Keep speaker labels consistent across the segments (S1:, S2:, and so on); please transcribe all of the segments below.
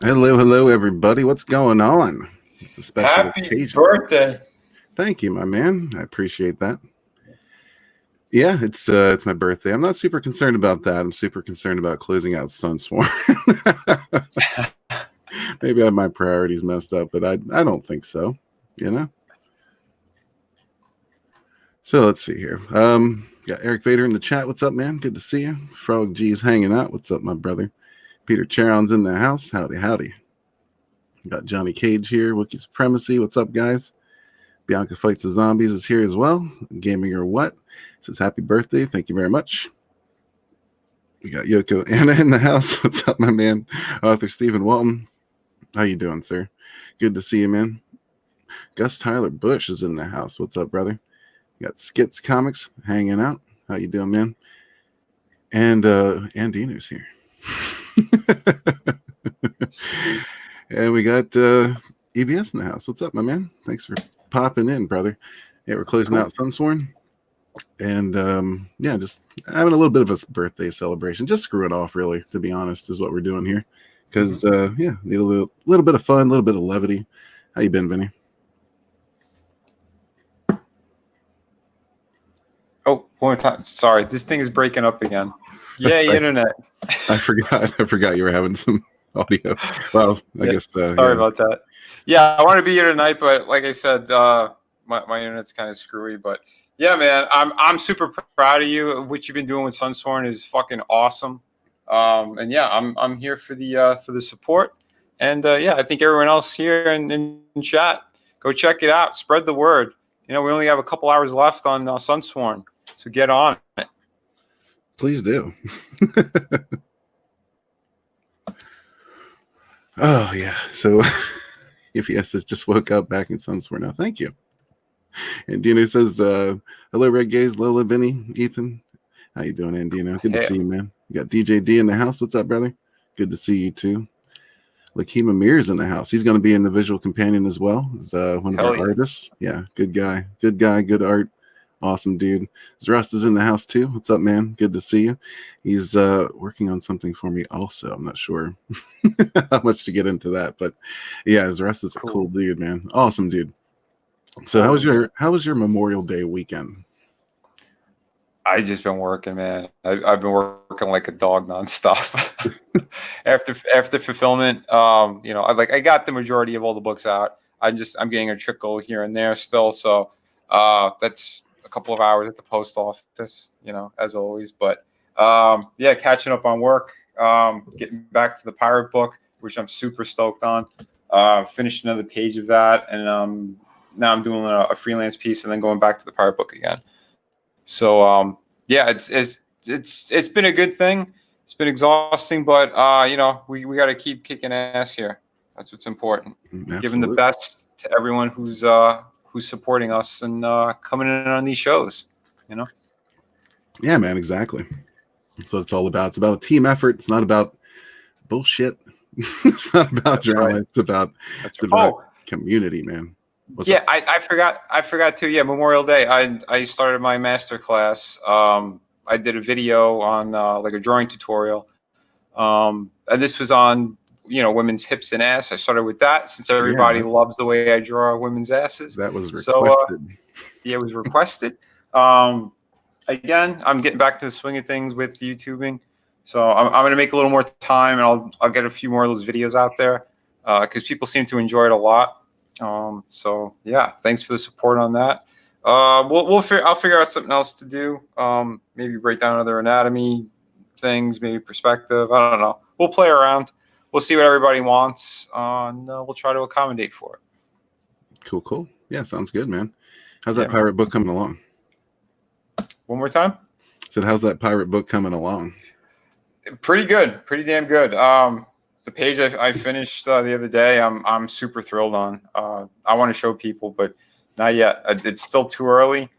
S1: Hello, hello, everybody. What's going on? It's a special
S2: Happy
S1: occasion.
S2: birthday.
S1: Thank you, my man. I appreciate that. Yeah, it's my birthday. I'm not super concerned about that. I'm super concerned about closing out Sunsworn. Maybe I have my priorities messed up, but I don't think so. You know. So let's see here. Got Eric Vader in the chat. What's up, man? Good to see you. Frog G's hanging out. What's up, my brother? Peter Charon's in the house. Howdy, howdy. Got Johnny Cage here. Wookiee Supremacy. What's up, guys? Bianca Fights the Zombies is here as well. Gaming or what? Says happy birthday. Thank you very much. We got Yoko Anna in the house. What's up, my man? Author Stephen Walton. How you doing, sir? Good to see you, man. Gus Tyler Bush is in the house. What's up, brother? We got Skits Comics hanging out. How you doing, man? And Andino's here. And we got EBS in the house. What's up, my man? Thanks for popping in, brother. Yeah, we're closing out Sunsworn. And yeah, just having a little bit of a birthday celebration. Just screwing off, really, to be honest, is what we're doing here. Because yeah, need a little bit of fun, a little bit of levity. How you been, Vinny?
S2: Oh, one time. Sorry, this thing is breaking up again. Yay, internet.
S1: I forgot you were having some audio. Well, I guess.
S2: Sorry about that. Yeah, I want to be here tonight, but like I said, my internet's kind of screwy. But yeah, man, I'm super proud of you. What you've been doing with Sunsworn is fucking awesome. And yeah, I'm here for the support. And yeah, I think everyone else here in chat, go check it out. Spread the word. You know, we only have a couple hours left on Sunsworn, so get on it.
S1: Please do. Oh yeah. So EPS has just woke up back in Sunsworn now. Thank you. And Dino says, hello, Red Gaze, Lola, Vinny, Ethan. How you doing, Andino? Good to see you, man. You got DJ D in the house. What's up, brother? Good to see you too. Lakima Mears in the house. He's going to be in the visual companion as well. He's one of our artists. Yeah, good guy, good art. Awesome dude. Rust is in the house too. What's up, man? Good to see you. He's working on something for me also. I'm not sure how much to get into that, but yeah, Rust is a cool dude, man. Awesome dude. So how was your Memorial Day weekend?
S2: I just been working, man. I've been working like a dog nonstop. after fulfillment, you know, I got the majority of all the books out. I'm getting a trickle here and there still. So that's a couple of hours at the post office, you know, as always. But yeah, catching up on work, getting back to the pirate book, which I'm super stoked on. Finished another page of that, and now I'm doing a freelance piece, and then going back to the pirate book again. So yeah, it's been a good thing. It's been exhausting, but you know, we got to keep kicking ass here. That's what's important.
S1: Absolutely.
S2: Giving the best to everyone who's supporting us and coming in on these shows. You know.
S1: Yeah, man, exactly. That's what it's all about. It's about a team effort. It's not about bullshit. It's not about drama. Right. It's about community, man.
S2: I forgot to. Yeah, Memorial Day. I started my master class. I did a video on like a drawing tutorial, and this was on, you know, women's hips and ass. I started with that since everybody loves the way I draw women's asses.
S1: That was requested.
S2: So, yeah, it was requested. Again, I'm getting back to the swing of things with YouTubing, so I'm going to make a little more time, and I'll get a few more of those videos out there because people seem to enjoy it a lot. So yeah, thanks for the support on that. I'll figure out something else to do. Maybe break down other anatomy things, maybe perspective. I don't know. We'll play around. We'll see what everybody wants, and we'll try to accommodate for it.
S1: Cool. Yeah, sounds good, man. How's that pirate book coming along?
S2: One more time?
S1: I said, how's that pirate book coming along?
S2: Pretty good. Pretty damn good. The page I finished the other day, I'm super thrilled on. I want to show people, but not yet. It's still too early.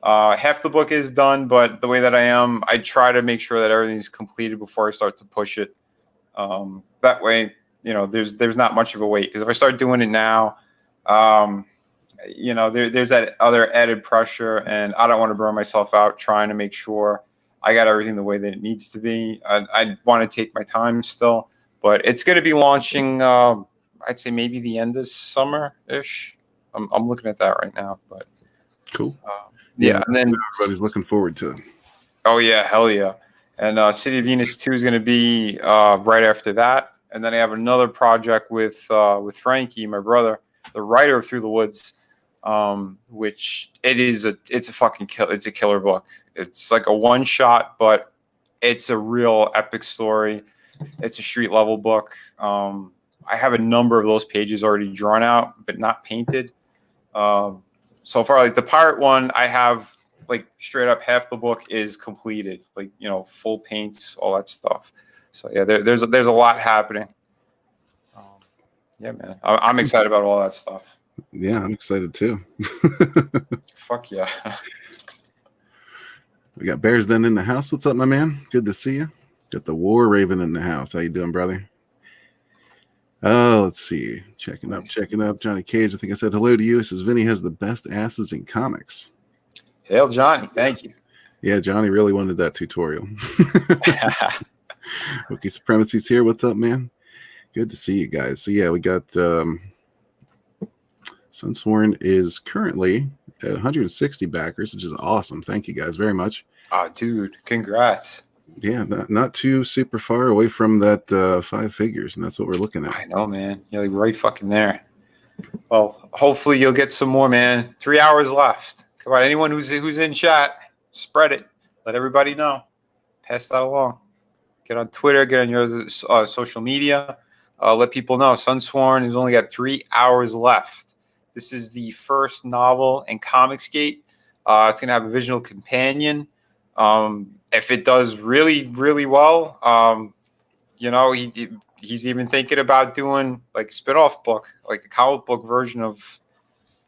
S2: Half the book is done, but the way that I try to make sure that everything's completed before I start to push it. That way, you know, there's not much of a wait. Because if I start doing it now, you know, there's that other added pressure, and I don't want to burn myself out trying to make sure I got everything the way that it needs to be. I want to take my time still. but it's going to be launching. I'd say maybe the end of summer ish. I'm looking at that right now, but
S1: cool.
S2: Yeah, and then
S1: everybody's looking forward to it.
S2: Oh yeah, hell yeah! And City of Venus 2 is going to be right after that, and then I have another project with Frankie, my brother, the writer of Through the Woods, which it's a fucking it's a killer book. It's like a one shot, but it's a real epic story. It's a street level book. I have a number of those pages already drawn out, but not painted. So far, like the pirate one, I have like straight up half the book is completed, like, you know, full paints, all that stuff. So yeah, there's a lot happening. Yeah, man, I'm excited about all that stuff.
S1: Yeah, I'm excited too.
S2: Fuck yeah.
S1: We got Bears Den in the house. What's up, my man? Good to see you. Got the War Raven in the house. How you doing, brother? Oh, let's see. Checking up. Johnny Cage, I think I said hello to you. It says Vinny has the best asses in comics.
S2: Hail, Johnny. Thank you.
S1: Yeah, Johnny really wanted that tutorial. Wookiee Supremacy's here. What's up, man? Good to see you guys. So yeah, we got Sunsworn is currently at 160 backers, which is awesome. Thank you guys very much.
S2: Oh, dude, congrats.
S1: Yeah, not too super far away from that 5 figures, and that's what we're looking at.
S2: I know, man. You're like right fucking there. Well, hopefully you'll get some more, man. 3 hours left. Come on, anyone who's in chat, spread it. Let everybody know. Pass that along. Get on Twitter. Get on your social media. Let people know. Sunsworn has only got 3 hours left. This is the first novel in Comicsgate. It's going to have a visual companion. If it does really, really well, you know, he's even thinking about doing like a spin-off book, like a comic book version of,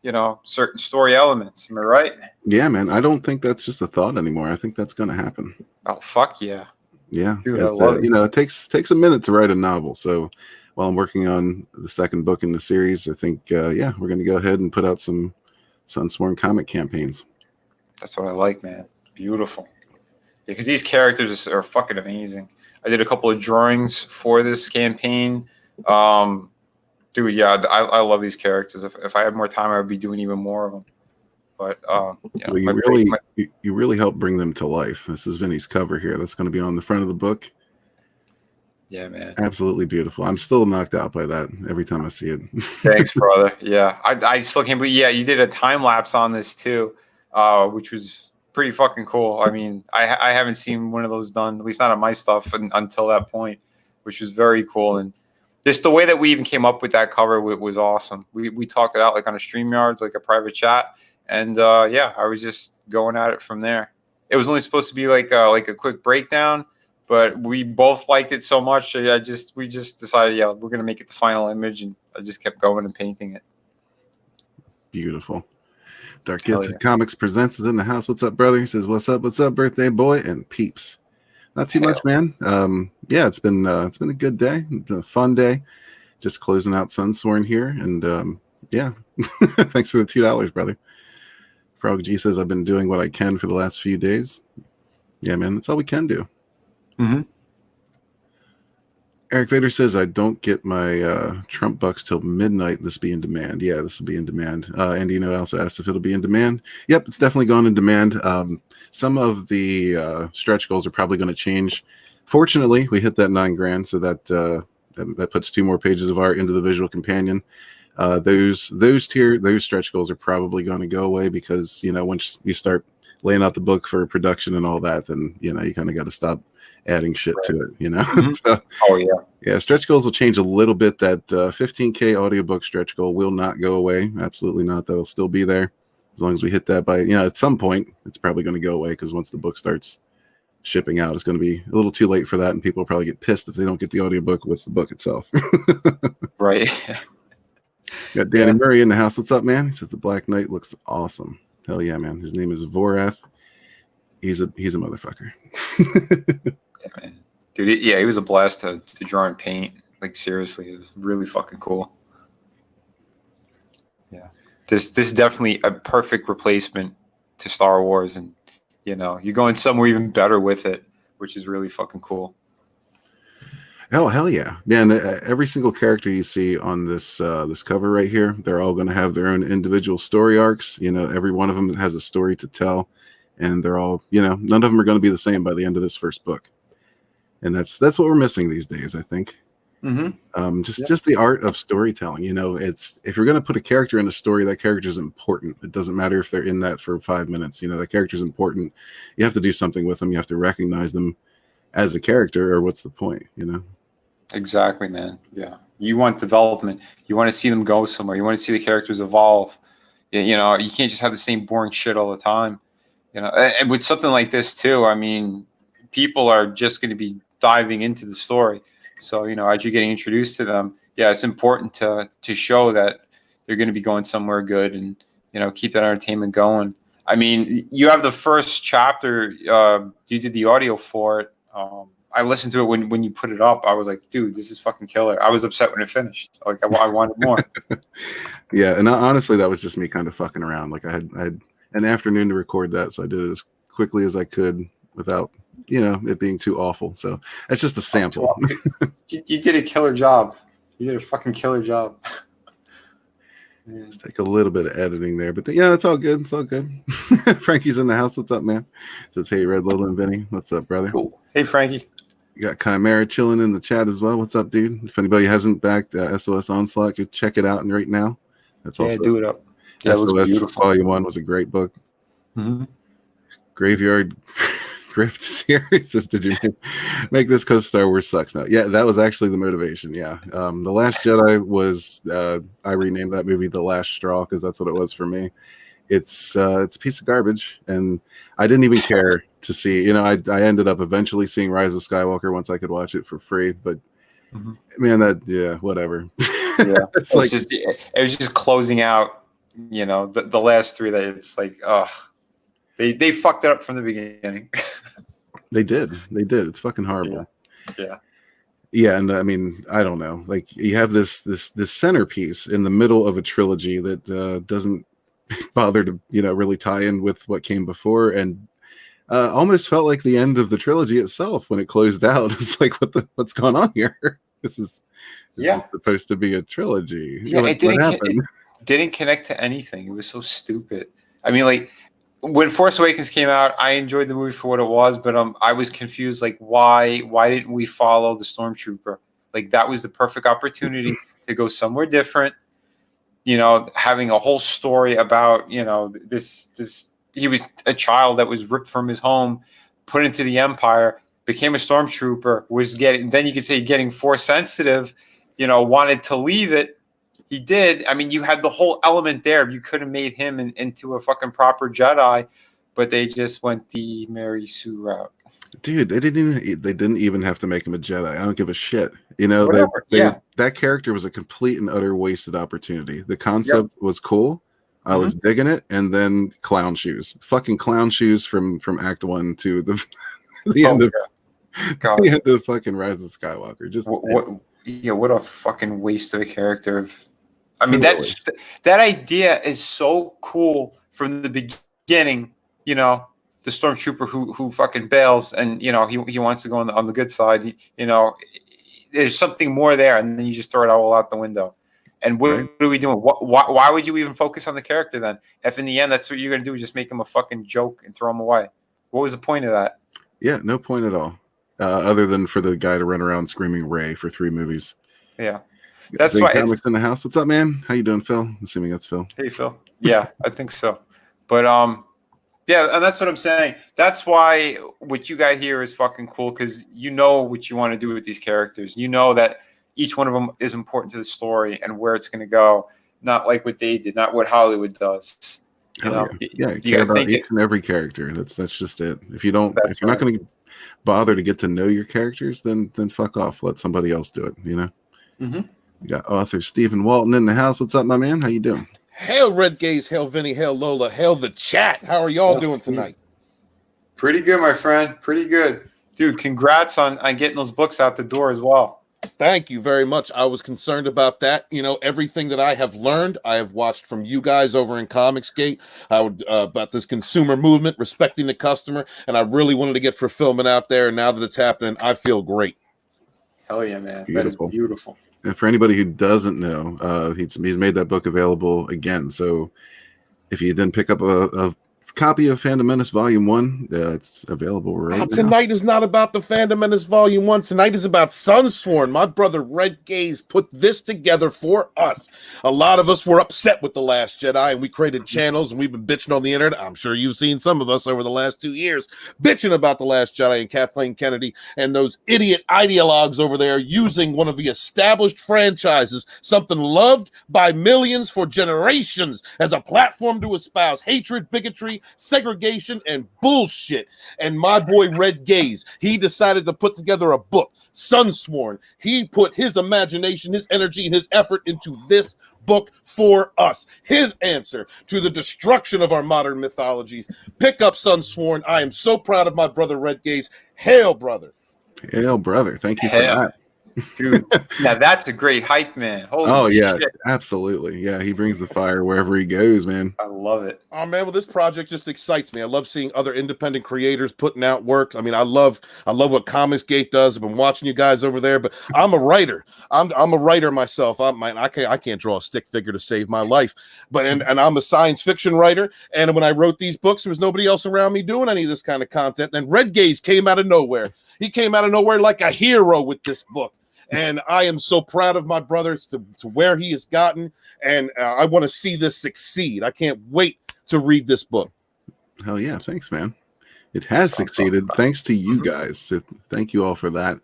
S2: you know, certain story elements. Am I right?
S1: Yeah, man. I don't think that's just a thought anymore. I think that's going to happen.
S2: Oh, fuck yeah.
S1: Yeah.
S2: Dude, I love it.
S1: You know, it takes a minute to write a novel. So while I'm working on the second book in the series, I think, yeah, we're going to go ahead and put out some Sunsworn comic campaigns.
S2: That's what I like, man. Beautiful. Yeah, because these characters are fucking amazing. I did a couple of drawings for this campaign. Dude, yeah, I love these characters. If I had more time, I would be doing even more of them. But you know,
S1: well, you really help bring them to life. This is Vinny's cover here. That's going to be on the front of the book.
S2: Yeah, man.
S1: Absolutely beautiful. I'm still knocked out by that every time I see it.
S2: Thanks, brother. Yeah, I still can't believe. Yeah, you did a time lapse on this too, which was pretty fucking cool. I mean, I haven't seen one of those done, at least not on my stuff, until that point, which was very cool. And just the way that we even came up with that cover was awesome. We talked it out like on a StreamYard, like a private chat, and yeah, I was just going at it from there. It was only supposed to be like a quick breakdown, but we both liked it so much. So we just decided, yeah, we're gonna make it the final image, and I just kept going and painting it.
S1: Beautiful. Dark Kid Comics Presents is in the house. What's up, brother? He says, what's up, birthday boy, and peeps. Not too much, man. Yeah, it's been a good day. It's been a fun day. Just closing out Sunsworn here, and yeah, thanks for the $2, brother. Frog G says, I've been doing what I can for the last few days. Yeah, man, that's all we can do.
S2: Mm-hmm.
S1: Eric Vader says, I don't get my Trump bucks till midnight. This be in demand. Yeah, this will be in demand. Andino also asked if it'll be in demand. Yep, it's definitely gone in demand. Some of the stretch goals are probably going to change. Fortunately, we hit that $9,000, so that puts 2 more pages of art into the visual companion. Those stretch goals are probably going to go away because, you know, once you start laying out the book for production and all that, then, you know, you kind of got to stop adding shit to it, you know.
S2: Mm-hmm.
S1: So,
S2: oh
S1: yeah, stretch goals will change a little bit. That 15K audiobook stretch goal will not go away. Absolutely not. That'll still be there as long as we hit that by, you know, at some point. It's probably going to go away because once the book starts shipping out, it's going to be a little too late for that, and people will probably get pissed if they don't get the audiobook with the book itself.
S2: right.
S1: Got Danny Murray in the house. What's up, man? He says the Black Knight looks awesome. Hell yeah, man. His name is Vorath. He's a motherfucker.
S2: Yeah, man. Dude, he was a blast to draw and paint. Like, seriously, it was really fucking cool. Yeah. This is definitely a perfect replacement to Star Wars, and, you know, you're going somewhere even better with it, which is really fucking cool.
S1: Hell yeah, yeah. And every single character you see on this cover right here, they're all going to have their own individual story arcs. You know, every one of them has a story to tell, and they're all, you know, none of them are going to be the same by the end of this first book. And that's what we're missing these days, I think. Just the art of storytelling. You know, it's, if you're going to put a character in a story, that character is important. It doesn't matter if they're in that for 5 minutes. You know, that character is important. You have to do something with them. You have to recognize them as a character, or what's the point? You know.
S2: Exactly, man. Yeah. You want development. You want to see them go somewhere. You want to see the characters evolve. You know, you can't just have the same boring shit all the time. You know, and with something like this too, I mean, people are just going to be diving into the story. So, you know, as you're getting introduced to them, yeah, it's important to show that they're going to be going somewhere good, and, you know, keep that entertainment going. I mean, you have the first chapter, you did the audio for it. I listened to it when you put it up. I was like, dude, this is fucking killer. I was upset when it finished. Like, I wanted more.
S1: Yeah, and honestly, that was just me kind of fucking around. Like, I had an afternoon to record that, so I did it as quickly as I could without, you know, it being too awful. So that's just a sample.
S2: You did a killer job. You did a fucking killer job.
S1: Let's take a little bit of editing there, but yeah, it's all good. It's all good. Frankie's in the house. What's up, man? Says, hey, Red, Lola, and Vinny. What's up, brother?
S2: Cool. Hey, Frankie.
S1: You got Chimera chilling in the chat as well. What's up, dude? If anybody hasn't backed SOS Onslaught, go check it out right now. That's also
S2: do it up. Yeah,
S1: SOS
S2: it looks beautiful.
S1: Volume 1 was a great book. Graveyard Grift is here. He says, did you make this because Star Wars sucks now? Yeah, that was actually the motivation. Yeah. The Last Jedi was, I renamed that movie The Last Straw because that's what it was for me. It's a piece of garbage, and I didn't even care to see. You know, I ended up eventually seeing Rise of Skywalker once I could watch it for free. But man, whatever.
S2: Yeah, it's like it was just closing out. You know, the last three that it's like, they fucked it up from the beginning.
S1: They did. It's fucking horrible.
S2: Yeah,
S1: and I mean, I don't know. Like, you have this centerpiece in the middle of a trilogy that doesn't bother to, you know, really tie in with what came before, and almost felt like the end of the trilogy itself when it closed out. It was like, what's going on here? This is supposed to be a trilogy.
S2: Yeah,
S1: what happened?
S2: It didn't connect to anything. It was so stupid. I mean, like, when Force Awakens came out, I enjoyed the movie for what it was, but I was confused. Like, why didn't we follow the Stormtrooper? Like, that was the perfect opportunity to go somewhere different. You know, having a whole story about, you know, this he was a child that was ripped from his home, put into the Empire, became a Stormtrooper, then you could say getting Force sensitive, you know, wanted to leave it. He did. I mean, you had the whole element there. You could have made him into a fucking proper Jedi, but they just went the Mary Sue route.
S1: Dude, they didn't even have to make him a Jedi. I don't give a shit. You know, that character was a complete and utter wasted opportunity. The concept was cool. I was digging it, and then clown shoes. Fucking clown shoes from Act 1 to the end of the end of fucking Rise of Skywalker. Just
S2: what a fucking waste of a character. I mean, that idea is so cool from the beginning. You know, the Stormtrooper who fucking bails, and, you know, he wants to go on the good side. You know, there's something more there, and then you just throw it all out the window. And what are we doing? Why would you even focus on the character then? If in the end that's what you're gonna do, is just make him a fucking joke and throw him away. What was the point of that?
S1: Yeah, no point at all. Other than for the guy to run around screaming Ray for 3 movies.
S2: Yeah. That's why
S1: Comics in the house. What's up, man? How you doing, Phil? I'm assuming that's Phil.
S2: Hey, Phil. Yeah, I think so. But yeah, and that's what I'm saying. That's why what you got here is fucking cool, because you know what you want to do with these characters. You know that each one of them is important to the story and where it's going to go. Not like what they did, not what Hollywood does.
S1: You care about each and every character. That's just it. If you're not going to bother to get to know your characters, then fuck off. Let somebody else do it. You know. We got author Stephen Walton in the house. What's up, my man? How you doing?
S3: Hail Red Gaze, hail Vinny, hail Lola, hail the chat. How are y'all doing tonight?
S2: Pretty good, my friend. Pretty good. Dude, congrats on getting those books out the door as well.
S3: Thank you very much. I was concerned about that. You know, everything that I have learned, I have watched from you guys over in Comicsgate about this consumer movement, respecting the customer, and I really wanted to get fulfillment out there. And now that it's happening, I feel great.
S2: Hell yeah, man.
S1: Beautiful.
S2: That is beautiful.
S1: And for anybody who doesn't know, he's made that book available again. So if you didn't pick up a copy of Phantom Menace Volume 1, it's available right now.
S3: Tonight is not about the Phantom Menace Volume 1. Tonight is about Sunsworn. My brother Red Gaze put this together for us. A lot of us were upset with The Last Jedi, and we created channels, and we've been bitching on the internet. I'm sure you've seen some of us over the last 2 years bitching about The Last Jedi and Kathleen Kennedy and those idiot ideologues over there using one of the established franchises, something loved by millions for generations, as a platform to espouse hatred, bigotry, segregation, and bullshit. And my boy Red Gaze, he decided to put together a book, Sunsworn. He put his imagination, his energy, and his effort into this book for us. His answer to the destruction of our modern mythologies. Pick up Sunsworn. I am so proud of my brother Red Gaze. Hail, brother.
S1: Hail, brother. Thank you for that.
S2: Dude, now that's a great hype, man. Holy shit.
S1: Absolutely. Yeah, he brings the fire wherever he goes, man.
S2: I love it.
S3: Oh man, well, this project just excites me. I love seeing other independent creators putting out works. I mean, I love what Comicsgate does. I've been watching you guys over there, but I'm a writer. I'm a writer myself. I can't draw a stick figure to save my life, but and I'm a science fiction writer. And when I wrote these books, there was nobody else around me doing any of this kind of content. Then Red Gaze came out of nowhere. He came out of nowhere like a hero with this book. And I am so proud of my brothers to where he has gotten. And I want to see this succeed. I can't wait to read this book.
S1: Hell yeah. Thanks, man. It has succeeded thanks to you guys. So thank you all for that.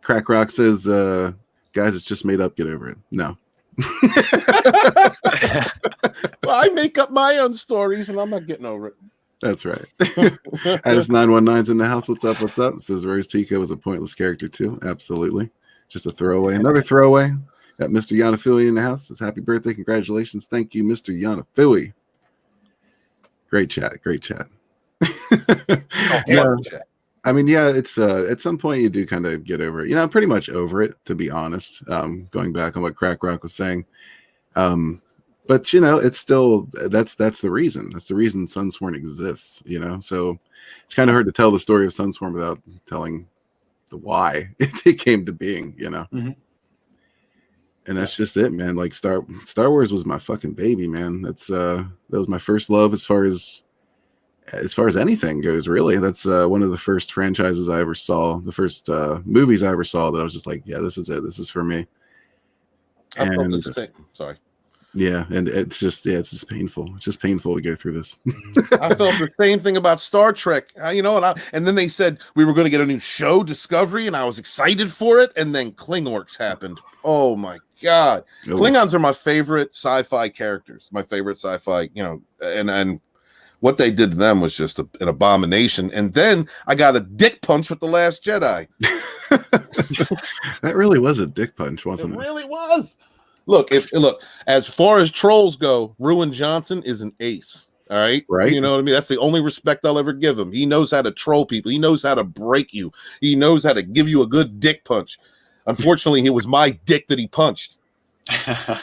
S1: Crack Rock says, guys, it's just made up. Get over it. No.
S3: Well, I make up my own stories and I'm not getting over it.
S1: That's right. As 919's in the house. What's up? What's up? Says Rose Tico was a pointless character too. Absolutely. Just a throwaway. Another throwaway. Got Mr. Yanafui in the house. Says happy birthday. Congratulations. Thank you, Mr. Yanafui. Great chat. Great chat. Yeah. I mean, yeah, it's at some point you do kind of get over it. You know, I'm pretty much over it, to be honest. Going back on what Crack Rock was saying. But you know, it's still that's the reason. That's the reason Sunsworn exists, you know. So it's kind of hard to tell the story of Sunsworn without telling the why it came to being, you know.
S2: Mm-hmm.
S1: And that's just it, man. Like Star Wars was my fucking baby, man. That was my first love as far as anything goes, really. That's one of the first franchises I ever saw, the first movies I ever saw that I was just like, yeah, this is it. This is for me.
S3: I felt the same. Sorry.
S1: Yeah, and it's just painful. It's just painful to go through this.
S3: I felt the same thing about Star Trek, you know, and then they said we were going to get a new show, Discovery, and I was excited for it, and then Klingorks happened. Oh my God. Oh. Klingons are my favorite sci-fi characters, my favorite sci-fi, you know, and what they did to them was just an abomination. And then I got a dick punch with The Last Jedi.
S1: That really was a dick punch, wasn't it?
S3: It really was. Look, as far as trolls go, Ruin Johnson is an ace. All right.
S1: Right.
S3: You know what I mean? That's the only respect I'll ever give him. He knows how to troll people. He knows how to break you. He knows how to give you a good dick punch. Unfortunately, it was my dick that he punched.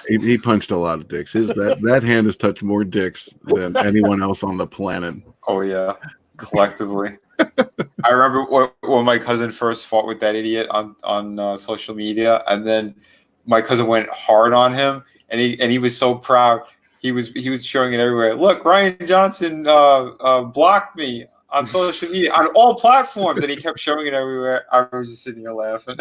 S1: He punched a lot of dicks. That hand has touched more dicks than anyone else on the planet.
S2: Oh yeah, collectively. I remember when my cousin first fought with that idiot on social media, and then my cousin went hard on him, and he was so proud. He was showing it everywhere. Look, Ryan Johnson blocked me on social media on all platforms, and he kept showing it everywhere. I was just sitting here laughing.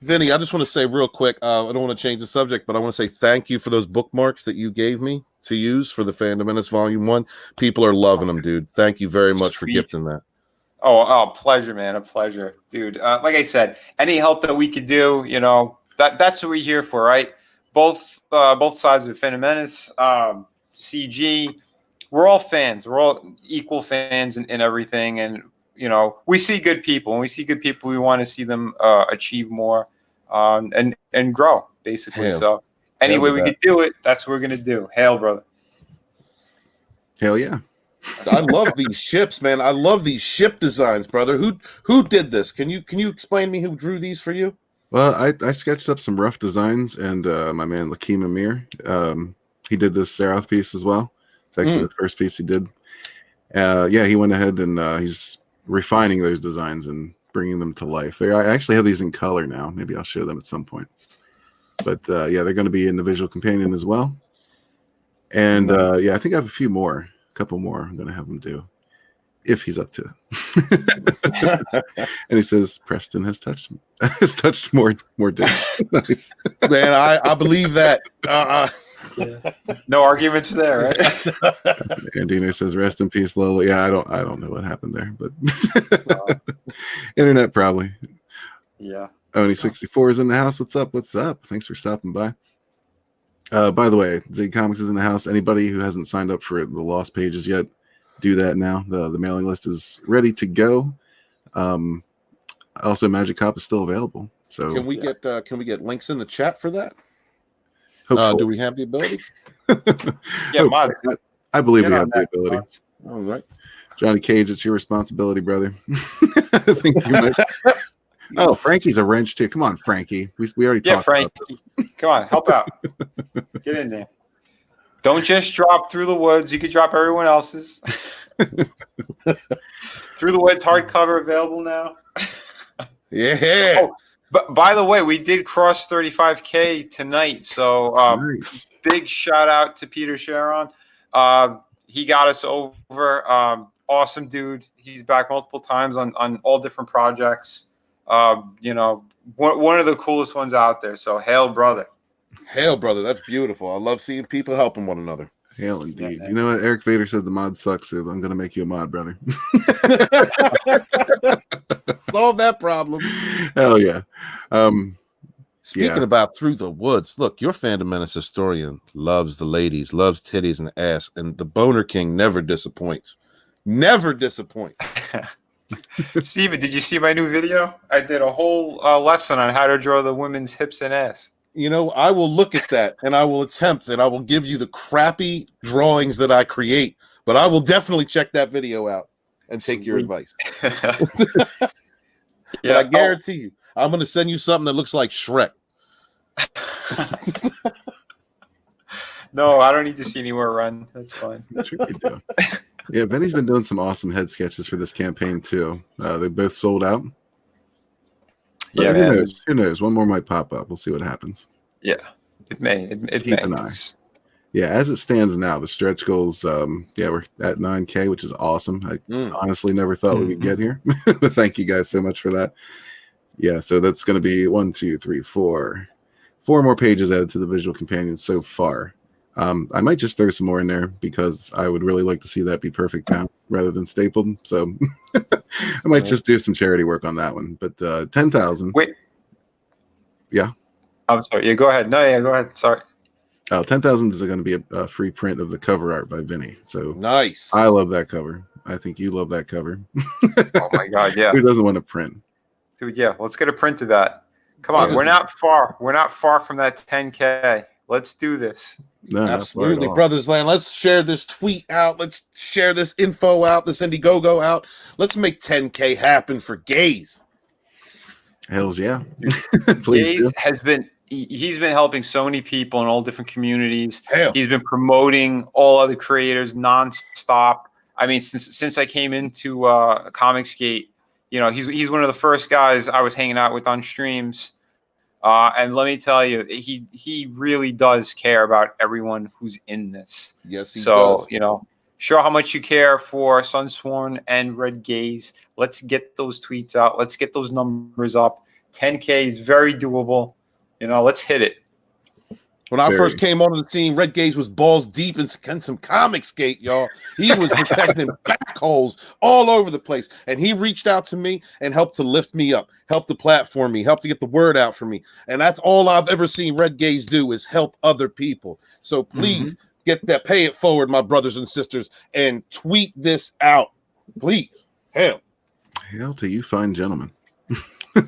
S3: Vinny, I just want to say real quick, I don't want to change the subject, but I want to say thank you for those bookmarks that you gave me to use for the Phantom Menace Volume 1. People are loving them, dude. Thank you very much for gifting that.
S2: Oh, pleasure, man. A pleasure, dude. Like I said, any help that we could do, you know, that's what we're here for, right? Both sides of Phantom Menace, CG, we're all fans. We're all equal fans in everything. And, you know, we see good people. When we see good people, we want to see them achieve more and grow, basically.
S3: Hail.
S2: So any way we could do it, that's what we're going to do. Hail, brother.
S1: Hell yeah.
S3: I love these ships, man. I love these ship designs, brother. Who did this? Can you explain to me who drew these for you?
S1: Well, I sketched up some rough designs, and my man Lakeem Amir, he did this Seraph piece as well. It's actually the first piece he did. Yeah, he went ahead and he's refining those designs and bringing them to life. I actually have these in color now. Maybe I'll show them at some point. But yeah, they're going to be in the visual companion as well. And yeah, I think I have a couple more I'm going to have him do if he's up to it. And he says Preston has touched more dicks. Nice.
S3: Man, I believe that.
S2: No arguments there, right?
S1: Andino says rest in peace, Lola. Yeah, I don't know what happened there, but internet probably.
S2: Yeah.
S1: Oni64 is in the house. What's up? Thanks for stopping by. By the way, Zig Comics is in the house. Anybody who hasn't signed up for the Lost Pages yet, do that now. The mailing list is ready to go. Also, Magic Cop is still available. So
S3: can we get links in the chat for that? Do we have the ability?
S2: Yeah, mods.
S1: I believe we have the ability.
S2: Mods.
S3: All right,
S1: Johnny Cage, it's your responsibility, brother. I think you might. Oh, Frankie's a wrench too. Come on, Frankie. We already talked about this.
S2: Come on, help out. Get in there. Don't just drop Through the Woods. You could drop everyone else's. Through the Woods hardcover available now.
S3: Yeah.
S2: Oh, but by the way, we did cross 35K tonight. So
S1: Nice.
S2: big shout out to Peter Sharon. He got us over. Awesome dude. He's back multiple times on all different projects. You know, one of the coolest ones out there. So hail, brother.
S3: Hail, brother. That's beautiful. I love seeing people helping one another.
S1: Hail indeed.
S2: Yeah.
S1: You know what? Eric Vader said the mod sucks. So I'm going to make you a mod, brother.
S3: Solve that problem.
S1: Hell yeah.
S3: Speaking about Through the Woods, look, your Fandom Menace historian loves the ladies, loves titties and ass, and the Boner King never disappoints. Never disappoints.
S2: Steven, did you see my new video? I did a whole lesson on how to draw the women's hips and ass.
S3: You know, I will look at that and I will attempt and I will give you the crappy drawings that I create, but I will definitely check that video out and take your advice.
S2: Yeah,
S3: I guarantee you, I'm going to send you something that looks like Shrek.
S2: No, I don't need to see anywhere run. That's fine.
S1: Sure you do. Yeah, Benny's been doing some awesome head sketches for this campaign too. They both sold out. But
S2: Yeah,
S1: who
S2: man.
S1: knows? Who knows? One more might pop up. We'll see what happens.
S2: Yeah, it may. It
S1: Keep
S2: may.
S1: an eye. Yeah, as it stands now, the stretch goals, we're at 9K, which is awesome. I honestly never thought we could get here. But thank you guys so much for that. Yeah, so that's going to be 1, 2, 3, 4 more pages added to the visual companion so far. I might just throw some more in there because I would really like to see that be perfect now rather than stapled. So I might just do some charity work on that one. But 10,000.
S2: Wait.
S1: Yeah.
S2: I'm sorry. Yeah, go ahead. No, yeah, go ahead. Sorry.
S1: 10,000 is going to be a free print of the cover art by Vinny. So
S3: Nice.
S1: I love that cover. I think you love that cover.
S2: Oh my God, yeah.
S1: Who doesn't want to print?
S2: Dude, yeah. Let's get a print of that. Come on, we're not far. We're not far from that 10K. Let's do this.
S1: No,
S3: Absolutely, Brothers Land. Let's share this tweet out. Let's share this info out, this Indiegogo out. Let's make 10K happen for gays.
S1: Hells yeah.
S2: Gaze has been he's been helping so many people in all different communities.
S3: Hell.
S2: He's been promoting all other creators nonstop. I mean, since I came into Comicsgate, you know, he's one of the first guys I was hanging out with on streams. And let me tell you, he really does care about everyone who's in this.
S3: Yes, he
S2: so
S3: does.
S2: you know, show how much you care for Sunsworn and Red Gaze. Let's get those tweets out. Let's get those numbers up. 10K is very doable. You know, let's hit it.
S3: When I first came onto the scene, Red Gaze was balls deep in some Comicsgate, y'all. He was protecting back holes all over the place. And he reached out to me and helped to lift me up, helped to platform me, helped to get the word out for me. And that's all I've ever seen Red Gaze do is help other people. So please get that, pay it forward, my brothers and sisters, and tweet this out. Please. Hell
S1: to you fine gentlemen. We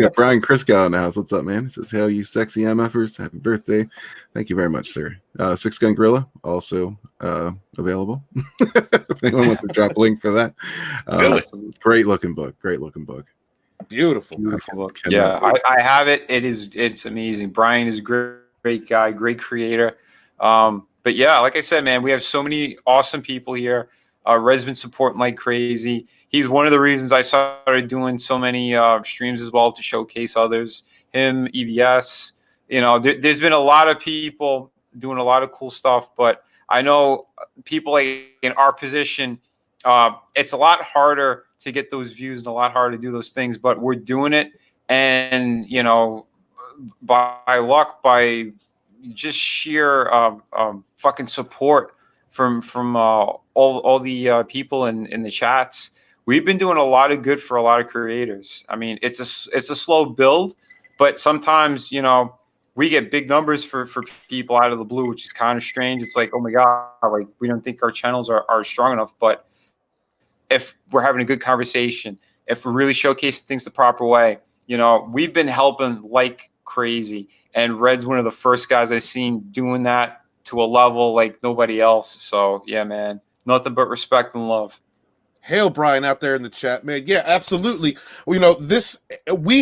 S1: got Brian Criscow in the house. What's up, man? He says, "Hail you sexy MFers. Happy birthday." Thank you very much, sir. Six Gun Gorilla, also available. If anyone wants to drop a link for that. Great looking book.
S3: beautiful.
S2: Beautiful book. Yeah, I have it. It's amazing. Brian is a great guy, great creator. But yeah, like I said, man, we have so many awesome people here. Red's been supporting like crazy. He's one of the reasons I started doing so many streams as well to showcase others. Him, EVS. There's been a lot of people doing a lot of cool stuff, but I know people like in our position, it's a lot harder to get those views and a lot harder to do those things, but we're doing it. And, by luck, by just sheer fucking support from all the people in the chats, we've been doing a lot of good for a lot of creators. I mean, it's a slow build, but sometimes, we get big numbers for people out of the blue, which is kind of strange. It's like, oh my God, like we don't think our channels are strong enough. But if we're having a good conversation, if we're really showcasing things the proper way, we've been helping like crazy. And Red's one of the first guys I've seen doing that to a level like nobody else. So yeah, man, nothing but respect and love.
S3: Hail Brian out there in the chat, man. Yeah, absolutely. We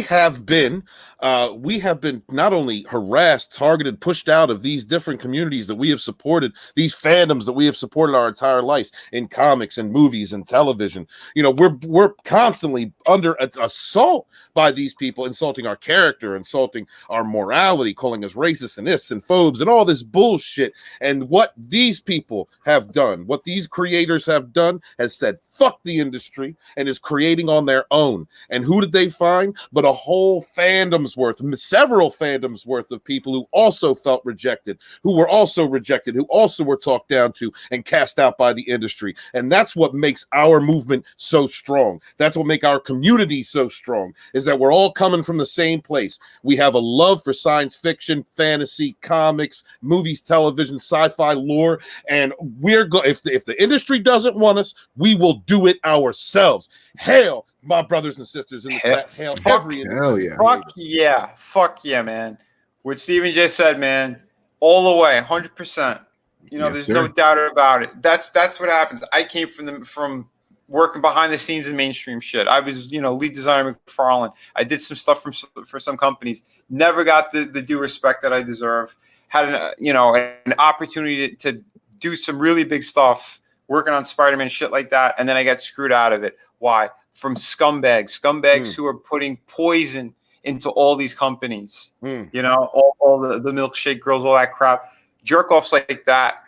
S3: have been not only harassed, targeted, pushed out of these different communities that we have supported, these fandoms that we have supported our entire lives in comics and movies and television. We're constantly under assault by these people, insulting our character, insulting our morality, calling us racists and ists and phobes and all this bullshit. And what these people have done, what these creators have done, has said, fuck the industry, and is creating on their own. And who did they find? But a whole fandom's worth, several fandoms worth of people who also felt rejected, who were also rejected, who also were talked down to and cast out by the industry. And that's what makes our movement so strong. That's what makes our community so strong, is that we're all coming from the same place. We have a love for science fiction, fantasy, comics, movies, television, sci-fi lore, and if the industry doesn't want us, we will do it ourselves. Hail, my brothers and sisters in the chat. Hail every
S1: yeah.
S2: Fuck yeah, man. What Steven just said, man, all the way, 100%. There's no doubt about it. That's what happens. I came from working behind the scenes in mainstream shit. I was, lead designer at McFarlane. I did some stuff for some companies. Never got the due respect that I deserve. Had an opportunity to do some really big stuff, working on Spider-Man, shit like that, and then I got screwed out of it. Why? From scumbags who are putting poison into all these companies. All the milkshake girls, all that crap. Jerk-offs like that,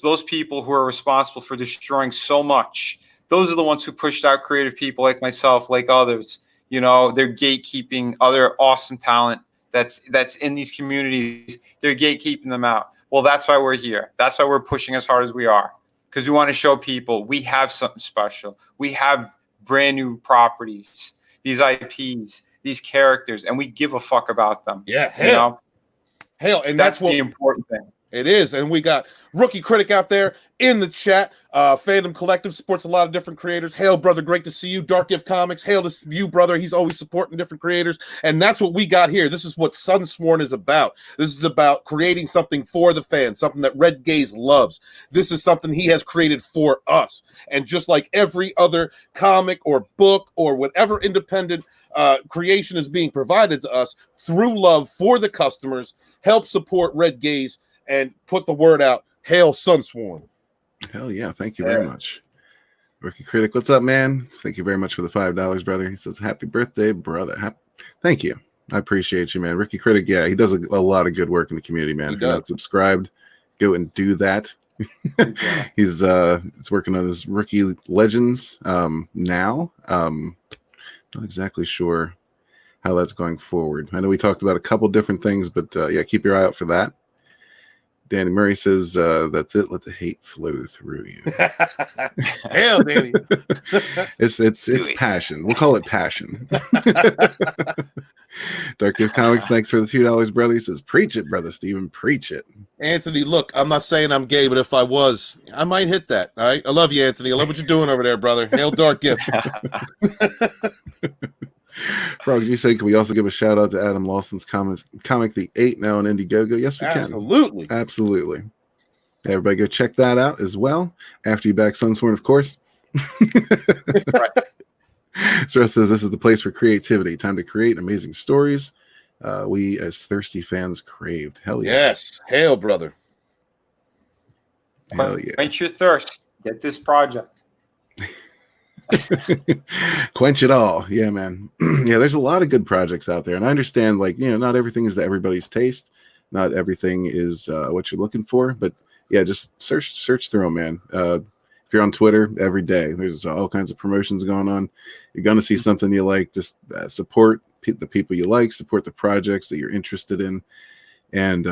S2: those people who are responsible for destroying so much, those are the ones who pushed out creative people like myself, like others. They're gatekeeping other awesome talent that's in these communities. They're gatekeeping them out. Well, that's why we're here. That's why we're pushing as hard as we are. Because we want to show people we have something special. We have brand new properties, these IPs, these characters, and we give a fuck about them.
S3: Yeah, hell, and that's
S2: the important thing.
S3: It is, and we got Rookie Critic out there in the chat. Fandom Collective supports a lot of different creators. Hail, brother, great to see you. Dark Gift Comics, hail to you, brother. He's always supporting different creators, and that's what we got here. This is what Sunsworn is about. This is about creating something for the fans, something that Red Gaze loves. This is something he has created for us, and just like every other comic or book or whatever independent creation is being provided to us through love for the customers, help support Red Gaze and put the word out. Hail Sunsworn.
S1: Hell yeah. Thank you very much. Rookie Critic, what's up, man? Thank you very much for the $5, brother. He says, happy birthday, brother. Thank you. I appreciate you, man. Rookie Critic, yeah, he does a lot of good work in the community, man. If you're not subscribed, go and do that. He's working on his Rookie Legends now. Not exactly sure how that's going forward. I know we talked about a couple different things, but yeah, keep your eye out for that. Danny Murray says, that's it. Let the hate flow through you.
S3: Hell, Danny.
S1: It's passion. We'll call it passion. Dark Gift Comics, thanks for the $2, brother. He says, preach it, brother Steven. Preach it.
S3: Anthony, look, I'm not saying I'm gay, but if I was, I might hit that. All right. I love you, Anthony. I love what you're doing over there, brother. Hail Dark Gift.
S1: Frog G said, can we also give a shout out to Adam Lawson's comic The 8 now on Indiegogo? Yes, we can. Absolutely. Everybody go check that out as well. After you back Sunsworn, of course.
S3: Right.
S1: Sarah says, this is the place for creativity. Time to create amazing stories we as thirsty fans craved. Hell yeah.
S3: Yes. Hail, brother.
S1: Hell yeah.
S2: Quench your thirst. Get this project.
S1: Quench it all. Yeah, man. Yeah, there's a lot of good projects out there. And I understand, like, not everything is to everybody's taste. Not everything is what you're looking for. But yeah, just search through them, man. If you're on Twitter every day, there's all kinds of promotions going on. You're going to see something you like. Just support the people you like, support the projects that you're interested in. And,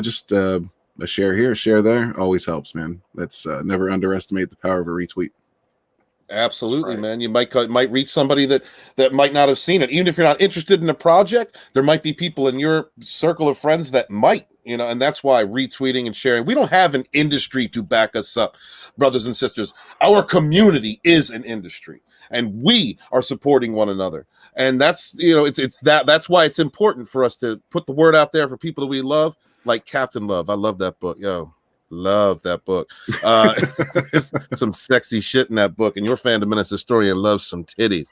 S1: just a share here, a share there always helps, man. That's never underestimate the power of a retweet.
S3: Absolutely, man. You might reach somebody that might not have seen it. Even if you're not interested in a project, there might be people in your circle of friends that might, and that's why retweeting and sharing. We don't have an industry to back us up, brothers and sisters. Our community is an industry, and we are supporting one another. And that's, that's why it's important for us to put the word out there for people that we love, like Captain Love. I love that book, yo. Love that book. There's some sexy shit in that book, and your fandom and historian loves some titties.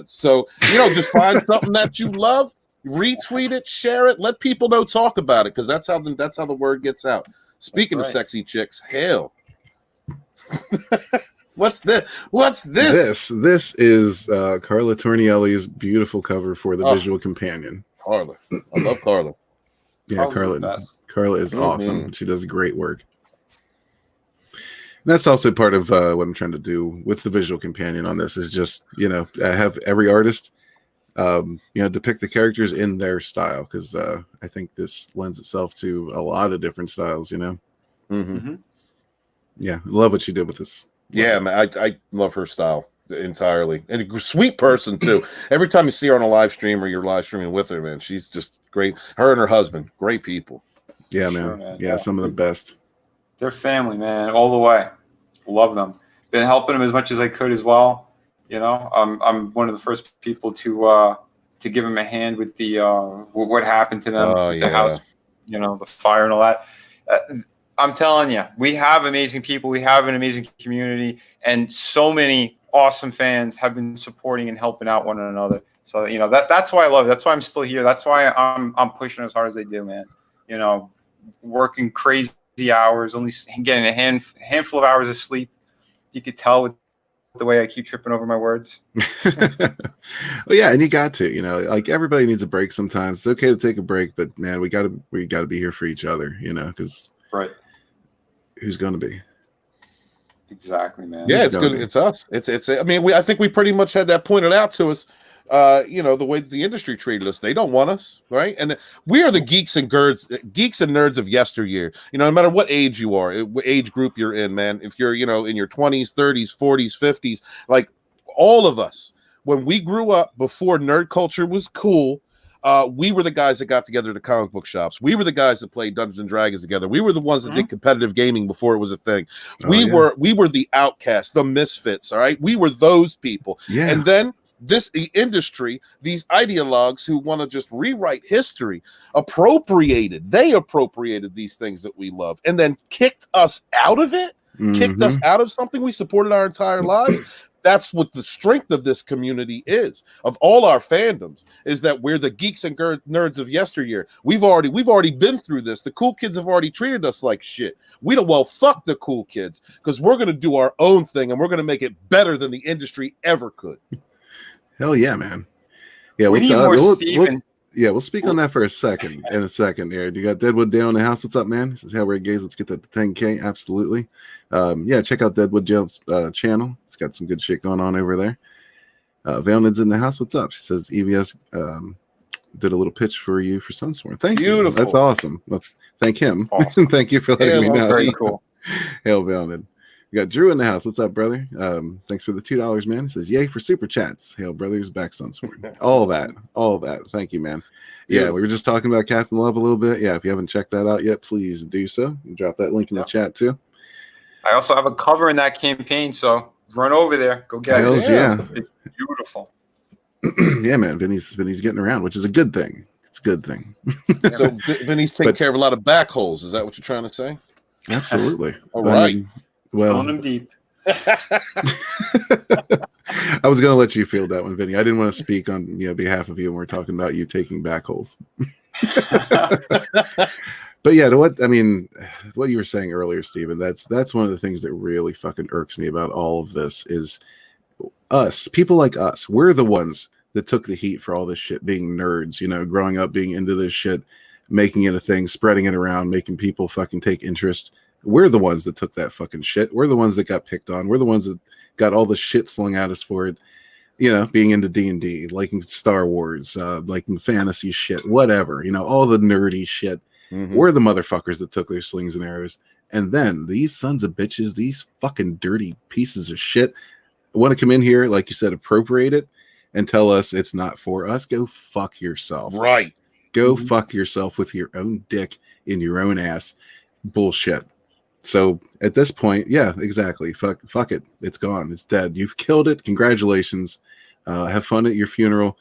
S3: So just find something that you love, retweet it, share it, let people know, talk about it, because that's how the word gets out. Speaking of sexy chicks, hell. What's this?
S1: This is Carla Tornielli's beautiful cover for the visual companion.
S3: Carla. I love Carla.
S1: Yeah, Carla is awesome. She does great work. And that's also part of what I'm trying to do with the visual companion on this is just, I have every artist, depict the characters in their style, because I think this lends itself to a lot of different styles,
S3: Mm-hmm.
S1: Yeah, I love what she did with this.
S3: Yeah, man, I love her style entirely. And a sweet person, too. Every time you see her on a live stream or you're live streaming with her, man, she's just great. Her and her husband, great people.
S1: Yeah, man. Yeah, some of the best.
S2: They're family, man, all the way. Love them. Been helping them as much as I could as well. I'm one of the first people to give them a hand with the what happened to them, the house, the fire and all that. I'm telling you, we have amazing people. We have an amazing community, and so many awesome fans have been supporting and helping out one another. So that's why I love it. That's why I'm still here. That's why I'm pushing as hard as I do, man. Working crazy hours, only getting a handful of hours of sleep. You could tell with the way I keep tripping over my words.
S1: Well, yeah, and you got to, like everybody needs a break sometimes. It's okay to take a break, but man, we gotta be here for each other, because who's gonna be?
S2: Exactly, man.
S3: Yeah, it's good. It's us. I think we pretty much had that pointed out to us. The way that the industry treated us, they don't want us, right? And we are the geeks and nerds of yesteryear. No matter what age you are, what age group you're in, man. If you're, in your 20s, 30s, 40s, 50s, like all of us, when we grew up before nerd culture was cool, we were the guys that got together at comic book shops. We were the guys that played Dungeons and Dragons together. We were the ones that did competitive gaming before it was a thing. We were the outcasts, the misfits. All right, we were those people.
S1: Yeah.
S3: And then the industry, these ideologues who want to just rewrite history, appropriated these things that we love, and then kicked us out of it. Kicked us out of something we supported our entire lives. That's what the strength of this community is, of all our fandoms, is that we're the geeks and nerds of yesteryear. We've already been through this. The cool kids have already treated us like shit. Fuck the cool kids, because we're going to do our own thing, and we're going to make it better than the industry ever could.
S1: Hell yeah, man. Yeah,
S2: we need more Steven.
S1: We'll speak on that for a second. In a second here. You got Deadwood Dale in the house. What's up, man? This is Hell Red Gaze. Let's get that to 10K. Absolutely. Check out Deadwood Dale's channel. It's got some good shit going on over there. Valnid's in the house. What's up? She says EVS did a little pitch for you for Sunsworn. Thank you. That's awesome. Well, thank him. Awesome. Thank you for letting me know.
S2: Very cool.
S1: Hail Valnid. We got Drew in the house. What's up, brother? Thanks for the $2, man. He says, yay for super chats. Hail, brothers, back Sunsworn. All that. Thank you, man. Yeah, we were just talking about Captain Love a little bit. Yeah, if you haven't checked that out yet, please do so. Drop that link in the chat, too.
S2: I also have a cover in that campaign, so run over there. Go get it.
S1: Yeah.
S2: It's beautiful.
S1: Yeah, man. Vinny's getting around, which is a good thing. It's a good thing.
S3: So Vinny's taking care of a lot of back holes. Is that what you're trying to say?
S1: Absolutely.
S3: All right.
S1: Well,
S2: Pulling them deep.
S1: I was going to let you field that one, Vinny. I didn't want to speak on behalf of you when we're talking about you taking back holes. But yeah, what you were saying earlier, Steven, that's one of the things that really fucking irks me about all of this is us, people like us, we're the ones that took the heat for all this shit, being nerds, you know, growing up, being into this shit, making it a thing, spreading it around, making people fucking take interest. We're the ones that took that fucking shit. We're the ones that got picked on. We're the ones that got all the shit slung at us for it. You know, being into D&D, liking Star Wars, liking fantasy shit, whatever, you know, all the nerdy shit. We're the motherfuckers that took their slings and arrows. And then these sons of bitches, these fucking dirty pieces of shit, want to come in here, like you said, appropriate it and tell us it's not for us. Go fuck yourself.
S3: Right.
S1: Go fuck yourself with your own dick in your own ass. Bullshit. So at this point, yeah, exactly. Fuck it. It's gone. It's dead. You've killed it. Congratulations. Have fun at your funeral.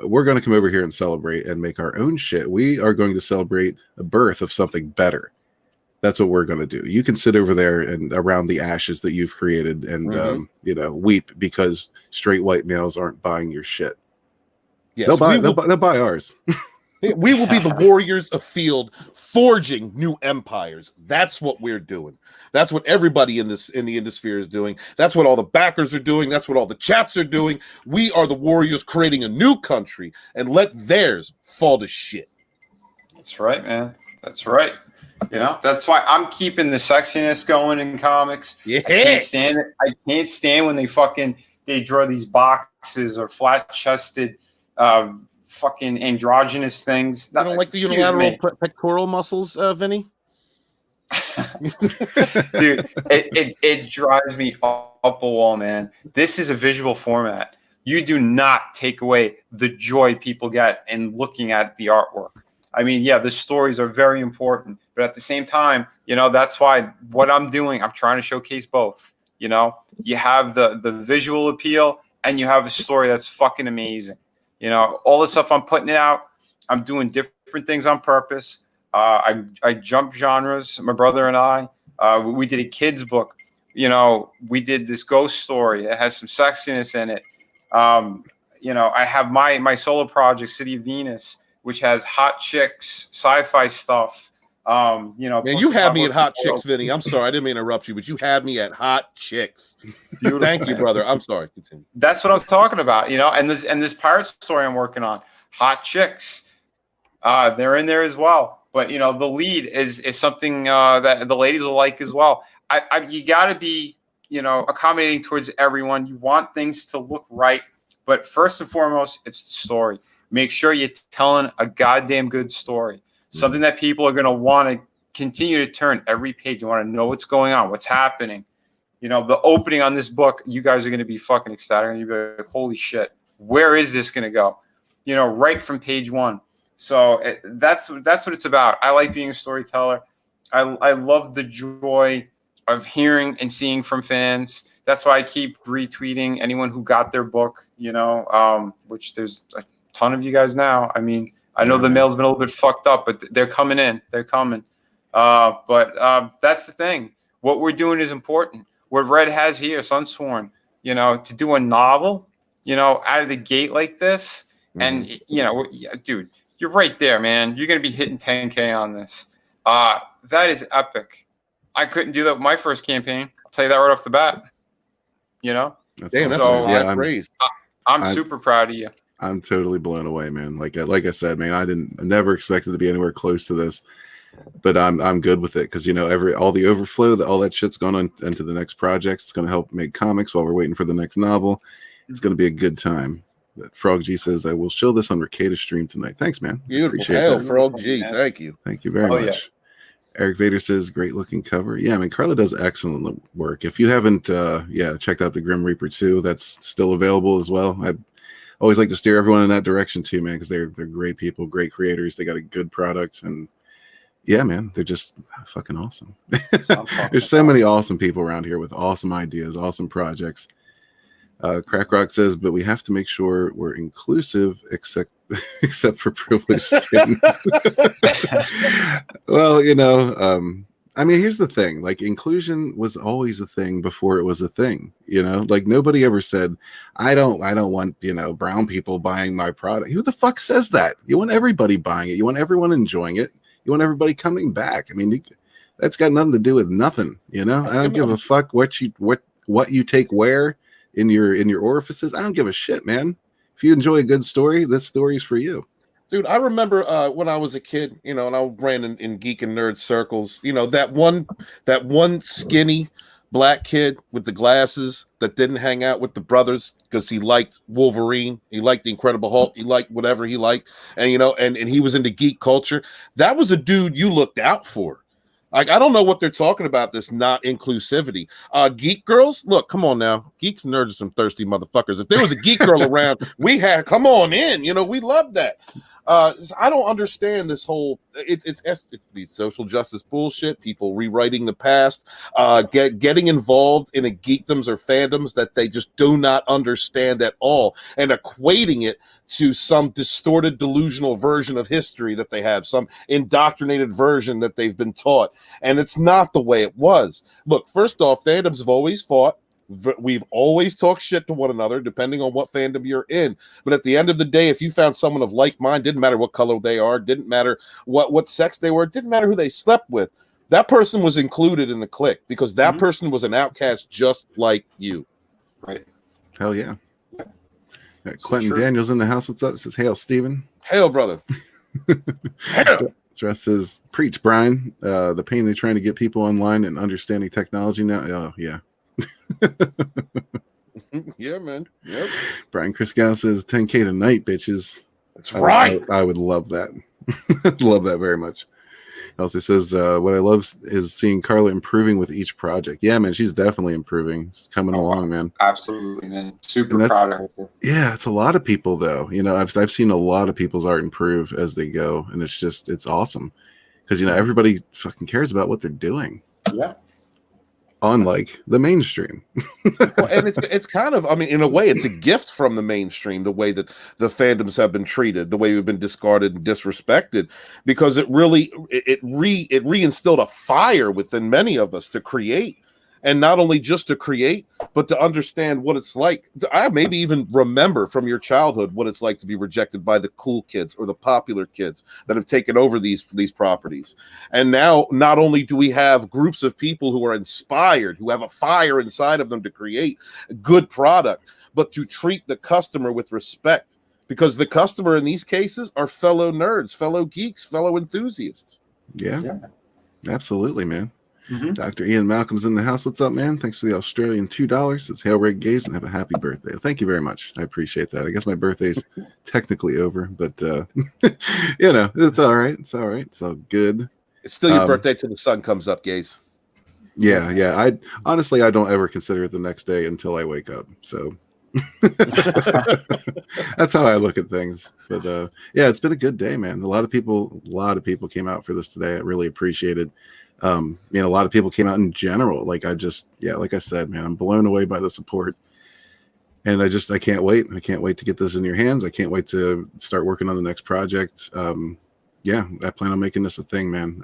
S1: We're going to come over here and celebrate and make our own shit. We are going to celebrate the birth of something better. That's what we're going to do. You can sit over there and around the ashes that you've created and, you know, weep because straight white males aren't buying your shit.
S3: Yes,
S1: they'll buy ours.
S3: We will be the warriors of field, forging new empires. That's what we're doing. That's what everybody in the Indosphere is doing. That's what all the backers are doing. That's what all the chats are doing. We are the warriors creating a new country and let theirs fall to shit.
S2: That's right, man. That's right. You know, that's why I'm keeping the sexiness going in comics.
S3: Yeah.
S2: I can't stand it. I can't stand when they draw these boxes or flat-chested fucking androgynous things.
S3: You don't like the unilateral pectoral muscles, Vinny?
S2: Dude, it drives me up a wall, man. This is a visual format. You do not take away the joy people get in looking at the artwork. I mean, yeah, the stories are very important, but at the same time, you know, that's why what I'm doing, I'm trying to showcase both. You know, you have the visual appeal and you have a story that's fucking amazing. You know, all the stuff I'm putting it out, I'm doing different things on purpose. I jump genres. My brother and I, we did a kid's book. You know, we did this ghost story that has some sexiness in it. You know, I have my solo project, City of Venus, which has hot chicks, sci-fi stuff. You know,
S3: man, you had me at hot chicks, Vinny. I'm sorry, I didn't mean to interrupt you, but you had me at hot chicks.
S2: Beautiful,
S3: Thank you,
S2: man.
S3: brother. I'm sorry. Continue.
S2: That's what I was talking about, you know. And this pirate story I'm working on, hot chicks, they're in there as well. But you know, the lead is something that the ladies will like as well. You got to be, you know, accommodating towards everyone. You want things to look right, but first and foremost, it's the story. Make sure you're telling a goddamn good story. Something that people are going to want to continue to turn every page. You want to know what's going on, what's happening. You know, the opening on this book, you guys are going to be fucking ecstatic. And you'll be like, holy shit, where is this going to go? You know, right from page one. So that's what it's about. I like being a storyteller. I love the joy of hearing and seeing from fans. That's why I keep retweeting anyone who got their book, you know, which there's a ton of you guys now. I mean, I know the mail's been a little bit fucked up, but they're coming in. They're coming. But that's the thing. What we're doing is important. What Red has here, Sunsworn, you know, to do a novel, you know, out of the gate like this. And, you know, dude, you're right there, man. You're going to be hitting 10K on this. That is epic. I couldn't do that with my first campaign. I'll tell you that right off the bat. You know?
S3: Damn, that's some high praise.
S2: I'm super proud of you.
S1: I'm totally blown away, man. Like I said, man, I never expected to be anywhere close to this, but I'm good with it because you know all the overflow, all that shit's going on into the next projects. It's going to help make comics while we're waiting for the next novel. It's going to be a good time. But Frog G says I will show this on Ricada's stream tonight. Thanks, man.
S3: Beautiful. Hell, Frog G. Thank you.
S1: Thank you very much. Yeah. Eric Vader says great looking cover. Yeah, I mean Carla does excellent work. If you haven't, checked out the Grim Reaper 2, that's still available as well. I always like to steer everyone in that direction too, man, because they're great people, great creators. They got a good product, and yeah, man, they're just fucking awesome. There's so many awesome people around here with awesome ideas, awesome projects. Crack Rock says, but we have to make sure we're inclusive, except for privileged skins. Well, you know, I mean, here's the thing. Like, inclusion was always a thing before it was a thing. You know, like nobody ever said, I don't want, you know, brown people buying my product. Who the fuck says that? You want everybody buying it. You want everyone enjoying it. You want everybody coming back. I mean, that's got nothing to do with nothing. You know, I don't give a fuck what you take where. in your orifices, I don't give a shit, man. If you enjoy a good story, this story's for you.
S3: Dude, I remember when I was a kid, and I ran in geek and nerd circles. That one skinny black kid with the glasses that didn't hang out with the brothers because he liked Wolverine, he liked the Incredible Hulk, he liked whatever he liked, and and he was into geek culture. That was a dude you looked out for. Like, I don't know what they're talking about, this not inclusivity. Geek girls, look, come on now. Geeks and nerds are some thirsty motherfuckers. If there was a geek girl around, come on in. We love that. I don't understand this whole it's the social justice bullshit, people rewriting the past, getting involved in a geekdoms or fandoms that they just do not understand at all, and equating it to some distorted, delusional version of history that they have, some indoctrinated version that they've been taught, and it's not the way it was. Look, first off, fandoms have always fought. We've always talked shit to one another, depending on what fandom you're in. But at the end of the day, if you found someone of like mind, didn't matter what color they are, didn't matter what sex they were, didn't matter who they slept with, that person was included in the clique because that person was an outcast just like you.
S2: Right.
S1: Hell yeah. Quentin Daniels in the house. What's up? Says, hail, Steven.
S3: Hail, brother.
S1: Hail. Russ says, preach, Brian. The pain they're trying to get people online and understanding technology now. Oh, yeah.
S3: Yeah, man. Yep.
S1: Brian Chriskow says 10K tonight, bitches.
S3: That's right.
S1: I would love that. Love that very much. Also says what I love is seeing Carla improving with each project. Yeah, man, she's definitely improving. She's coming along, man.
S2: Absolutely, man. Super proud of her.
S1: Yeah, it's a lot of people though. I've seen a lot of people's art improve as they go, and it's awesome because everybody fucking cares about what they're doing.
S2: Yeah.
S1: Unlike the mainstream.
S3: Well, and it's kind of, in a way, it's a gift from the mainstream, the way that the fandoms have been treated, the way we've been discarded and disrespected, because it really reinstilled a fire within many of us to create. And not only just to create, but to understand what it's like. I maybe even remember from your childhood what it's like to be rejected by the cool kids or the popular kids that have taken over these properties. And now, not only do we have groups of people who are inspired, who have a fire inside of them to create a good product, but to treat the customer with respect. Because the customer in these cases are fellow nerds, fellow geeks, fellow enthusiasts.
S1: Yeah. Absolutely, man.
S2: Mm-hmm.
S1: Dr. Ian Malcolm's in the house. What's up, man? Thanks for the Australian $2. It's Hail Red Gaze and have a happy birthday. Thank you very much. I appreciate that. I guess my birthday's technically over, but it's all right. It's all right. It's all good.
S3: It's still your birthday till the sun comes up, Gaze.
S1: Yeah. I honestly don't ever consider it the next day until I wake up. So that's how I look at things. But it's been a good day, man. A lot of people came out for this today. I really appreciate it. A lot of people came out in general. Like I said, man, I'm blown away by the support, and I can't wait. I can't wait to get this in your hands. I can't wait to start working on the next project. I plan on making this a thing, man.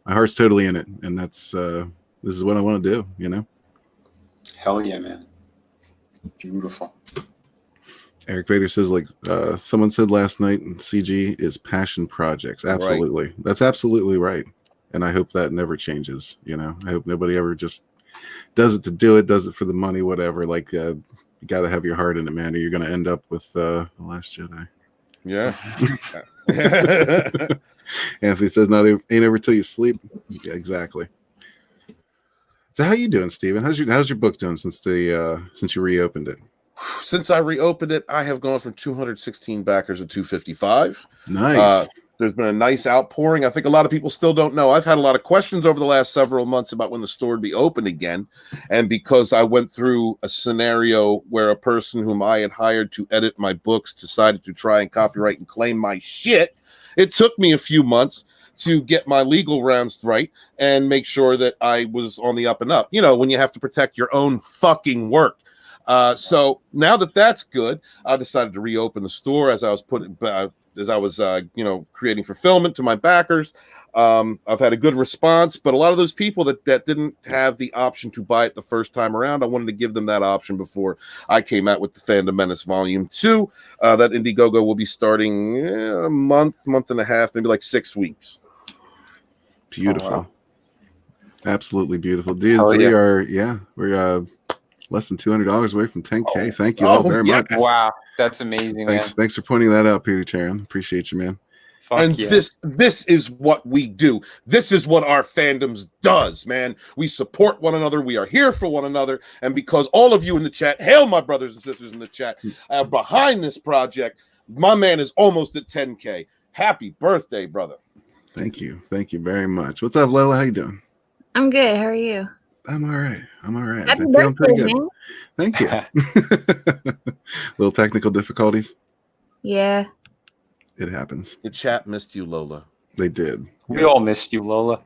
S1: My heart's totally in it, and that's this is what I want to do.
S2: Hell yeah, man. Beautiful.
S1: Eric Vader says, someone said last night, CG is passion projects. Absolutely, right. That's absolutely right. And I hope that never changes. I hope nobody ever just does it to do it, does it for the money, whatever. You got to have your heart in it, man, or you're going to end up with The Last Jedi.
S3: Yeah.
S1: Anthony says, "Not ain't over till you sleep." Yeah, exactly. So, how you doing, Steven? How's your book doing since you reopened it?
S3: Since I reopened it, I have gone from 216 backers to 255.
S1: Nice.
S3: There's been a nice outpouring. I think a lot of people still don't know. I've had a lot of questions over the last several months about when the store would be open again. And because I went through a scenario where a person whom I had hired to edit my books decided to try and copyright and claim my shit, it took me a few months to get my legal rounds right and make sure that I was on the up and up. When you have to protect your own fucking work. So now that that's good, I decided to reopen the store as I was creating fulfillment to my backers. I've had a good response, but a lot of those people that didn't have the option to buy it the first time around, I wanted to give them that option before I came out with the Fandom Menace Volume 2. That Indiegogo will be starting a month and a half, maybe 6 weeks.
S1: Beautiful.
S2: Oh, wow.
S1: Absolutely beautiful. Dudes, we're Less than $200 away from 10K. Thank you all very much.
S2: Wow, that's amazing, man.
S1: Thanks for pointing that out, Peter Taran. Appreciate you, man.
S3: And this is what we do. This is what our fandoms does, man. We support one another. We are here for one another. And because all of you in the chat, hail my brothers and sisters in the chat, are behind this project, my man is almost at 10K. Happy birthday, brother.
S1: Thank you. Thank you very much. What's up, Lola? How you doing?
S4: I'm good. How are you?
S1: I'm all right.
S4: Happy birthday, man.
S1: Thank you. Little technical difficulties.
S4: Yeah.
S1: It happens.
S3: The chat missed you, Lola.
S1: They did.
S2: We all missed you, Lola.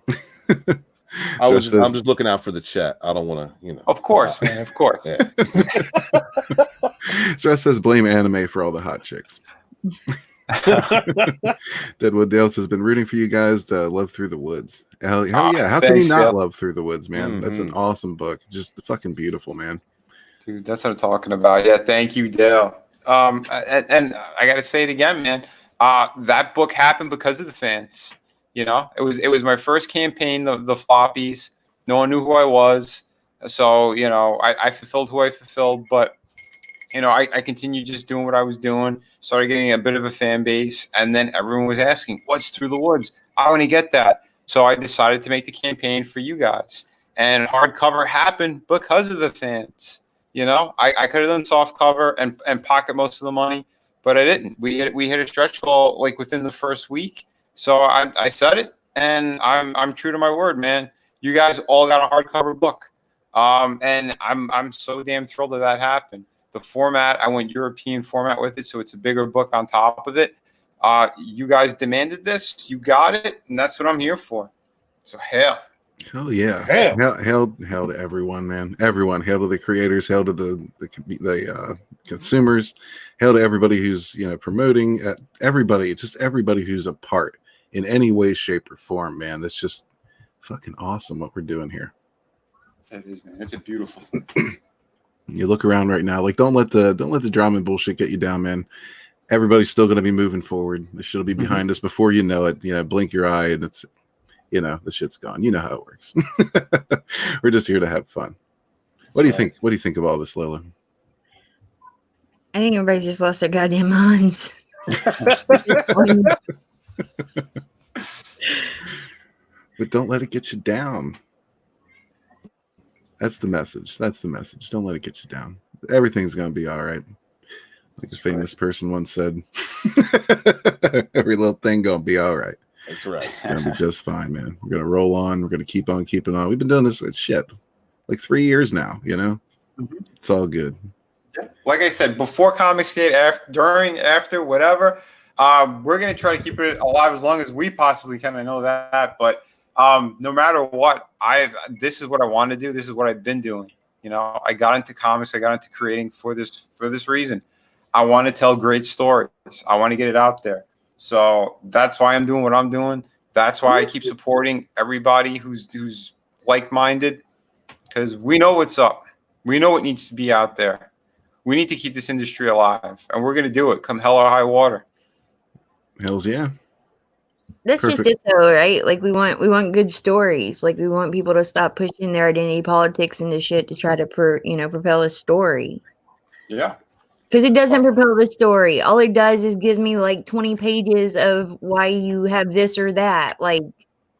S3: I'm just looking out for the chat. I don't want to,
S2: Of course, man. Of course.
S3: Yeah.
S1: Stress says blame anime for all the hot chicks. Deadwood Dales has been rooting for you guys to love Through the Woods. Hell yeah. How can you not love Through the Woods, man? That's an awesome book. Just fucking beautiful, man.
S2: Dude, that's what I'm talking about. Yeah, thank you, Dale. And I got to say it again, man. That book happened because of the fans. It was my first campaign, the floppies. No one knew who I was. So, I fulfilled who I fulfilled, but I continued just doing what I was doing, started getting a bit of a fan base, and then everyone was asking, what's Through the Woods? I want to get that. So I decided to make the campaign for you guys. And hardcover happened because of the fans. I could have done soft cover and pocket most of the money, but I didn't. We hit a stretch goal like within the first week. So I said it, and I'm true to my word, man. You guys all got a hardcover book. And I'm so damn thrilled that happened. The format, I went European format with it, so it's a bigger book on top of it. You guys demanded this, you got it, and that's what I'm here for. So hell yeah. Hail
S1: to everyone, man. Everyone. Hail to the creators, hail to the consumers, hail to everybody who's promoting, everybody who's a part in any way, shape, or form, man. That's just fucking awesome what we're doing here.
S2: It is, man. It's a beautiful
S1: You look around right now, like don't let the drama and bullshit get you down, man. Everybody's still going to be moving forward. The shit'll be behind us before you know it. Blink your eye and it's, the shit's gone. You know how it works. We're just here to have fun. What do you think? What do you think of all this, Lola?
S4: I think everybody's just lost their goddamn minds.
S1: But don't let it get you down. That's the message. Don't let it get you down. Everything's going to be all right. Like a famous person once said, every little thing going to be all right.
S3: That's right.
S1: It's going to be just fine, man. We're going to roll on. We're going to keep on keeping on. We've been doing this with shit like 3 years now, It's all good.
S2: Yeah. Like I said, before Comicsgate, after, during, after, whatever, we're going to try to keep it alive as long as we possibly can. I know that, but no matter what, this is what I want to do. This is what I've been doing. I got into comics. I got into creating for this reason. I want to tell great stories. I want to get it out there. So that's why I'm doing what I'm doing. That's why I keep supporting everybody who's like-minded, because we know what's up. We know what needs to be out there. We need to keep this industry alive, and we're going to do it come hell or high water.
S1: Hells yeah.
S4: That's
S1: Perfect.
S4: just it, though, right? Like we want good stories. Like we want people to stop pushing their identity politics into shit to try to propel a story.
S2: Yeah.
S4: Because it doesn't propel the story. All it does is gives me like 20 pages of why you have this or that. Like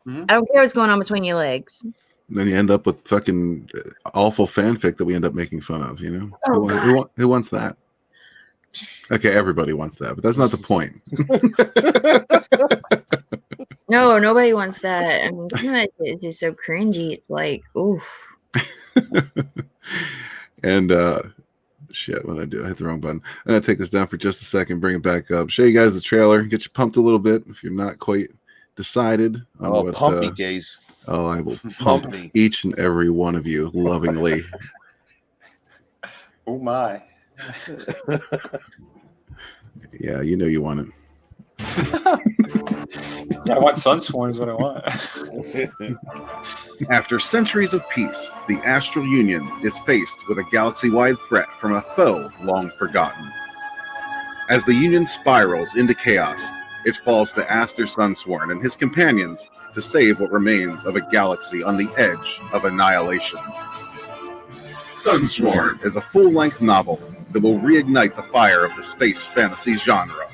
S4: I don't care what's going on between your legs.
S1: Then you end up with fucking awful fanfic that we end up making fun of.
S4: Oh,
S1: who wants that? Okay, everybody wants that, but that's not the point.
S4: No, nobody wants that. I mean, some of it is just so cringy. It's like, oof.
S1: And shit, what did I do? I hit the wrong button. I'm gonna take this down for just a second, bring it back up, show you guys the trailer, get you pumped a little bit if you're not quite decided on what.
S3: Pump me, gays.
S1: Oh, I will pump each and every one of you lovingly.
S2: Oh my.
S1: Yeah, you want it.
S2: I want Sunsworn is what I want.
S5: After centuries of peace, the Astral Union is faced with a galaxy-wide threat from a foe long forgotten. As the Union spirals into chaos, it falls to Aster Sunsworn and his companions to save what remains of a galaxy on the edge of annihilation. Sunsworn is a full-length novel that will reignite the fire of the space fantasy genre.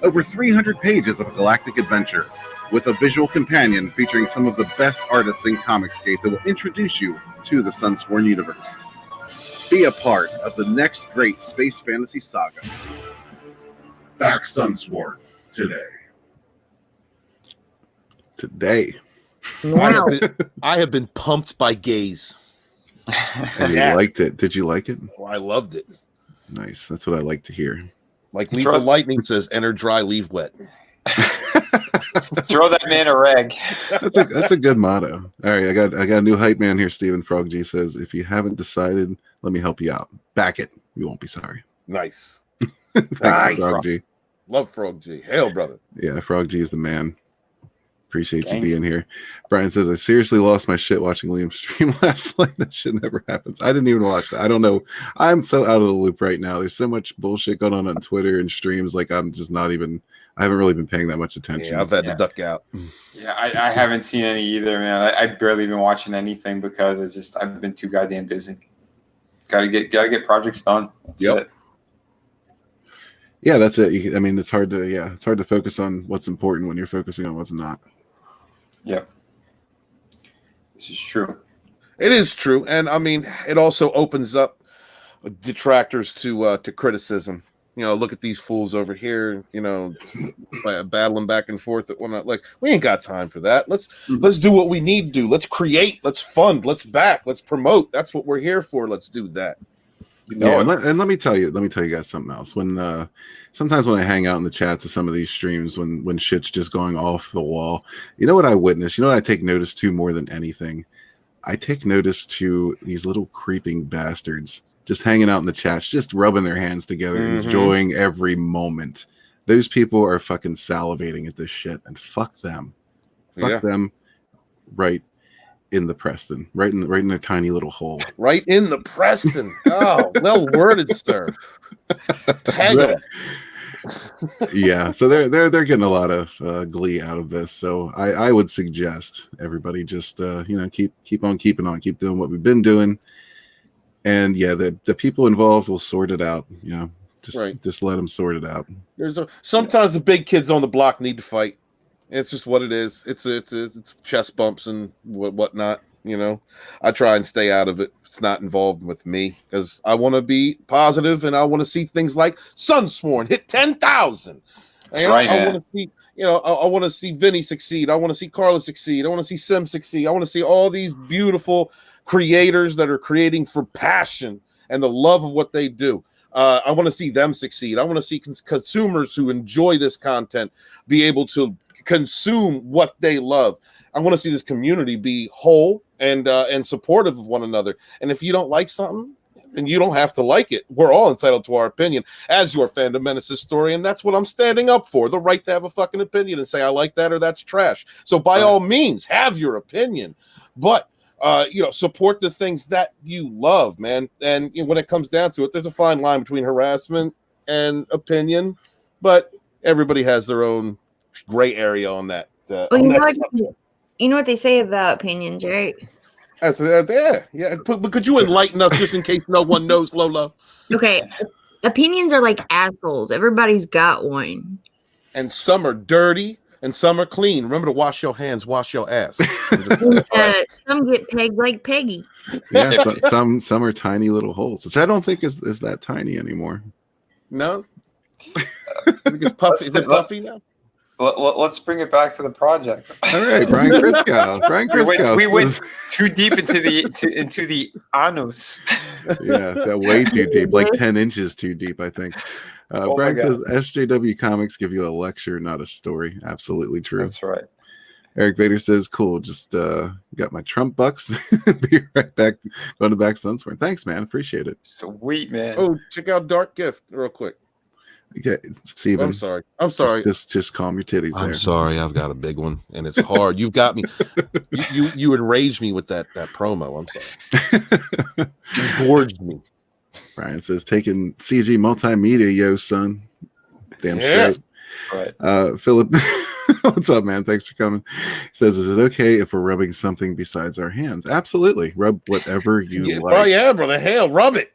S5: Over 300 pages of galactic adventure, with a visual companion featuring some of the best artists in Comicsgate that will introduce you to the Sunsworn universe. Be a part of the next great space fantasy saga. Back Sunsworn today.
S4: Wow.
S3: I have been pumped by gays.
S1: And you liked it. Did you like it?
S3: Oh, I loved it.
S1: Nice. That's what I like to hear.
S3: Like Lethal Lightning says, enter dry, leave wet.
S2: Throw that man a rag.
S1: That's a good motto. All right, I got a new hype man here. Stephen Frog G says, if you haven't decided, let me help you out. Back it. You won't be sorry.
S3: Nice.
S1: Thank you, Frog G.
S3: Love Frog G. Hail, brother.
S1: Yeah, Frog G is the man. Appreciate you being here. Brian says, I seriously lost my shit watching Liam stream last night. That shit never happens. I didn't even watch that. I don't know. I'm so out of the loop right now. There's so much bullshit going on Twitter and streams. Like, I'm just not even, I haven't really been paying that much attention.
S3: Yeah, I've had to duck out.
S2: Yeah, I haven't seen any either, man. I've barely been watching anything because it's just, I've been too goddamn busy. Gotta get projects done. That's it.
S1: Yeah, that's it. I mean, it's hard to focus on what's important when you're focusing on what's not.
S2: Yep. This is true.
S3: It is true. And I mean, it also opens up detractors to criticism. You know, look at these fools over here, you know, battling back and forth at one. Like, we ain't got time for that. Let's do what we need to do. Let's create, let's fund, let's back, let's promote. That's what we're here for. Let's do that. You know,
S1: and let me tell you guys something else. When sometimes when I hang out in the chats of some of these streams, when shit's just going off the wall, you know what I witness? You know what I take notice to more than anything? I take notice to these little creeping bastards just hanging out in the chats, just rubbing their hands together, enjoying every moment. Those people are fucking salivating at this shit, and fuck them. Fuck them right in the Preston, right in their tiny little hole.
S3: Right in the Preston. Oh, well worded, sir.
S1: Yeah, so they're getting a lot of glee out of this. So I would suggest everybody just keep on keeping on, keep doing what we've been doing, and yeah, the people involved will sort it out. You know, just let them sort it out.
S3: Sometimes the big kids on the block need to fight. It's just what it is. It's chest bumps and whatnot. You know, I try and stay out of it. It's not involved with me because I want to be positive and I want to see things like Sunsworn hit 10,000.
S2: That's right.
S3: I want to see, I want to see Vinny succeed. I want to see Carla succeed. I want to see Sim succeed. I want to see all these beautiful creators that are creating for passion and the love of what they do. I want to see them succeed. I want to see consumers who enjoy this content be able to consume what they love. I want to see this community be whole and supportive of one another. And if you don't like something, then you don't have to like it. We're all entitled to our opinion as your Fandom Menace historian. That's what I'm standing up for, the right to have a fucking opinion and say I like that or that's trash. So by all means, have your opinion, but support the things that you love, man. And when it comes down to it, there's a fine line between harassment and opinion, but everybody has their own gray area on that.
S4: You know what they say about opinions, right?
S3: Yeah. But could you enlighten us just in case no one knows, Lola?
S4: Okay. Opinions are like assholes. Everybody's got one.
S3: And some are dirty and some are clean. Remember to wash your hands, wash your ass.
S4: Some get pegged like Peggy.
S1: Yeah, some are tiny little holes, which I don't think is that tiny anymore.
S3: No? It's puffy. Is it puffy now?
S2: Let's bring it back to the projects.
S1: All right, Brian Kriskow.
S2: We went too deep into the anus.
S1: Yeah, way too deep, like 10 inches too deep, I think. Brian says SJW comics give you a lecture, not a story. Absolutely true.
S2: That's right.
S1: Eric Vader says, cool, just got my Trump bucks. Be right back. Going to back Sunsworn. Thanks, man. Appreciate it.
S2: Sweet, man.
S3: Oh, check out Dark Gift real quick.
S1: Okay, Steven.
S3: I'm sorry.
S1: Just calm your titties there.
S3: I'm sorry. I've got a big one, and it's hard. You've got me. You enraged me with that promo. I'm sorry. You gorged me.
S1: Brian says, taking CG multimedia, yo, son. Damn straight.
S2: Right.
S1: Philip What's up, man? Thanks for coming. He says, is it okay if we're rubbing something besides our hands? Absolutely. Rub whatever you like.
S3: Oh, yeah, brother. Hell, rub it.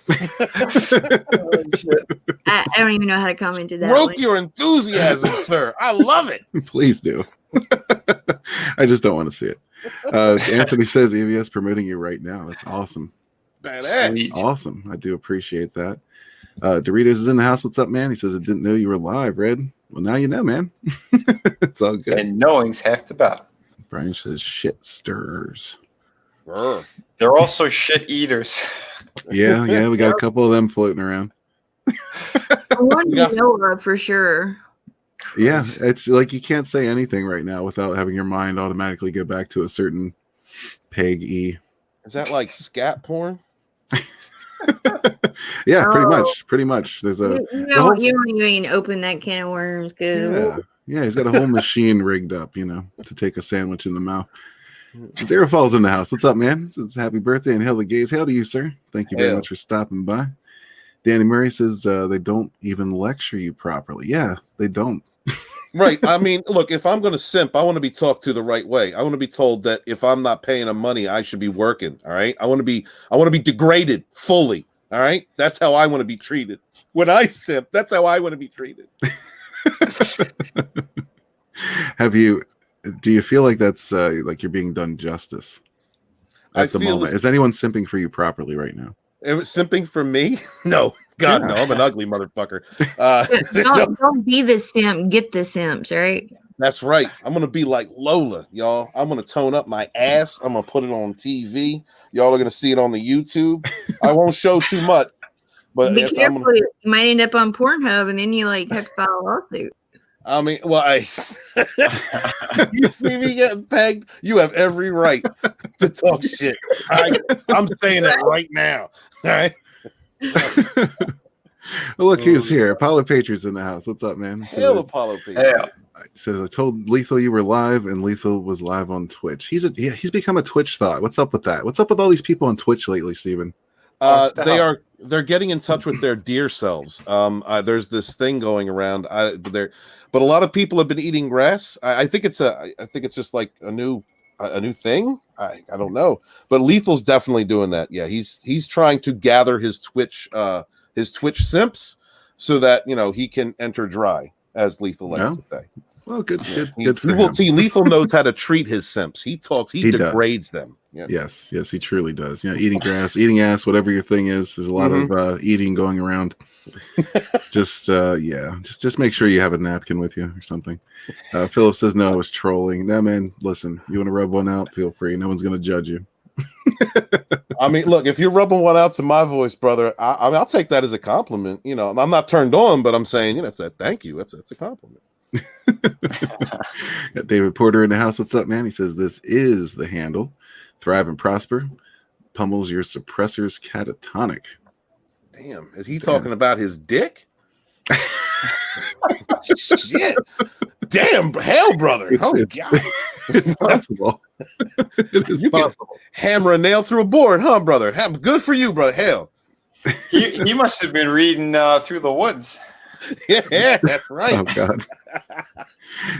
S2: Oh, shit.
S4: I don't even know how to comment to that.
S3: Broke your enthusiasm, sir. I love it.
S1: Please do. I just don't want to see it. Anthony says EVS promoting you right now. That's awesome.
S3: Badass.
S2: Sweet.
S1: Awesome. I do appreciate that. Doritos is in the house. What's up, man? He says, I didn't know you were live, Red. Well, now you know, man. It's all good.
S2: And knowing's half the battle.
S1: Brian says, shit stirs.
S3: Brr.
S2: They're also shit eaters.
S1: Yeah, we got a couple of them floating around.
S4: One you know of for sure.
S1: Yeah, it's like you can't say anything right now without having your mind automatically go back to a certain peg-y.
S3: Is that like scat porn?
S1: Yeah,
S4: Oh.
S1: pretty much. There's a
S4: You
S1: the whole-
S4: don't even open that can of worms because
S1: yeah, he's got a whole machine rigged up, to take a sandwich in the mouth. Zero Falls in the house. What's up, man? It's happy birthday and hell the gays. Hail to you, sir. Thank you very
S3: Hail.
S1: much for stopping by. Danny Murray says they don't even lecture you properly. Yeah, they don't.
S3: Right. I mean, look, if I'm going to simp, I want to be talked to the right way. I want to be told that if I'm not paying them money, I should be working. All right. I want to be degraded fully. All right. That's how I want to be treated. When I simp, that's how I want to be treated.
S1: Do you feel like that's like you're being done justice
S3: I
S1: at the
S3: feel
S1: moment?
S3: this-
S1: Is anyone simping for you properly right now?
S3: It was simping for me? No. God, no. I'm an ugly motherfucker.
S4: don't be the simp, get the simps, right?
S3: That's right. I'm going to be like Lola, y'all. I'm going to tone up my ass. I'm going to put it on TV. Y'all are going to see it on the YouTube. I won't show too much. But
S4: Be
S3: yes,
S4: careful. You might end up on Pornhub and then you have to file a lawsuit.
S3: I mean, well, you see me getting pegged, you have every right to talk shit. I'm saying it right now. All right.
S1: Oh, look who's here. Apollo Patriots in the house. What's up, man?
S3: Hell, Apollo P.
S2: Yeah.
S1: Says I told Lethal you were live, and Lethal was live on Twitch. He's become a Twitch thought. What's up with that? What's up with all these people on Twitch lately, Steven?
S3: They're getting in touch with their dear selves. There's this thing going around. But a lot of people have been eating grass. I think it's just like a new thing. I don't know. But Lethal's definitely doing that. Yeah, he's trying to gather his Twitch simps so that he can enter dry, as Lethal likes to say.
S1: Well, good for
S3: You will
S1: him.
S3: see. Lethal knows how to treat his simps. He degrades them. Yeah.
S1: Yes, he truly does. Eating grass, eating ass, whatever your thing is. There's a lot of eating going around. Just make sure you have a napkin with you or something. Philip says, no, I was trolling. No, man, listen, you want to rub one out, feel free. No one's going to judge you.
S3: I mean, look, if you're rubbing one out to my voice, brother, I'll take that as a compliment. I'm not turned on, but I'm saying, it's a thank you. That's a compliment.
S1: Got David Porter in the house. What's up, man? He says, this is the handle. Thrive and prosper. Pummels your suppressors catatonic.
S3: Damn, is he talking about his dick? Shit. Damn, hell, brother. God.
S1: It's possible. It is possible.
S3: Hammer a nail through a board, huh, brother? Good for you, brother. Hell.
S2: He must have been reading through the woods.
S3: Yeah, that's right.
S1: Oh, God.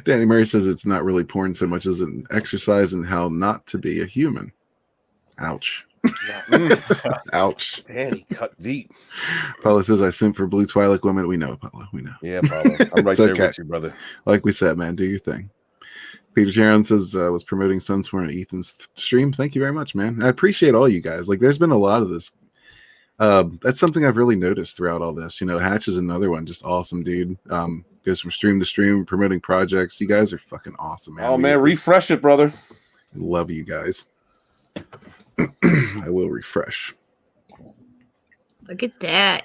S1: Danny Murray says it's not really porn so much as an exercise in how not to be a human. Ouch. Ouch.
S3: Danny cut deep.
S1: Paulo says, I simp for Blue Twilight women. We know, Paulo. We know.
S3: Yeah, Paulo. I'm right
S1: It's
S3: there
S1: okay.
S3: with you, brother.
S1: Like we said, man, do your thing. Peter Jaron says, was promoting Sunsworn on Ethan's stream. Thank you very much, man. I appreciate all you guys. Like, there's been a lot of this. That's something I've really noticed throughout all this. Hatch is another one. Just awesome, dude. Goes from stream to stream, promoting projects. You guys are fucking awesome, man.
S3: Oh, man, refresh it, brother.
S1: Love you guys. I will refresh.
S4: Look at that.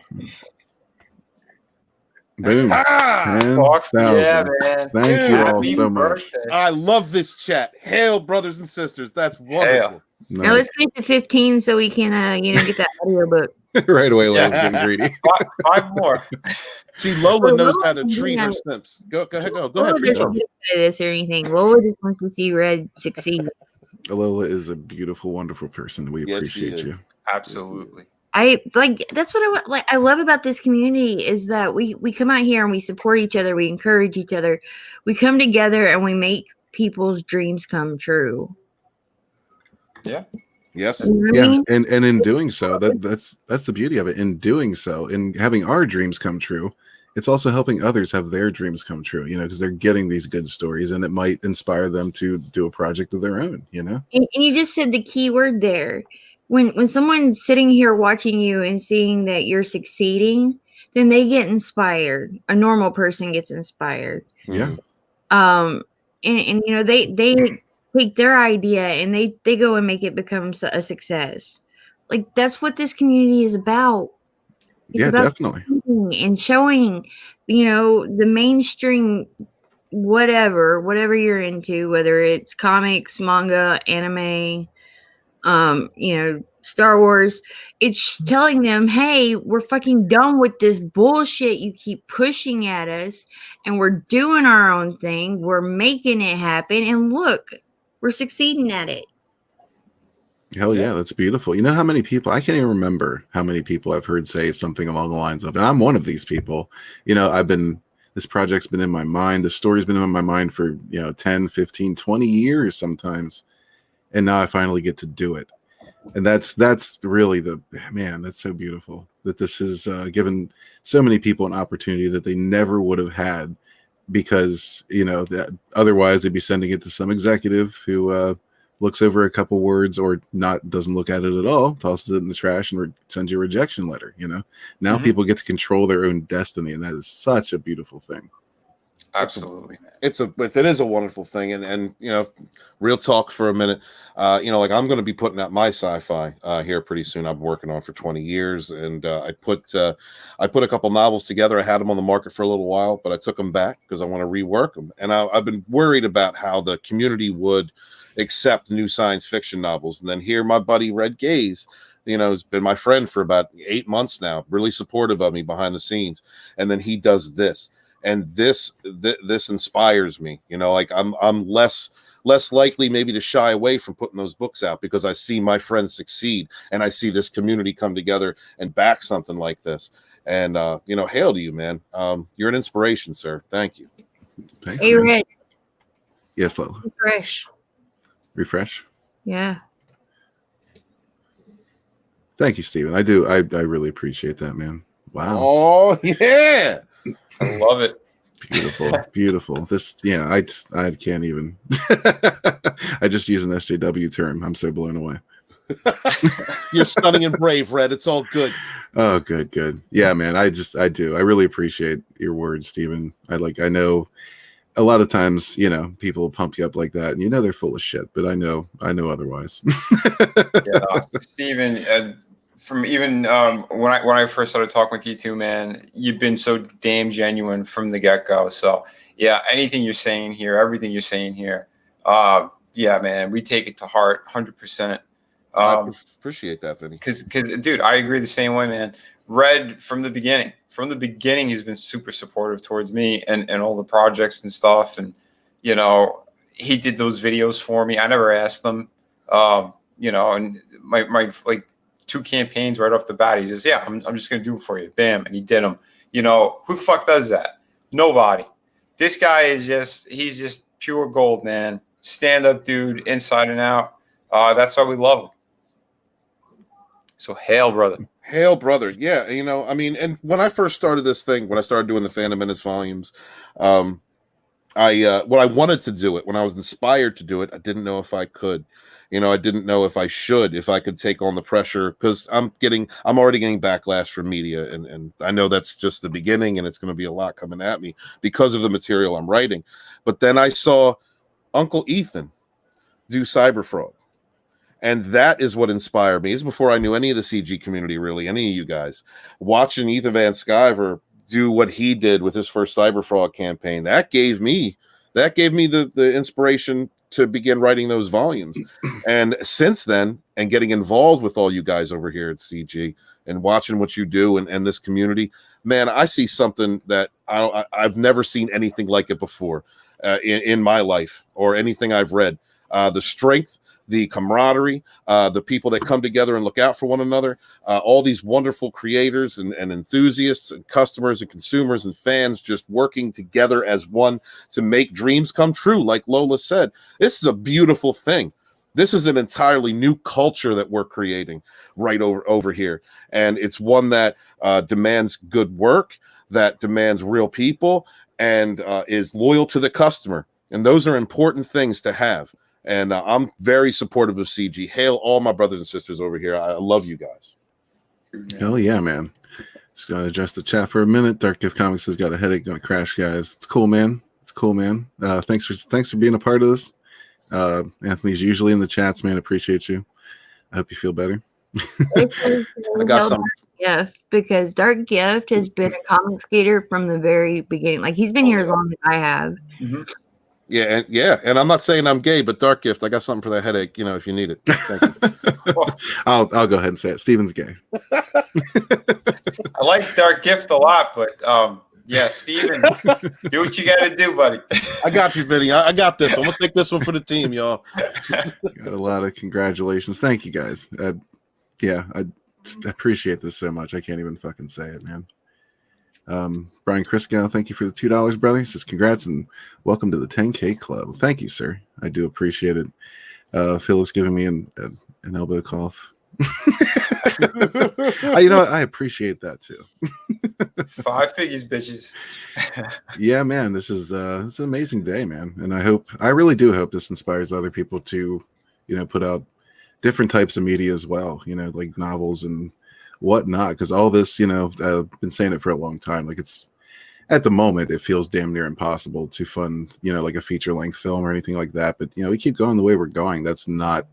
S1: Boom.
S3: Ah,
S1: 10,000.
S2: Yeah, man.
S1: Thank you all
S2: Happy
S1: so much.
S2: birthday.
S3: I love this chat. Hail, brothers and sisters. That's wonderful.
S4: Now
S1: Nice.
S4: let's get to 15 so we can get that audio book.
S1: Right away, Lola's
S3: Yeah.
S1: getting greedy.
S2: Five more.
S3: See, Lola knows how to
S4: Lola,
S3: treat her
S4: yeah.
S3: simps. Go ahead. Go
S4: Lola
S3: ahead. Preach
S4: doesn't
S3: on.
S4: get out of this or anything. Lola just wants to see Red succeed.
S1: Lola is a beautiful, wonderful person. We
S3: Yes, she
S1: appreciate you.
S3: is.
S2: Absolutely.
S4: I like that's what I love about this community is that we come out here and we support each other, we encourage each other, we come together and we make people's dreams come true.
S2: Yeah.
S3: Yes.
S4: You know what I
S1: Yeah,
S4: mean?
S1: and in doing so, that's the beauty of it. In doing so, in having our dreams come true, it's also helping others have their dreams come true. Because they're getting these good stories, and it might inspire them to do a project of their own.
S4: And you just said the key word there. When someone's sitting here watching you and seeing that you're succeeding, then they get inspired. A normal person gets inspired.
S1: Yeah.
S4: And they take their idea and they go and make it become a success. Like that's what this community is about. It's
S1: Yeah,
S4: about
S1: definitely.
S4: and showing, the mainstream whatever you're into, whether it's comics, manga, anime, Star Wars, it's telling them, hey, we're fucking done with this bullshit you keep pushing at us, and we're doing our own thing, we're making it happen, and look, we're succeeding at it.
S1: Hell yeah, that's beautiful. You know how many people, I can't even remember how many people I've heard say something along the lines of, and I'm one of these people, this project's been in my mind, the story's been in my mind for 10, 15, 20 years sometimes, and now I finally get to do it. And that's really that's so beautiful that this has given so many people an opportunity that they never would have had, because that otherwise they'd be sending it to some executive who looks over a couple words or doesn't look at it at all, tosses it in the trash, and sends you a rejection letter. Now people get to control their own destiny, and that is such a beautiful thing.
S2: Absolutely.
S3: It is a wonderful thing. And real talk for a minute, like I'm going to be putting out my sci-fi here pretty soon. I've been working on it for 20 years, and I put a couple novels together. I had them on the market for a little while, but I took them back because I want to rework them. And I've been worried about how the community would accept new science fiction novels. And then here, my buddy Red Gaze, has been my friend for about 8 months now, really supportive of me behind the scenes. And then he does this. And this inspires me, like I'm less likely maybe to shy away from putting those books out, because I see my friends succeed, and I see this community come together and back something like this. And hail to you, man. You're an inspiration, sir. Thank you.
S1: Thanks,
S4: Hey, Red.
S1: Yes, Lola. Refresh.
S4: Yeah.
S1: Thank you, Stephen. I do. I really appreciate that, man. Wow.
S3: Oh yeah.
S2: I love it.
S1: Beautiful. I can't even. I just use an SJW term. I'm so blown away.
S3: You're stunning and brave, Red. It's all good.
S1: Oh, good. Yeah, man. I do. I really appreciate your words, Stephen. I know a lot of times, people pump you up like that, and they're full of shit, but I know otherwise.
S2: Yeah, Stephen, from even when I first started talking with you two, man, you've been so damn genuine from the get-go. So yeah, anything you're saying here, everything you're saying here, yeah, man, we take it to heart 100%.
S3: I appreciate that, Vinny.
S2: Because dude, I agree the same way, man. Red from the beginning he's been super supportive towards me and all the projects and stuff. And he did those videos for me. I never asked them, and my like 2 campaigns right off the bat. He says, yeah, I'm just going to do it for you. Bam. And he did them. Who the fuck does that? Nobody. This guy he's just pure gold, man. Stand up dude, inside and out. That's why we love him. So hail, brother.
S3: Hail, brother. Yeah. And when I first started this thing, when I started doing the Phantom Menace volumes, when I wanted to do it, when I was inspired to do it, I didn't know if I could. I didn't know if I could take on the pressure, because I'm already getting backlash from media, and I know that's just the beginning, and it's going to be a lot coming at me because of the material I'm writing. But then I saw Uncle Ethan do Cyberfrog, and that is what inspired me. This is before I knew any of the CG community, really, any of you guys. Watching Ethan Van Sciver do what he did with his first Cyberfrog campaign, that gave me the inspiration to begin writing those volumes. And since then, and getting involved with all you guys over here at CG and watching what you do and this community, man, I see something that I've never seen anything like it before in my life or anything I've read. The strength, the camaraderie, the people that come together and look out for one another, all these wonderful creators and enthusiasts and customers and consumers and fans just working together as one to make dreams come true. Like Lola said, this is a beautiful thing. This is an entirely new culture that we're creating right over here. And it's one that demands good work, that demands real people, and is loyal to the customer. And those are important things to have. And I'm very supportive of CG. Hail all my brothers and sisters over here. I love you guys.
S1: Hell yeah, man. Just going to address the chat for a minute. Dark Gift Comics has got a headache. Going to crash, guys. It's cool, man. It's cool, man. Thanks for being a part of this. Anthony's usually in the chats, man. Appreciate you. I hope you feel better.
S3: I got some.
S4: Gift, because Dark Gift has been a comic skater from the very beginning. Like, he's been here as long as I have.
S2: Mm-hmm.
S3: Yeah, and I'm not saying I'm gay, but Dark Gift, I got something for that headache. If you need it. Thank you.
S1: I'll go ahead and say it. Steven's gay.
S2: I like Dark Gift a lot, but yeah, Steven, do what you got to do, buddy.
S3: I got you, Vinny. I got this. I'm gonna take this one for the team, y'all.
S1: Got a lot of congratulations. Thank you, guys. I appreciate this so much. I can't even fucking say it, man. Brian Crisco, thank you for the $2, brother. He says congrats and welcome to the 10K club. Thank you, sir. I do appreciate it. Phil's giving me an elbow cough. I appreciate that too.
S2: 5 figures, bitches.
S1: Yeah, man, this is an amazing day, man. And I really do hope this inspires other people to, put out different types of media as well, like novels and whatnot, because all this, I've been saying it for a long time, like, it's at the moment it feels damn near impossible to fund like a feature-length film or anything like that, but we keep going the way we're going. That's not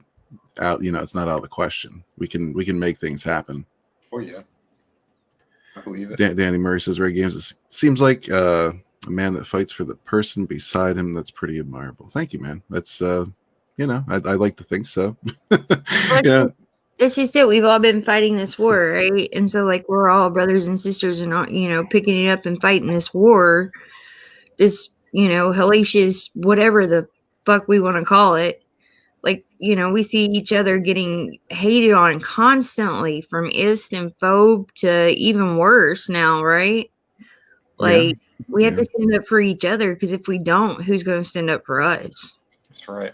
S1: out, it's not out of the question. We can make things happen.
S2: Oh yeah, I believe it.
S1: Danny Murray says Red Games, it seems like a man that fights for the person beside him. That's pretty admirable. Thank you, man. That's I'd like to think so.
S4: It's just it. We've all been fighting this war, right? And so, like, we're all brothers and sisters and all, picking it up and fighting this war. This, hellacious, whatever the fuck we want to call it. Like, we see each other getting hated on constantly, from IST and phobe to even worse now, right? Like, we have to stand up for each other, because if we don't, who's going to stand up for us?
S2: That's right.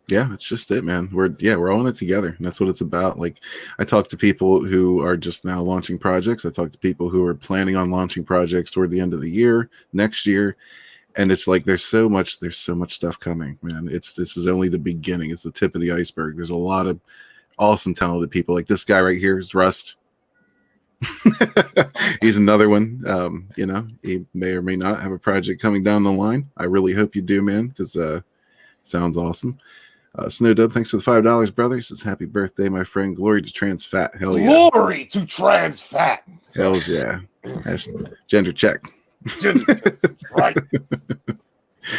S1: Yeah, that's just it, man. We're all in it together, and that's what it's about. Like, I talk to people who are just now launching projects. I talk to people who are planning on launching projects toward the end of the year, next year, and it's like there's so much stuff coming, man. This is only the beginning. It's the tip of the iceberg. There's a lot of awesome, talented people. Like this guy right here is Rust. He's another one. He may or may not have a project coming down the line. I really hope you do, man, because sounds awesome. Snowdub, thanks for the $5, brother. He says, happy birthday, my friend. Glory to trans fat. Hell yeah.
S3: Glory to trans fat.
S1: Hell yeah. Gender check.
S3: Right.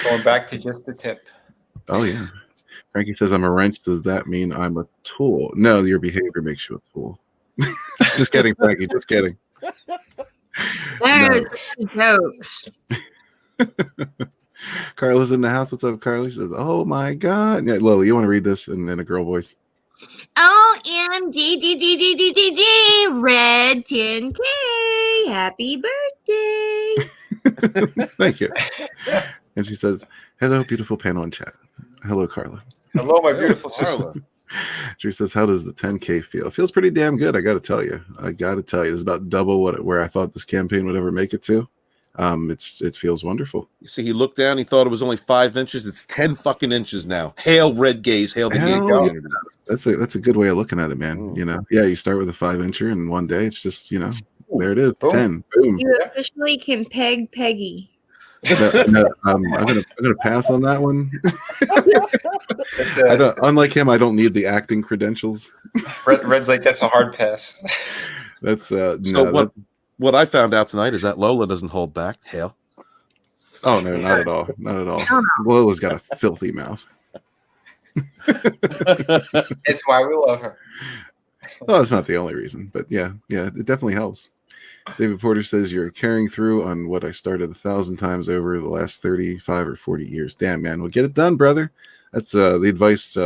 S2: Going back to just the tip.
S1: Oh, yeah. Frankie says, I'm a wrench. Does that mean I'm a tool? No, your behavior makes you a tool. Just kidding, Frankie. Just kidding.
S4: There's jokes.
S1: Carla's in the house. What's up, Carla? She says, oh my God. Yeah, Lily, you want to read this in a girl voice?
S4: OMG, Red 10K. Happy birthday.
S1: Thank you. And she says, hello, beautiful panel and chat. Hello, Carla.
S2: Hello, my beautiful sister.
S1: She says, how does the 10K feel? It feels pretty damn good, I got to tell you. It's about double where I thought this campaign would ever make it to. It feels wonderful.
S3: You see, he looked down. He thought it was only 5 inches. It's 10 fucking inches now. Hail Red Gaze. Hail the gay community.
S1: That's a good way of looking at it, man. You start with a 5-incher, and one day it's just there it is. Boom. 10. Boom.
S4: You officially can peg Peggy.
S1: No, I'm gonna pass on that one. Unlike him, I don't need the acting credentials.
S2: Red's like, that's a hard pass.
S1: That's
S3: What I found out tonight is that Lola doesn't hold back. Hail.
S1: Oh no, not at all. Not at all. Lola's got a filthy mouth.
S2: It's why we love her.
S1: Well, that's not the only reason, but yeah, it definitely helps. David Porter says you're carrying through on what I started 1,000 times over the last 35 or 40 years. Damn, man. Well, get it done, brother. That's the advice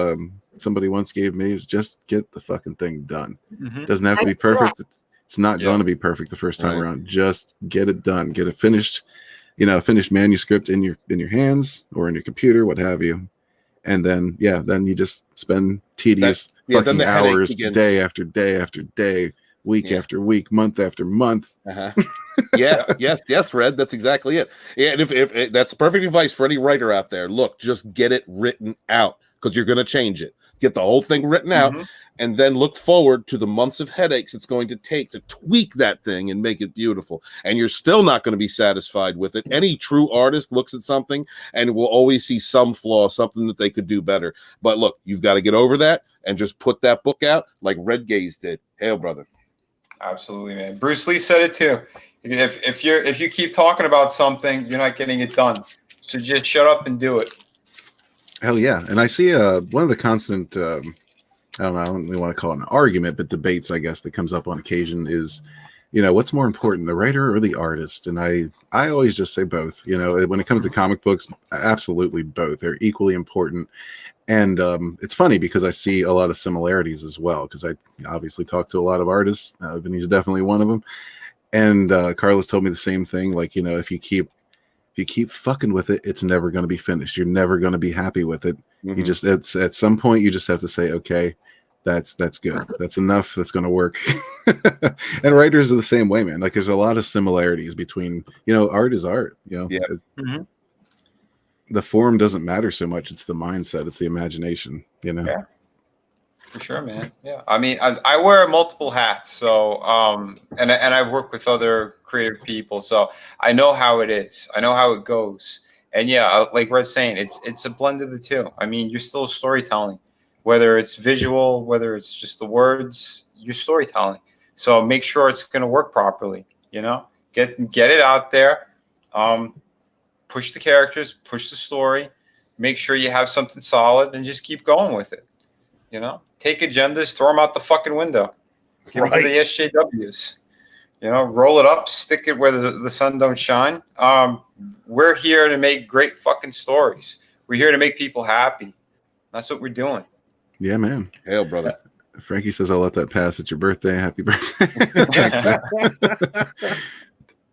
S1: somebody once gave me is just get the fucking thing done.
S2: Mhm.
S1: Doesn't have to be perfect. It's not
S2: Yeah.
S1: going to be perfect the first time
S3: Right.
S1: around. Just get it done. Get a finished, a finished manuscript in your hands or in your computer, what have you. And then then you just spend tedious
S3: then
S1: fucking
S3: the headache
S1: hours,
S3: begins.
S1: day after day after day, week after week, month after month.
S3: Yes, Red. That's exactly it. Yeah, and if that's perfect advice for any writer out there. Look, just get it written out because you're going to change it. Get the whole thing written out, and then look forward to the months of headaches it's going to take to tweak that thing and make it beautiful. And you're still not going to be satisfied with it. Any true artist looks at something and will always see some flaw, something that they could do better. But look, you've got to get over that and just put that book out like Red Gaze did. Hail, brother.
S2: Absolutely, man. Bruce Lee said it too. If you keep talking about something, you're not getting it done. So just shut up and do it.
S1: Hell yeah. And I see one of the constant I don't really want to call it an argument, but debates, I guess, that comes up on occasion is, what's more important, the writer or the artist? And I always just say both. When it comes to comic books, absolutely both. They're equally important. And it's funny because I see a lot of similarities as well, because I obviously talk to a lot of artists, and he's definitely one of them. And Carlos told me the same thing. Like, if you keep fucking with it, it's never going to be finished. You're never going to be happy with it. You just at some point you just have to say, okay, that's good. That's enough. That's going to work. And writers are the same way, man. Like there's a lot of similarities between, art is art. The form doesn't matter so much. It's the mindset. It's the imagination.
S2: Yeah. For sure, man. Yeah. I mean, I wear multiple hats. So, and I've worked with other creative people. So I know how it is. I know how it goes. And yeah, like Red's saying, it's a blend of the two. I mean, you're still storytelling, whether it's visual, whether it's just the words, you're storytelling. So make sure it's going to work properly. Get it out there. Push the characters, push the story, make sure you have something solid, and just keep going with it. Take agendas, throw them out the fucking window. Give them to the SJWs. Roll it up, stick it where the sun don't shine. We're here to make great fucking stories. We're here to make people happy. That's what we're doing.
S1: Yeah, man.
S3: Hail, brother.
S1: Frankie says, I'll let that pass. It's your birthday. Happy birthday.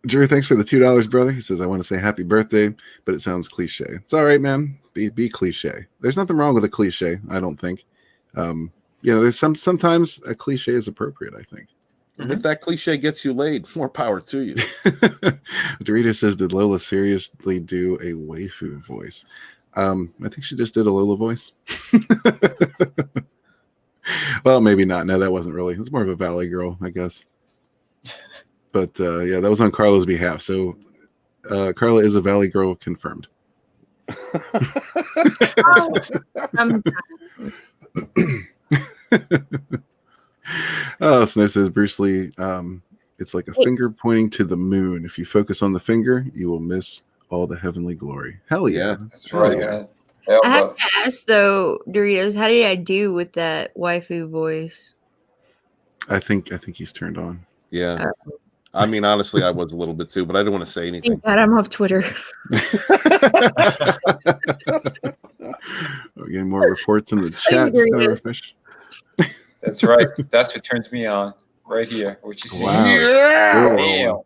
S1: Drew, thanks for the $2, brother. He says, I want to say happy birthday, but it sounds cliche. It's all right, man. Be cliche. There's nothing wrong with a cliche, I don't think. There's sometimes a cliche is appropriate, I think.
S3: And if that cliche gets you laid, more power to you.
S1: Dorita says, did Lola seriously do a waifu voice? I think she just did a Lola voice. Well, maybe not. No, that wasn't really. It was more of a Valley girl, I guess. But that was on Carla's behalf. So Carla is a Valley girl confirmed. Snow says Bruce Lee, it's like a finger pointing to the moon. If you focus on the finger, you will miss all the heavenly glory. Hell yeah.
S2: That's right.
S1: Yeah.
S4: I have to ask though, Doritos, how did I do with that waifu voice?
S1: I think he's turned on.
S3: Yeah. I mean, honestly, I was a little bit too, but I didn't want to say anything.
S4: Thank God I'm off Twitter.
S1: We're getting more reports in the chat. Starfish.
S2: That's right. That's what turns me on right here. What you see?
S1: Wow.
S2: Damn.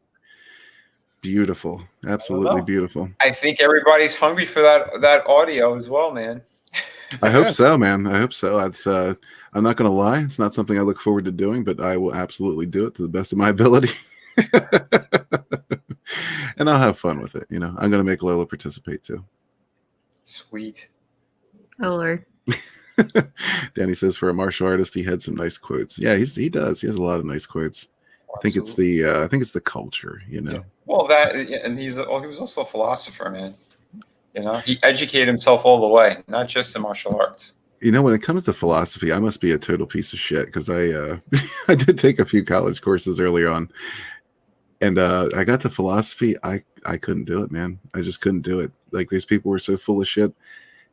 S1: Beautiful. Absolutely beautiful.
S2: I think everybody's hungry for that audio as well, man.
S1: I hope so, man. I hope so. It's I'm not gonna lie, it's not something I look forward to doing, but I will absolutely do it to the best of my ability. And I'll have fun with it. I'm gonna make Lola participate too.
S2: Sweet.
S4: Oh Lord.
S1: Danny says for a martial artist, he had some nice quotes. Yeah, he does. He has a lot of nice quotes. I think it's the culture,
S2: Yeah. Well, and he was also a philosopher, man. He educated himself all the way, not just in martial arts.
S1: When it comes to philosophy, I must be a total piece of shit because I I did take a few college courses early on, and I got to philosophy. I couldn't do it, man. I just couldn't do it. Like these people were so full of shit.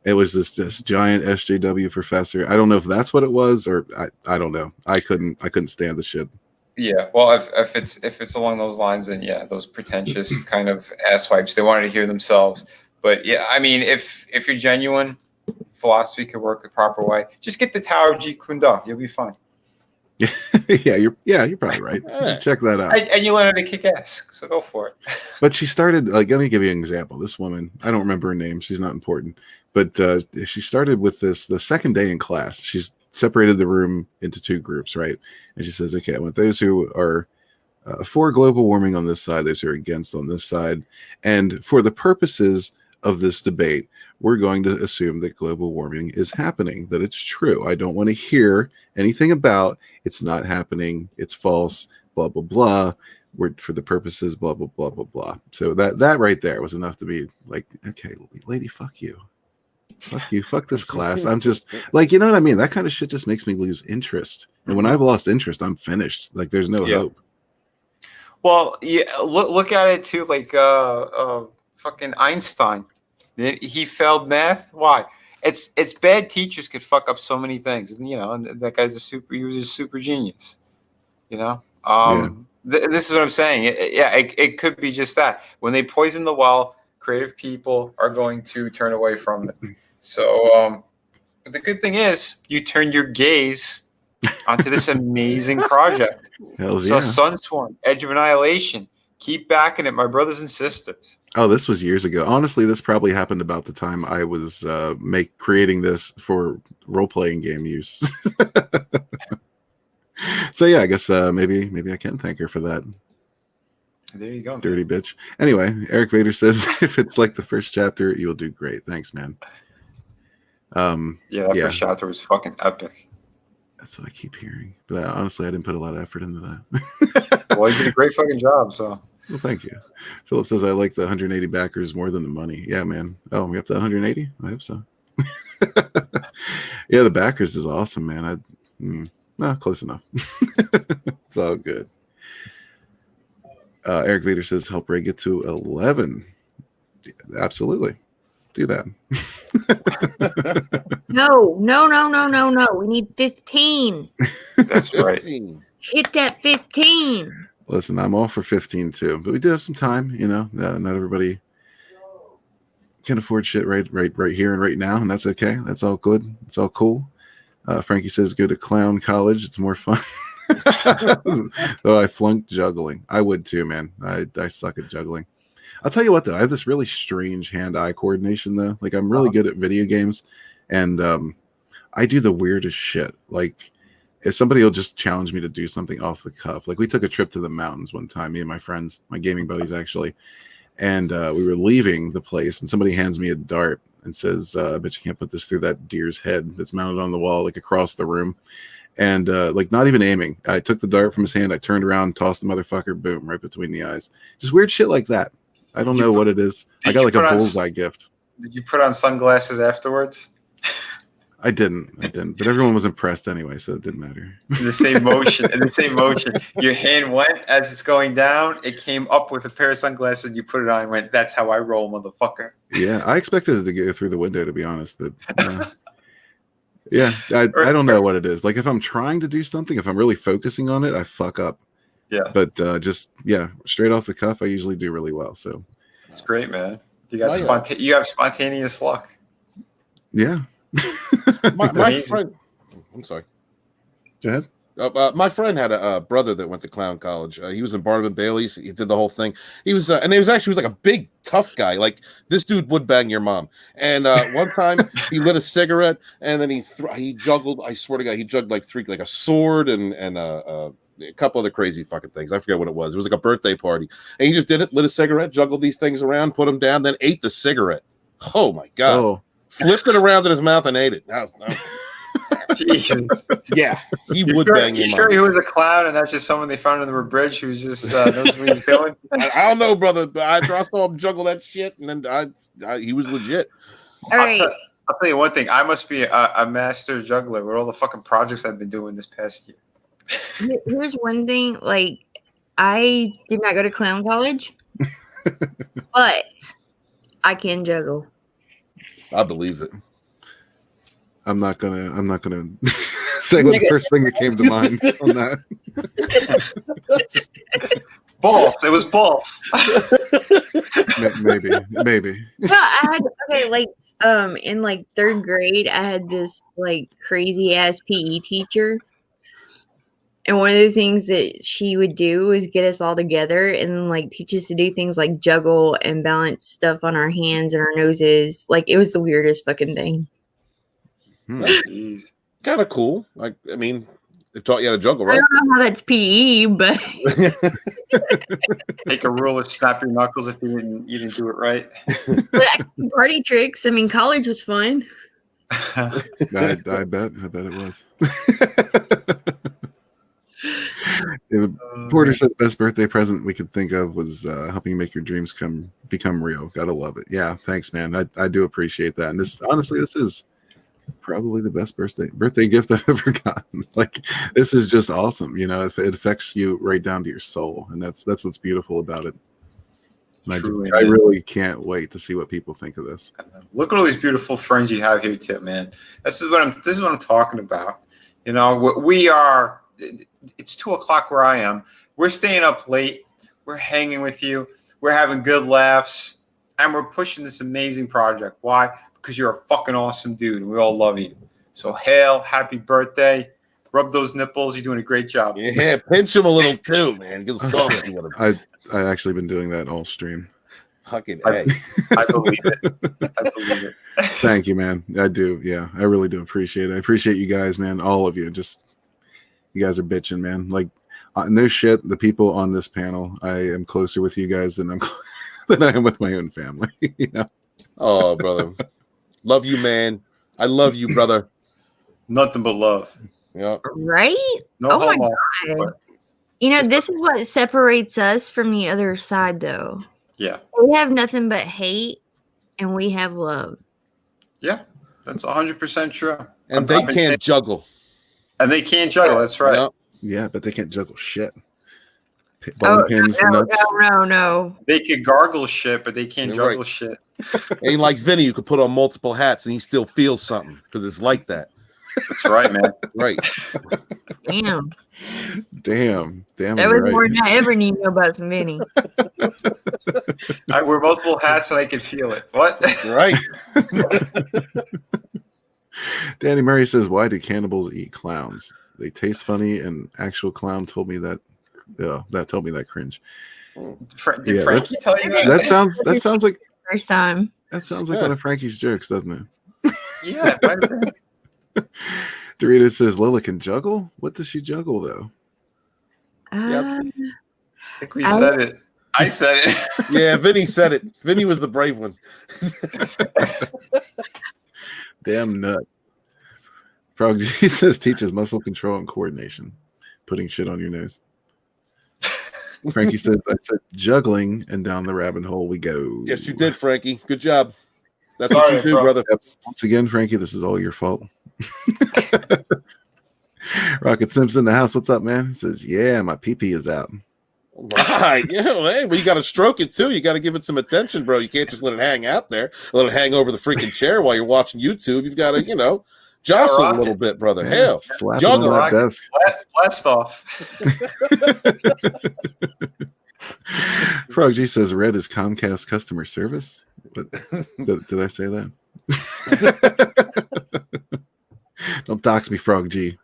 S1: It was this giant SJW professor. I don't know if that's what it was, or I don't know. I couldn't stand the shit.
S2: Yeah, well, if it's along those lines, then yeah, those pretentious kind of asswipes, they wanted to hear themselves. But yeah, I mean, if you're genuine, philosophy could work the proper way. Just get the Tao of Jeet Kune Do. You'll be fine.
S1: you're probably right. Check that out.
S2: And you learn how to kick ass, so go for it.
S1: But she started, like, let me give you an example. This woman, I don't remember her name. She's not important. But she started with this the second day in class. She's separated the room into 2 groups, right? And she says, okay, I want those who are for global warming on this side, those who are against on this side. And for the purposes of this debate, we're going to assume that global warming is happening, that it's true. I don't want to hear anything about it's not happening, it's false, blah, blah, blah. We're for the purposes, blah, blah, blah, blah, blah. So that right there was enough to be like, okay, lady, fuck you. Fuck you. Fuck this class. I'm just like, you know what I mean? That kind of shit just makes me lose interest. And when I've lost interest, I'm finished. Like there's no hope.
S2: Well, yeah, look at it too, like fucking Einstein. He failed math. Why? It's bad teachers could fuck up so many things. And, you know, and that guy's he was a super genius. You know? This is what I'm saying. It could be just that. When they poison the well, creative people are going to turn away from it. So, but the good thing is you turn your gaze onto this amazing project.
S1: Hells
S2: so
S1: yeah.
S2: Sunsworn, Edge of Annihilation. Keep backing it, my brothers and sisters.
S1: Oh, this was years ago. Honestly, this probably happened about the time I was creating this for role-playing game use. So yeah, I guess maybe I can thank her for that.
S2: There you go.
S1: Dirty bitch. Anyway, Eric Vader says if it's like the first chapter, you'll do great. Thanks, man.
S2: First chapter was fucking epic.
S1: That's what I keep hearing. But honestly, I didn't put a lot of effort into that.
S2: Well, you did a great fucking job, so.
S1: Well, thank you. Philip says I like the 180 backers more than the money. Yeah, man. Oh, we up to 180? I hope so. Yeah, the backers is awesome, man. Close enough. It's all good. Eric Vader says help Ray get to 11. Absolutely. Do that.
S4: No. We need 15.
S2: That's right.
S4: Hit that 15.
S1: Listen, I'm all for 15 too, but we do have some time, you know. Not everybody can afford shit right here and right now, and that's okay. That's all good. It's all cool. Frankie says go to clown college. It's more fun. Oh, I flunked juggling. I would too, man. I suck at juggling. I'll tell you what though, I have this really strange hand-eye coordination though. Like I'm really good at video games, and I do the weirdest shit. Like if somebody will just challenge me to do something off the cuff. Like we took a trip to the mountains one time, me and my friends, my gaming buddies actually, and we were leaving the place, and somebody hands me a dart and says, "I bet you can't put this through that deer's head that's mounted on the wall, like across the room." And like not even aiming, I took the dart from his hand, I turned around, tossed the motherfucker, boom, right between the eyes. Just weird shit like that. I don't know what it is. I got like a bullseye gift.
S2: Did you put on sunglasses afterwards?
S1: I didn't, but everyone was impressed anyway, so it didn't matter.
S2: In the same motion, your hand went as it's going down. It came up with a pair of sunglasses, and you put it on and went, "That's how I roll, motherfucker." Yeah,
S1: I expected it to go through the window, to be honest, but yeah, I don't know what it is. Like if I'm trying to do something, if I'm really focusing on it, I fuck up.
S2: Yeah,
S1: but just straight off the cuff, I usually do really well. So
S2: it's great, man. You got you have spontaneous luck.
S1: Yeah.
S3: my friend, I'm sorry.
S1: Go ahead.
S3: My friend had a brother that went to clown college. He was in Barnum and Bailey's. He did the whole thing. He was, and he was like a big tough guy. Like this dude would bang your mom. And one time he lit a cigarette, and then he juggled. I swear to God, he juggled like a sword and a couple other crazy fucking things. I forget what it was. It was like a birthday party, and he just did it. Lit a cigarette, juggled these things around, put them down, then ate the cigarette. Oh my God!
S1: Oh.
S3: Flipped it around in his mouth and ate it.
S2: Jesus.
S3: Yeah, he would bang your mom.
S2: You sure he was a clown and that's just someone they found on the bridge who was just knows where he's going?
S3: I don't know, brother, but I saw him juggle that shit, and then he was legit.
S4: All right.
S2: I'll tell you one thing. I must be a master juggler with all the fucking projects I've been doing this past year.
S4: Here's one thing. Like, I did not go to clown college, but I can juggle.
S3: I believe it.
S1: I'm not gonna say what the first thing that came to mind on that.
S2: Balls. It was balls.
S1: Maybe.
S4: Well, I had like in like 3rd grade, I had this like crazy ass PE teacher. And one of the things that she would do is get us all together and like teach us to do things like juggle and balance stuff on our hands and our noses. Like it was the weirdest fucking thing.
S2: Jeez.
S3: Kind of cool. Like, I mean, they taught you how to juggle,
S4: I
S3: right?
S4: don't know how that's PE, but
S2: Take a ruler, snap your knuckles if you didn't do it right.
S4: party tricks. I mean, college was fun.
S1: I bet it was. Porter said the best birthday present we could think of was helping make your dreams become real. Gotta love it. Yeah, thanks, man. I do appreciate that. And this is probably the best birthday gift I've ever gotten. Like, this is just awesome. You know, it affects you right down to your soul, and that's what's beautiful about it.
S2: Truly,
S1: I really can't wait to see what people think of this.
S2: Look at all these beautiful friends you have here, too, man. This is what I'm talking about. You know, we are. It's 2:00 where I am. We're staying up late. We're hanging with you. We're having good laughs, and we're pushing this amazing project. Why? Because you're a fucking awesome dude, and we all love you. So, hail, happy birthday. Rub those nipples. You're doing a great job.
S3: Yeah, pinch him a little too, man. Get salty with him.
S1: I actually been doing that all stream.
S3: Fucking
S2: I believe it. I believe it.
S1: Thank you, man. I do. Yeah, I really do appreciate it. I appreciate you guys, man. All of you. Just, you guys are bitching, man. Like, no shit. The people on this panel, I am closer with you guys than I am with my own family. You know?
S3: Oh, brother. Love you, man. I love you, brother.
S2: Nothing but love.
S3: Yeah.
S4: Right?
S2: No
S4: Oh my
S2: homo.
S4: God. You know, this is what separates us from the other side, though.
S2: Yeah.
S4: We have nothing but hate, and we have love.
S2: Yeah. That's 100% true.
S3: And they can't juggle.
S2: And they can't juggle. That's right.
S3: Yep.
S1: Yeah, but they can't juggle shit.
S4: Oh,
S1: Bowling pins and nuts.
S4: no.
S2: They could gargle shit, but they can't
S3: You're
S2: juggle
S3: right.
S2: shit.
S3: Ain't like Vinny, you could put on multiple hats and he still feels something because it's like that.
S2: That's right, man.
S3: Right.
S4: Damn.
S1: Damn.
S4: That
S1: you're
S4: was more than I ever need to know about some Vinny.
S2: I wear multiple hats and I can feel it. What?
S3: Right.
S1: Danny Murray says, "Why do cannibals eat clowns? They taste funny." And actual clown told me that. Yeah, that told me that cringe.
S2: Did Frankie tell you that?
S1: That sounds like
S4: First time.
S1: that sounds like one of Frankie's jokes, doesn't it?
S2: Yeah, it might have been.
S1: Dorito says Lola can juggle. What does she juggle though?
S2: I think we said it. I said it.
S3: Yeah, Vinny said it. Vinny was the brave one.
S1: Damn nut. Frog G says teaches muscle control and coordination. Putting shit on your nose. Frankie says, I said juggling, and down the rabbit hole we go.
S3: Yes, you did, Frankie. Good job. That's what you do, brother.
S1: Yep. Once again, Frankie, this is all your fault. Rocket Simpson in the house. What's up, man? He says, yeah, my pee-pee is out.
S3: Right. Yeah, well, hey, but you got to stroke it too. You got to give it some attention, bro. You can't just let it hang out there. Let it hang over the freaking chair while you're watching YouTube. You've got to, jostle a little bit, brother.
S1: Yeah,
S3: Hell,
S1: slap
S3: juggle.
S1: it on that desk.
S2: Blast off.
S1: Frog G says red is Comcast customer service. What, did I say that? Don't dox me, Frog G.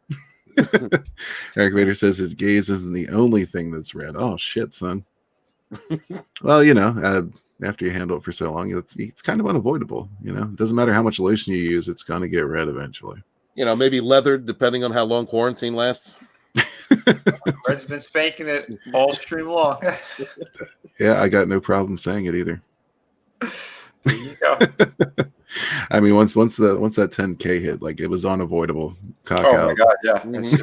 S1: Eric Vader says his gaze isn't the only thing that's red. Oh shit, son. Well, after you handle it for so long, it's kind of unavoidable. It doesn't matter how much lotion you use, it's gonna get red eventually.
S3: Maybe leathered, depending on how long quarantine lasts.
S2: Red's been spanking it all stream long.
S1: Yeah, I got no problem saying it either.
S2: There you go.
S1: I mean, once that 10K hit, like, it was unavoidable. Cock
S2: Oh
S1: out.
S2: my god, yeah.
S3: Mhm.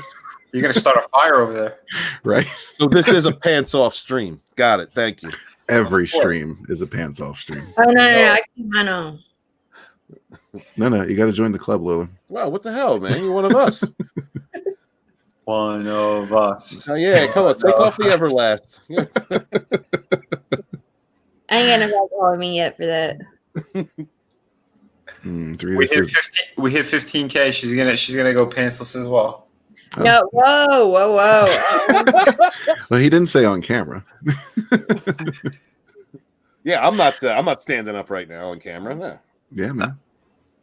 S2: You're gonna start a fire over there.
S1: Right?
S3: So this is a pants off stream. Got it. Thank you.
S1: Every stream is a pants off stream.
S4: Oh, no. I keep mine on.
S1: No, you got to join the club, Lola.
S3: Wow, what the hell, man? You're one of us.
S2: One of us.
S3: Oh yeah, come on, take off the Everlast.
S4: I ain't got nobody calling me yet for that.
S2: We hit 15K. She's gonna go pantsless as well.
S1: Oh.
S4: No, whoa.
S1: Well, he didn't say on camera.
S3: Yeah, I'm not standing up right now on camera. No.
S1: Yeah, man.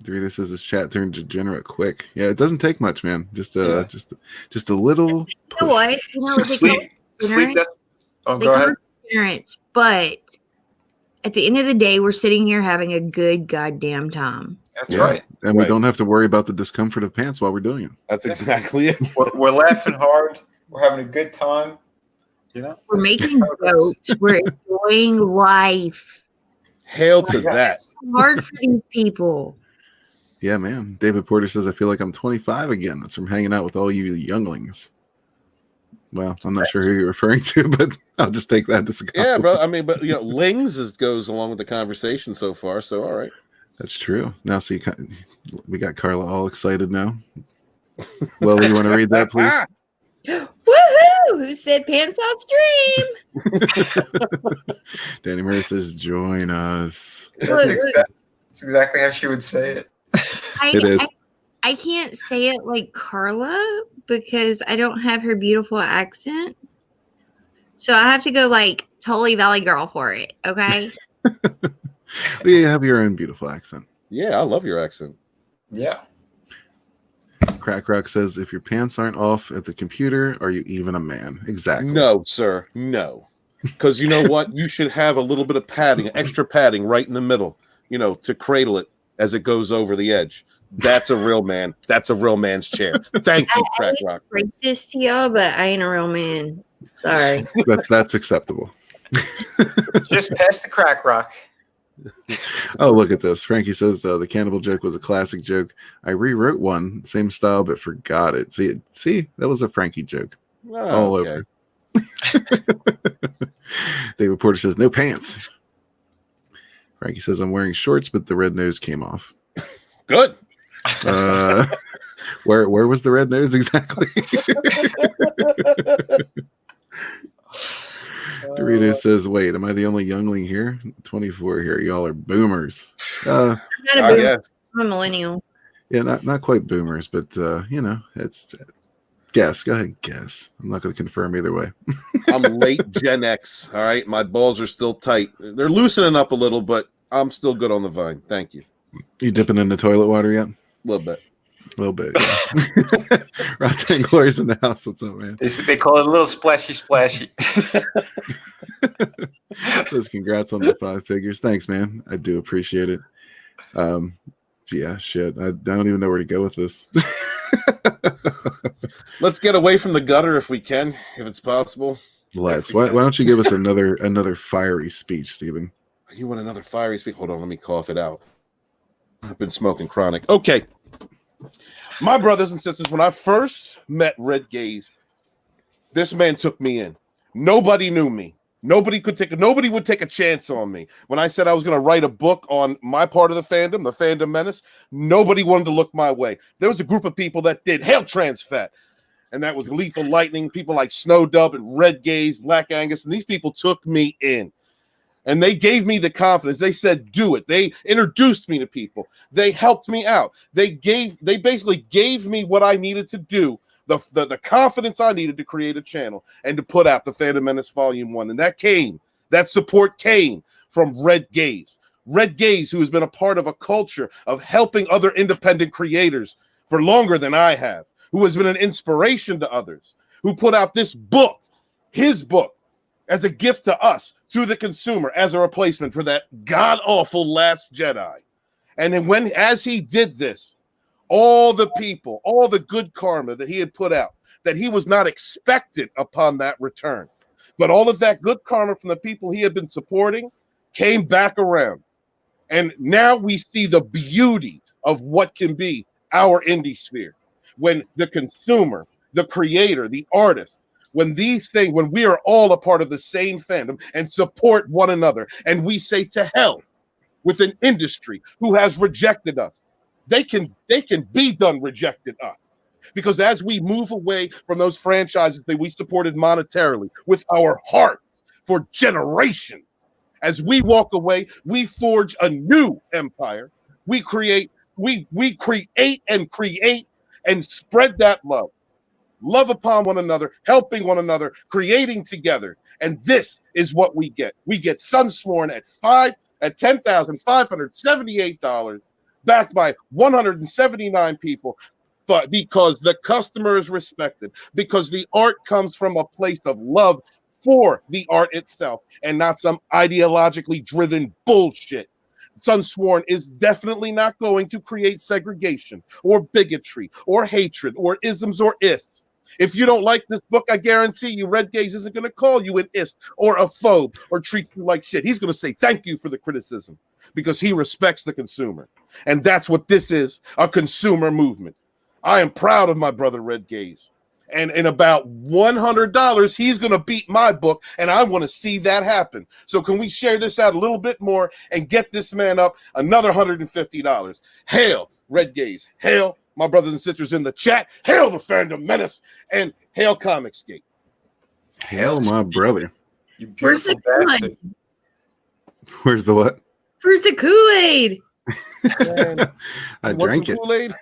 S1: Dorito says his chat turned degenerate quick. Yeah, it doesn't take much, man. Just a little
S4: You know what? You know, they
S2: Sleep. Oh, go ahead.
S4: Ignorance, but at the end of the day, we're sitting here having a good goddamn time.
S2: That's right.
S1: And we don't have to worry about the discomfort of pants while we're doing it.
S3: That's exactly it.
S2: We're laughing hard. We're having a good time. You know,
S4: We're making jokes. We're enjoying life.
S3: Hail to that.
S4: It's hard for these people.
S1: Yeah, man. David Porter says, I feel like I'm 25 again. That's from hanging out with all you younglings. Well, I'm not sure who you're referring to, but I'll just take that as a compliment.
S3: Yeah, bro. I mean, but lings goes along with the conversation so far. So, all right.
S1: That's true. Now, see, we got Carla all excited now. Well, you want to read that, please?
S4: Woohoo! Who said pants off stream?
S1: Danny Murray says, join us.
S2: that's exactly how she would say it.
S1: It is.
S4: I can't say it like Carla because I don't have her beautiful accent. So I have to go like totally Valley Girl for it. Okay.
S1: You have your own beautiful accent.
S3: Yeah, I love your accent.
S2: Yeah.
S1: Crack Rock says, if your pants aren't off at the computer, are you even a man? Exactly.
S3: No, sir. No. Because you know what? You should have a little bit of padding, extra padding right in the middle, to cradle it as it goes over the edge. That's a real man. That's a real man's chair. Thank you, Crack Rock.
S4: I break this to y'all, but I ain't a real man. Sorry.
S1: That's acceptable.
S2: Just pass the Crack Rock.
S1: Oh, look at this. Frankie says the cannibal joke was a classic joke. I rewrote one, same style, but forgot it. See, that was a Frankie joke. All over. David Porter says, no pants. Frankie says, I'm wearing shorts, but the red nose came off.
S3: Good.
S1: Where was the red nose exactly? Dorito says, wait, am I the only youngling here? 24 here. Y'all are boomers.
S4: I'm not a boomer. I'm a millennial.
S1: Yeah, not quite boomers, but it's guess. Go ahead, guess. I'm not going to confirm either way.
S3: I'm late Gen X. All right, my balls are still tight. They're loosening up a little, but I'm still good on the vine. Thank you.
S1: You dipping in the toilet water yet?
S3: A little bit.
S1: A little bit. Yeah. Rotten Glorious in the house. What's up, man?
S2: They call it a little splashy.
S1: Liz, congrats on the 5 figures. Thanks, man. I do appreciate it. Yeah, shit. I don't even know where to go with this.
S3: Let's get away from the gutter if we can, if it's possible.
S1: Let's. Why don't you give us another fiery speech, Stephen?
S3: You want another fiery speech? Hold on, let me cough it out. I've been smoking chronic. Okay. My brothers and sisters, when I first met Red Gaze, this man took me in. Nobody knew me. Nobody would take a chance on me. When I said I was going to write a book on my part of the Fandom Menace, nobody wanted to look my way. There was a group of people that did. Hail Trans Fat. And that was Lethal Lightning, people like Snow Dub and Red Gaze, Black Angus, and these people took me in. And they gave me the confidence. They said, do it. They introduced me to people. They helped me out. They basically gave me what I needed to do, the confidence I needed to create a channel and to put out the Phantom Menace Volume 1. And that support came from Red Gaze. Red Gaze, who has been a part of a culture of helping other independent creators for longer than I have, who has been an inspiration to others, who put out this book, his book, as a gift to us, to the consumer, as a replacement for that god-awful Last Jedi. And then as he did this, all the people, all the good karma that he had put out, that he was not expected upon that return. But all of that good karma from the people he had been supporting came back around. And now we see the beauty of what can be our indie sphere. When the consumer, the creator, the artist, when we are all a part of the same fandom and support one another, and we say to hell with an industry who has rejected us, they can be done rejected us. Because as we move away from those franchises that we supported monetarily with our hearts for generations, as we walk away, we forge a new empire. We create and spread that love upon one another, helping one another, creating together. And this is what we get. We get Sunsworn at $10,578. backed by 179 people. But because the customer is respected, because the art comes from a place of love for the art itself and not some ideologically driven bullshit. Sunsworn is definitely not going to create segregation or bigotry or hatred or isms or ists. If you don't like this book, I guarantee you Red Gaze isn't going to call you an ist or a phobe or treat you like shit. He's going to say thank you for the criticism because he respects the consumer. And that's what this is, a consumer movement. I am proud of my brother Red Gaze. And in about $100, he's going to beat my book, and I want to see that happen. So can we share this out a little bit more and get this man up another $150? Hail, Red Gaze. Hail, my brothers and sisters in the chat. Hail the Fandom Menace, and hail Comicsgate.
S1: Hail, my brother.
S2: You
S4: Where's
S2: beautiful
S4: the
S2: bastard.
S4: Kool-Aid?
S1: Where's the what?
S4: Where's the Kool-Aid?
S1: I drank it.
S3: Kool-Aid?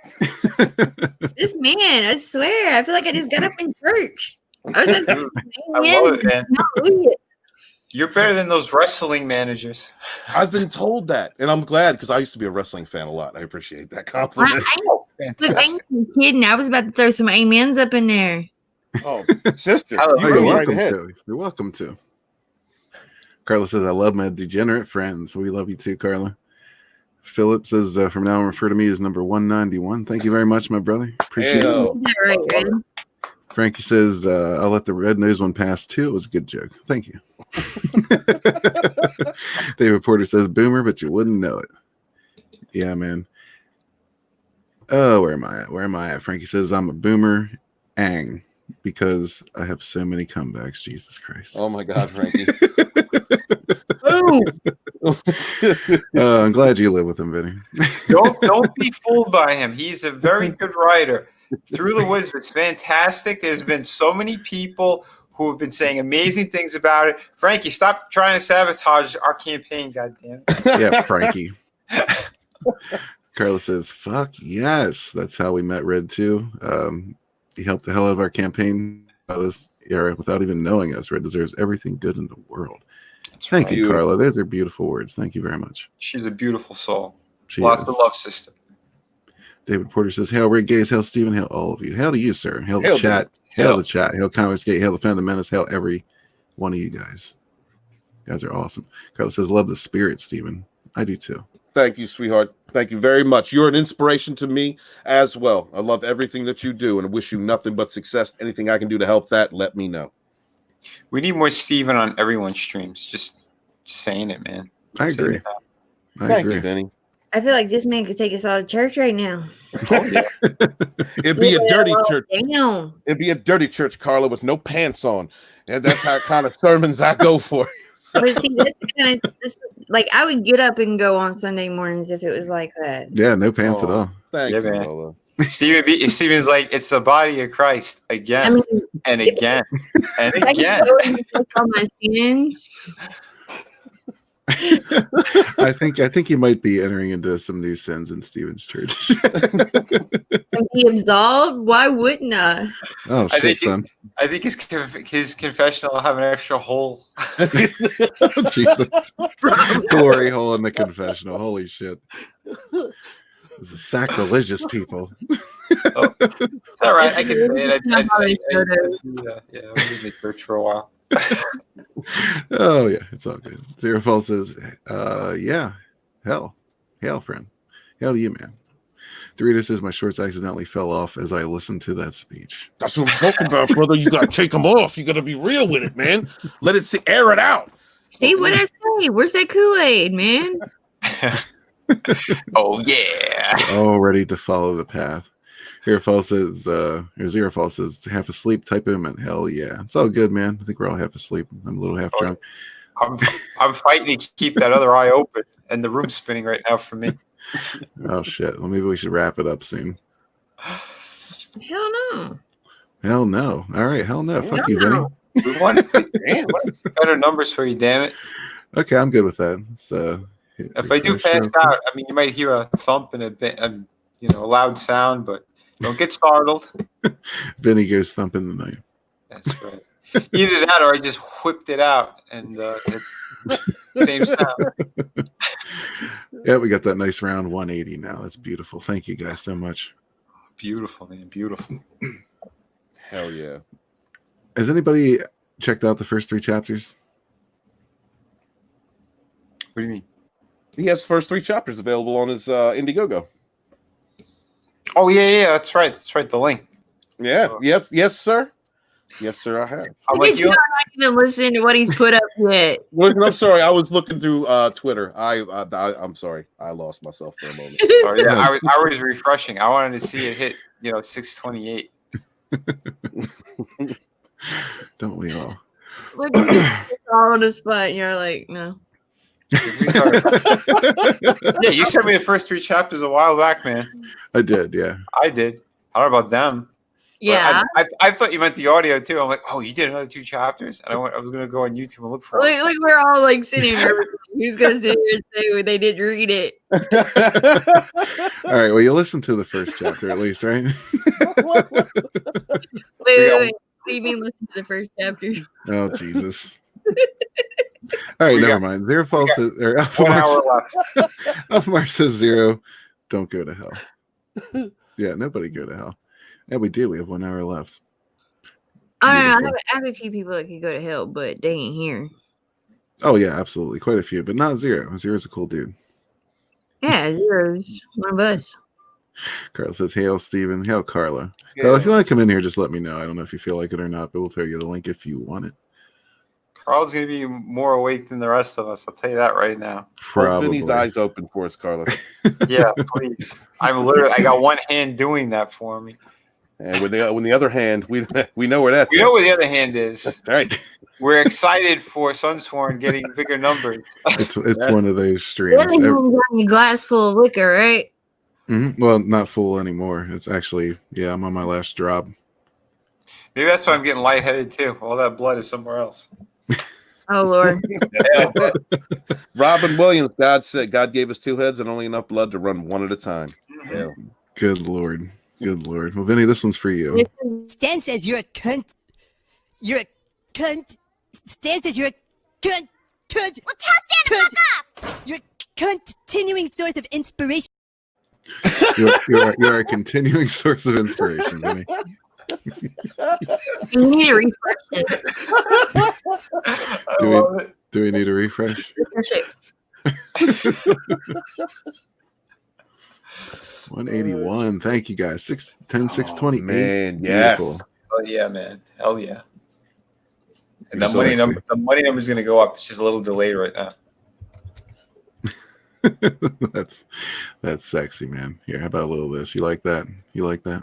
S4: This man, I swear, I feel like I just got up in church. I was just,
S2: I love it, man.
S4: no,
S2: You're better than those wrestling managers.
S3: I've been told that, and I'm glad because I used to be a wrestling fan a lot. I appreciate that compliment.
S2: Oh,
S4: look, I
S2: fantastic.
S4: ain't kidding. I was about to throw some amens up in there.
S3: Oh, sister,
S2: Oh,
S3: you
S1: You're
S3: go right
S1: welcome
S3: ahead.
S1: to. You're welcome to. Carla says, I love my degenerate friends. We love you too, Carla. Philip says, from now on, refer to me as number 191. Thank you very much, my brother. Appreciate
S3: Hey,
S1: it.
S4: Is that right, Red?
S1: Frankie says, I'll let the red nose one pass too. It was a good joke. Thank you. David Porter says, boomer, but you wouldn't know it. Yeah, man. Oh, where am I at? Where am I at? Frankie says, I'm a boomer ang because I have so many comebacks. Jesus Christ.
S3: Oh my God, Frankie.
S4: Oh,
S1: I'm glad you live with him, Vinny.
S2: Don't be fooled by him. He's a very good writer. Through the Woods, it's fantastic. There's been so many people who have been saying amazing things about it. Frankie, stop trying to sabotage our campaign, goddamn.
S1: Yeah, Frankie. Carla says, fuck yes. That's how we met Red too. He helped the hell out of our campaign about us era without even knowing us. Red deserves everything good in the world. Thank you, Carla. Those are beautiful words. Thank you very much.
S2: She's a beautiful soul.
S1: She
S2: Lots
S1: is.
S2: of love, sister.
S1: David Porter says, hail Red Gaze, hail Stephen, hail all of you. Hail to you, sir. Hail the
S3: Hail,
S1: chat.
S2: Hail.
S1: Hail the chat. Hail Comicsgate. Hail the Fan of the Menace. Hail every one of you guys. You guys are awesome. Carla says, love the spirit, Stephen. I do too.
S3: Thank you, sweetheart. Thank you very much. You're an inspiration to me as well. I love everything that you do and wish you nothing but success. Anything I can do to help that, let me know.
S2: We need more Steven on everyone's streams. Just saying it, man.
S1: I
S2: Saying
S1: agree.
S2: it out.
S1: I
S3: Thank
S1: agree.
S3: you, Vinny.
S4: I feel like this man could take us all to church right now.
S3: It'd be a dirty church.
S4: Damn.
S3: It'd be a dirty church, Carla, with no pants on. And that's how kind of sermons I go for.
S4: But see, that's the kind of like I would get up and go on Sunday mornings if it was like that.
S1: Yeah, no pants at all.
S3: Thank
S2: Yeah,
S3: you,
S2: man.
S3: Lola.
S2: Steven's like, it's the body of Christ again
S4: I mean,
S2: and again and
S4: I
S2: again.
S4: can go and take all my sins
S1: I think he might be entering into some new sins in Stephen's church.
S4: and be absolved. Why wouldn't I?
S1: Oh
S2: I
S1: shit,
S2: think
S1: son.
S2: I think his confessional will have an extra hole.
S1: Jesus. Glory hole in the confessional. Holy shit. This is sacrilegious people.
S2: It's all right. I can say it. I was in the church for a while.
S1: Oh yeah, it's all good. Zero Fall says, yeah, hell, friend. Hell to you, man. Dorito says my shorts accidentally fell off as I listened to that speech.
S3: That's what I'm talking about, brother. You got to take them off. You got to be real with it, man. Let it air it out.
S4: Steve, what I say? Where's that Kool-Aid, man?
S2: Oh yeah.
S1: All ready to follow the path. Zero Fall says, half asleep, type him and hell yeah. It's all good, man. I think we're all half asleep. I'm a little half drunk.
S2: I'm fighting to keep that other eye open, and the room's spinning right now for me.
S1: Oh shit. Well, maybe we should wrap it up soon.
S4: Hell no.
S1: Hell no. All right, hell no. Fuck
S4: Hell
S1: you, Vinny.
S4: no.
S2: We want better numbers for you, damn it.
S1: Okay, I'm good with that. It's,
S2: If I do pass out, I mean, you might hear a thump and a loud sound, but don't get startled.
S1: Vinny goes thumping the night.
S2: That's right. Either that or I just whipped it out and it's the same sound.
S1: Yeah, we got that nice round 180 now. That's beautiful. Thank you guys so much.
S2: Beautiful, man. Beautiful.
S3: Hell yeah.
S1: Has anybody checked out the first 3 chapters?
S2: What do you mean?
S3: He has the first 3 chapters available on his Indiegogo.
S2: Oh yeah, that's right. That's right. The link.
S3: Yeah. Yes, sir. Yes, sir. I have.
S2: I'm
S4: Look
S2: like
S4: at you
S2: you.
S4: not even listening to what he's put up yet.
S3: I'm sorry. I was looking through Twitter. I'm sorry. I lost myself for a moment.
S2: Oh yeah, I was refreshing. I wanted to see it hit 628.
S1: Don't we all?
S4: Look at you all on the spot, and you're like, no.
S2: Yeah, you sent me the first 3 chapters a while back, man.
S1: I did, yeah.
S2: I did. I don't know about them.
S4: Yeah.
S2: I thought you meant the audio too. I'm like, oh, you did another 2 chapters, and I was gonna go on YouTube and look for it.
S4: Look, we're all like sitting here. Who's gonna sit here and say when they didn't read it?
S1: All right, well, you listened to the first chapter at least, right?
S4: Wait. What do you mean listen to the first chapter?
S1: Oh, Jesus. All right,
S2: We
S1: never
S2: got-
S1: mind. Zero false says, or
S2: 1 hour left.
S1: Alphamar says 0. Don't go to hell. Yeah, nobody go to hell. Yeah, we do. We have 1 hour left.
S4: I don't know.
S1: Beautiful.
S4: I have a few people that could go to hell, but they ain't here.
S1: Oh, yeah, absolutely. Quite a few, but not 0. Zero's a cool dude.
S4: Yeah, Zero's one of us.
S1: Carla says, hail, Steven. Hail, Carla. Carla, if you want to come in here, just let me know. I don't know if you feel like it or not, but we'll throw you the link if you want it.
S2: Carl's gonna be more awake than the rest of us. I'll tell you that right now.
S3: Hold Vinny's eyes open for us, Carla.
S2: Yeah, please. I got one hand doing that for me.
S3: And when the other hand, we know where that's.
S2: We know where the other hand is.
S3: That's right.
S2: We're excited for Sunsworn getting bigger numbers.
S1: It's one of those
S4: The
S1: streams.
S4: other one got a glass full of liquor, right?
S1: Well, not full anymore. It's actually, yeah, I'm on my last drop.
S2: Maybe that's why I'm getting lightheaded too. All that blood is somewhere else.
S4: Oh Lord.
S3: Robin Williams, God said God gave us 2 heads and only enough blood to run one at a time. Yeah.
S1: Good Lord. Good Lord. Well, Vinny, this one's for you.
S6: Stan says you're a cunt. You're a cunt. Stan says you're a cunt. Cunt. Well, tell Stan to fuck off. You're a continuing source of inspiration.
S1: You're a continuing source of inspiration, Vinny.
S4: You need to refresh it.
S1: Do we need a refresh?
S4: Refresh it.
S1: 181. Thank you guys. 610, 628.
S3: Man, yes.
S1: Beautiful.
S2: Oh yeah, man. Hell yeah. And
S1: You're
S2: the
S1: so
S2: money
S1: sexy.
S2: number, the money number is going to go up. It's just a little delayed right now.
S1: That's sexy, man. Here, how about a little of this? You like that? You like that?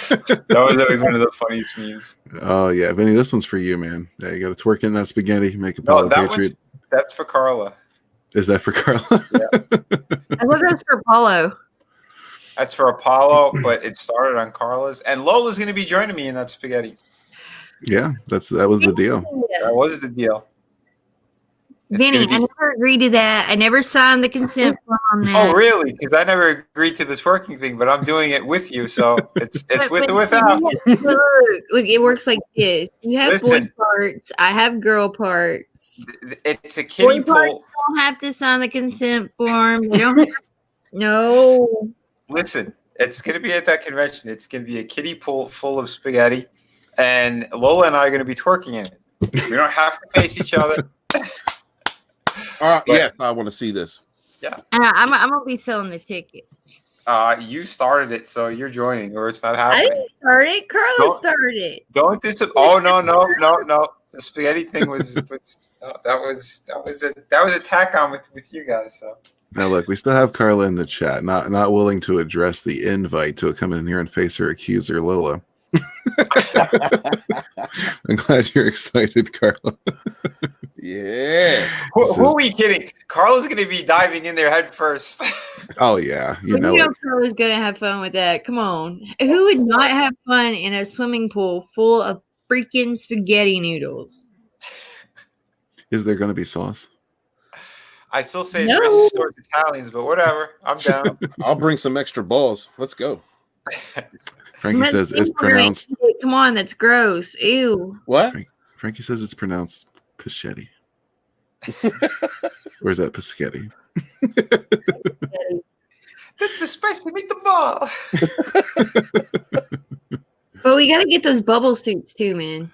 S2: That was always one of the funniest memes.
S1: Oh yeah, Vinny, this one's for you, man. Yeah, you got to twerk in that spaghetti, make a
S2: No,
S1: fellow
S2: that
S1: patriot.
S2: that's for Carla.
S1: Is that for Carla?
S4: I thought that's for Apollo.
S2: That's for Apollo, but it started on Carla's. And Lola's going to be joining me in that spaghetti.
S1: Yeah, that was the deal.
S2: That was the deal. It's
S4: Vinny,
S2: gonna be-
S4: I never agreed to that. I never signed the consent form on that.
S2: Oh, really? Because I never agreed to this working thing, but I'm doing it with you, so it's with or without.
S4: Look, it works like this. You have
S2: Listen.
S4: boy parts. I have girl parts.
S2: It's a kiddie
S4: Boy parts
S2: pool.
S4: don't have to sign the consent form. They don't. No.
S2: Listen, it's going to be at that convention. It's going to be a kiddie pool full of spaghetti, and Lola and I are going to be twerking in it. We don't have to face each other.
S3: Yes, I want to see this.
S4: I'm gonna be selling the tickets.
S2: You started it, so you're joining, or it's not
S4: I
S2: happening.
S4: didn't start it. Carla
S2: Don't-
S4: started it.
S2: Don't this? Oh no! The spaghetti thing was that was a tack on with you guys. So
S1: Now look, we still have Carla in the chat, not willing to address the invite to come in here and face her accuser, Lola. I'm glad you're excited, Carla.
S3: Yeah.
S2: who are we kidding? Carla's going to be diving in there head first.
S1: Oh yeah, you
S4: But
S1: know
S4: you
S1: it.
S4: know Carla's gonna have fun with that. Come on. Who would not have fun in a swimming pool full of freaking spaghetti noodles?
S1: Is there going to be sauce?
S2: I still say it's
S4: No.
S2: racist towards Italians, but whatever. I'm down.
S3: I'll bring some extra balls. Let's go.
S1: Frankie
S4: Let's
S1: says it's
S4: see where
S1: pronounced.
S4: Come on, that's gross. Ew.
S3: What?
S1: Frankie says it's pronounced Pichetti. Or is that Piscetti?
S2: That's a spicy meatball.
S4: But we gotta get those bubble suits too, man.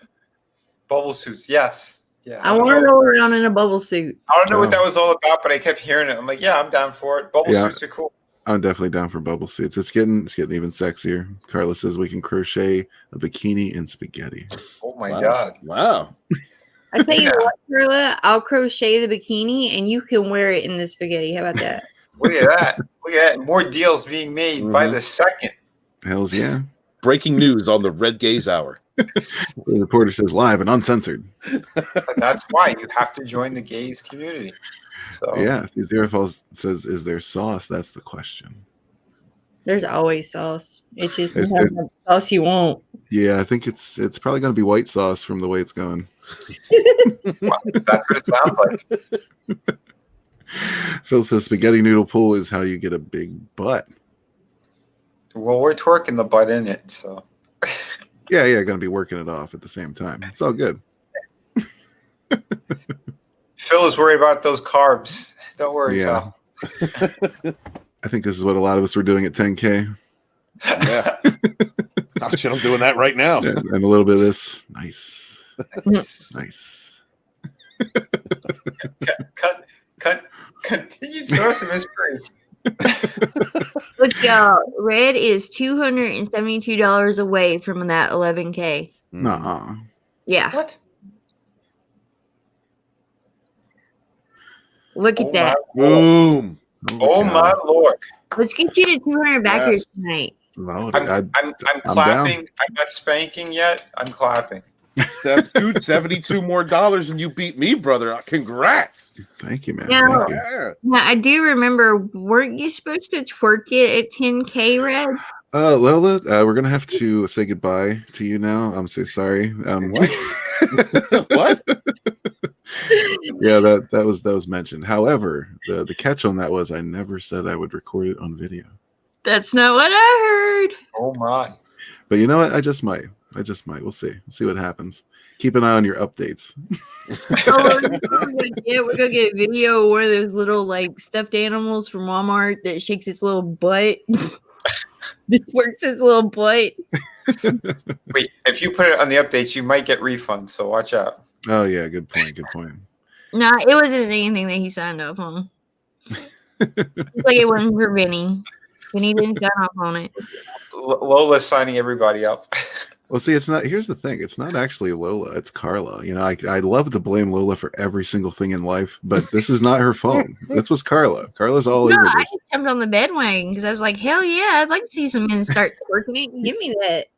S2: Bubble suits, yes. Yeah.
S4: I want to roll around in a bubble suit.
S2: I don't know what that was all about, but I kept hearing it. I'm like, yeah, I'm down for it. Bubble suits are cool.
S1: I'm definitely down for bubble suits. It's getting even sexier. Carla says we can crochet a bikini in spaghetti.
S2: Oh my god!
S3: Wow.
S4: I tell you what, Carla, I'll crochet the bikini and you can wear it in the spaghetti. How about that?
S2: Look at that! Look at that! More deals being made by the second.
S1: Hells yeah!
S3: Breaking news on the Red Gaze Hour.
S1: The reporter says live and uncensored.
S2: But that's why you have to join the gays community. So
S1: yeah, Zero Falls says, "Is there sauce?" That's the question.
S4: There's always sauce. It's just the sauce you want.
S1: Yeah, I think it's probably going to be white sauce from the way it's going.
S2: That's what it sounds like.
S1: Phil says spaghetti noodle pool is how you get a big butt.
S2: Well, we're twerking the butt in it, so.
S1: Yeah, going to be working it off at the same time. It's all good.
S2: Phil is worried about those carbs. Don't worry, Phil.
S1: I think this is what a lot of us were doing at 10K.
S3: Yeah. Oh, shit, I'm doing that right now.
S1: And a little bit of this. Nice. Nice.
S2: Continued source of inspiration.
S4: Look, y'all, Red is $272 away from that 11K.
S1: Nuh-uh.
S4: Yeah.
S2: What?
S4: Look at that.
S3: Boom.
S2: Oh my lord.
S4: Let's get you to 200 backers tonight.
S1: No,
S2: I'm clapping. I'm not spanking yet. I'm clapping.
S3: Dude, $72 more and you beat me, brother. Congrats.
S1: Thank you, man.
S4: Now,
S1: Thank you.
S4: now, I do remember, weren't you supposed to twerk it at 10K, Red?
S1: Lola, we're gonna have to say goodbye to you now. I'm so sorry.
S3: What? What?
S1: Yeah, that was mentioned. However, the catch on that was I never said I would record it on video.
S4: That's not what I heard.
S2: Oh my.
S1: But you know what? I just might. We'll see. We'll see what happens. Keep an eye on your updates.
S4: We're gonna get a video of one of those little like stuffed animals from Walmart that shakes its little butt. That works its little butt.
S2: Wait, if you put it on the updates, you might get refunds, so watch out.
S1: Oh yeah, good point. Good point.
S4: Nah, it wasn't anything that he signed up on. It's like it wasn't for Vinny. Vinny didn't sign up on it.
S2: Lola's signing everybody up.
S1: Well, see, it's not. Here's the thing: it's not actually Lola; it's Carla. You know, I love to blame Lola for every single thing in life, but this is not her fault. This was Carla. Carla's all over
S4: I
S1: this.
S4: just jumped on the bedwagon because I was like, "Hell yeah, I'd like to see some men start twerking it. Give me that."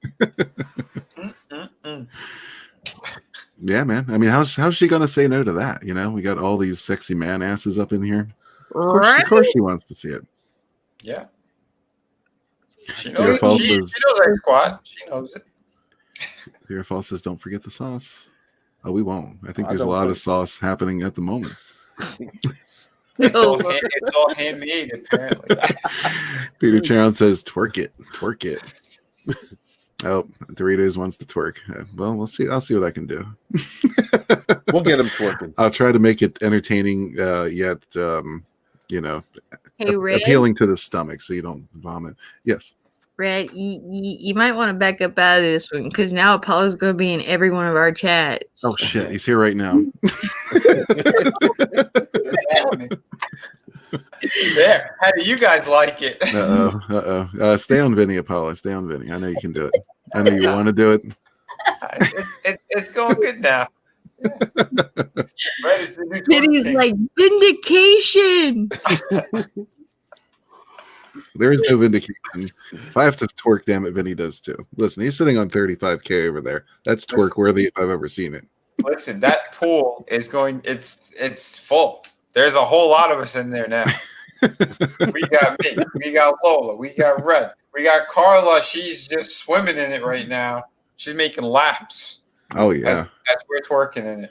S1: Yeah, man. I mean, how's she gonna say no to that? You know, we got all these sexy man asses up in here. Of course she wants to see it.
S2: Yeah. She
S1: Zero
S2: knows,
S1: Falls
S2: she
S1: says,
S2: knows that squat. She knows it.
S1: Zero Falls says, don't forget the sauce. Oh, we won't. I think
S3: I
S1: there's a
S3: don't
S1: lot
S3: think-
S1: of sauce happening at the moment.
S2: It's all handmade, apparently.
S1: Peter Charon says, twerk it. Oh, Doritos wants to twerk. Well, we'll see. I'll see what I can do.
S3: We'll get him twerking.
S1: I'll try to make it entertaining, yet, you know,
S4: Hey, Red.
S1: appealing to the stomach so you don't vomit. Yes.
S4: Red, you might want to back up out of this one because now Apollo's going to be in every one of our chats.
S1: Oh, shit. He's here right now.
S2: There. How do you guys like it?
S1: Uh-oh. Stay on Vinny, Apollo. Stay on Vinny. I know you can do it. I know you want to do it.
S2: It's going good now. Yeah. Right, it's the new
S4: Vinny's
S2: thing.
S4: like, vindication.
S1: There is no vindication. If I have to twerk, damn it, Vinny does too. Listen, he's sitting on 35K over there. That's twerk worthy if I've ever seen it.
S2: Listen, that pool is going. It's full. There's a whole lot of us in there now. We got me. We got Lola. We got Red. We got Carla. She's just swimming in it right now. She's making laps.
S1: Oh yeah.
S2: As we're twerking in it.